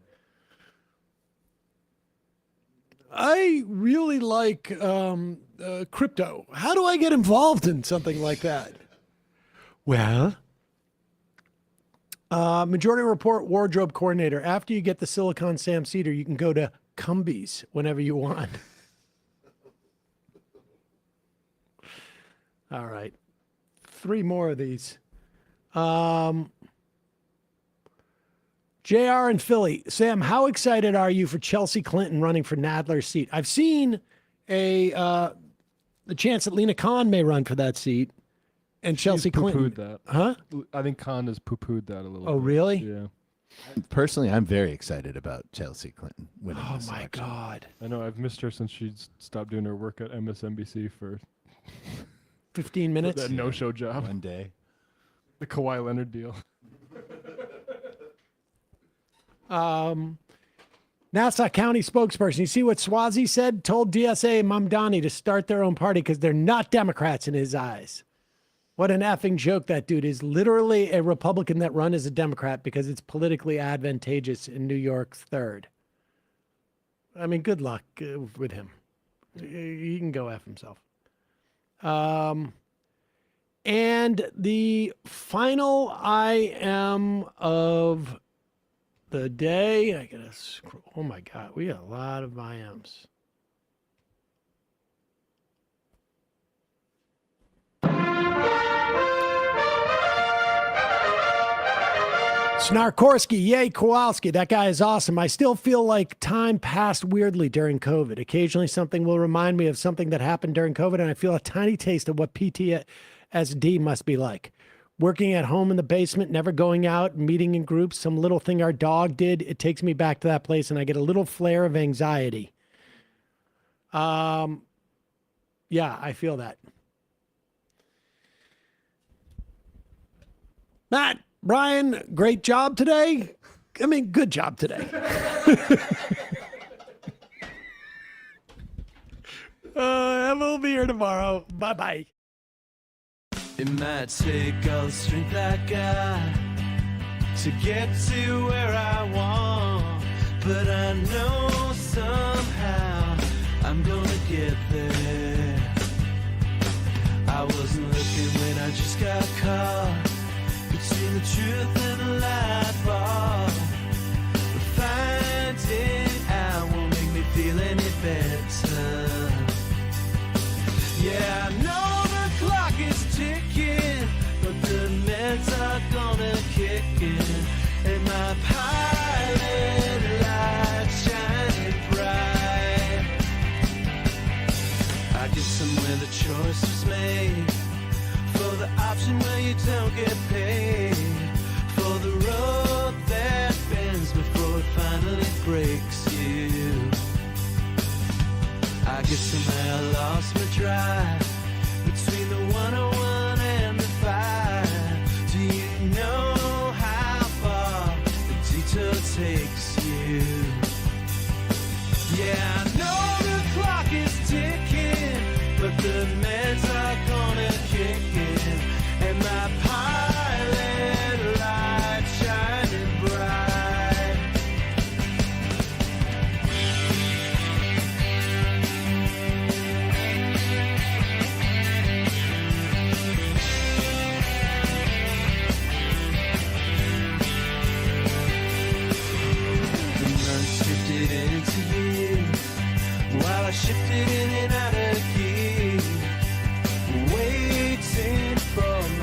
I really like crypto. How do I get involved in something like that? Well, Majority Report wardrobe coordinator. After you get the Silicon Sam Seder, you can go to Cumbies whenever you want. All right. 3 more of these. JR in Philly. Sam, how excited are you for Chelsea Clinton running for Nadler's seat? I've seen the chance that Lena Khan may run for that seat. And Chelsea Clinton. That. Huh? I think Khan has poo-pooed that a little bit. Oh, really? Yeah. Personally, I'm very excited about Chelsea Clinton winning Oh, this my election. God. I know. I've missed her since she stopped doing her work at MSNBC for 15 minutes. That no-show job. One day. The Kawhi Leonard deal. Nassau County spokesperson. You see what Swazi said? Told DSA and Mamdani to start their own party because they're not Democrats in his eyes. What an effing joke that dude is. Literally a Republican that run as a Democrat because it's politically advantageous in New York's 3rd. I mean, good luck with him. He can go F himself. And the final IM of the day. I gotta scroll. Oh my God, we got a lot of IMs. Snarkorsky, yay, Kowalski. That guy is awesome. I still feel like time passed weirdly during COVID. Occasionally something will remind me of something that happened during COVID, and I feel a tiny taste of what PTSD must be like. Working at home in the basement, never going out, meeting in groups, some little thing our dog did, it takes me back to that place, and I get a little flare of anxiety. Yeah, I feel that. Matt, Brian, great job today. I mean, good job today. We'll be here tomorrow. Bye-bye. It might take all the strength I got to get to where I want, but I know somehow I'm gonna get there. I wasn't looking when I just got caught between the truth and the lie bar. But finding out won't make me feel any better. guess somewhere the choice was made for the option where you don't get paid, for the road that bends before it finally breaks you. I guess somehow I lost my drive between the 101 and the 5. Do you know how far the detour takes you? Yeah, I know the clock is ticking, but the meds are gonna kick in, and my pilot light shining bright. The months drifted into years while I shifted in and out of gear.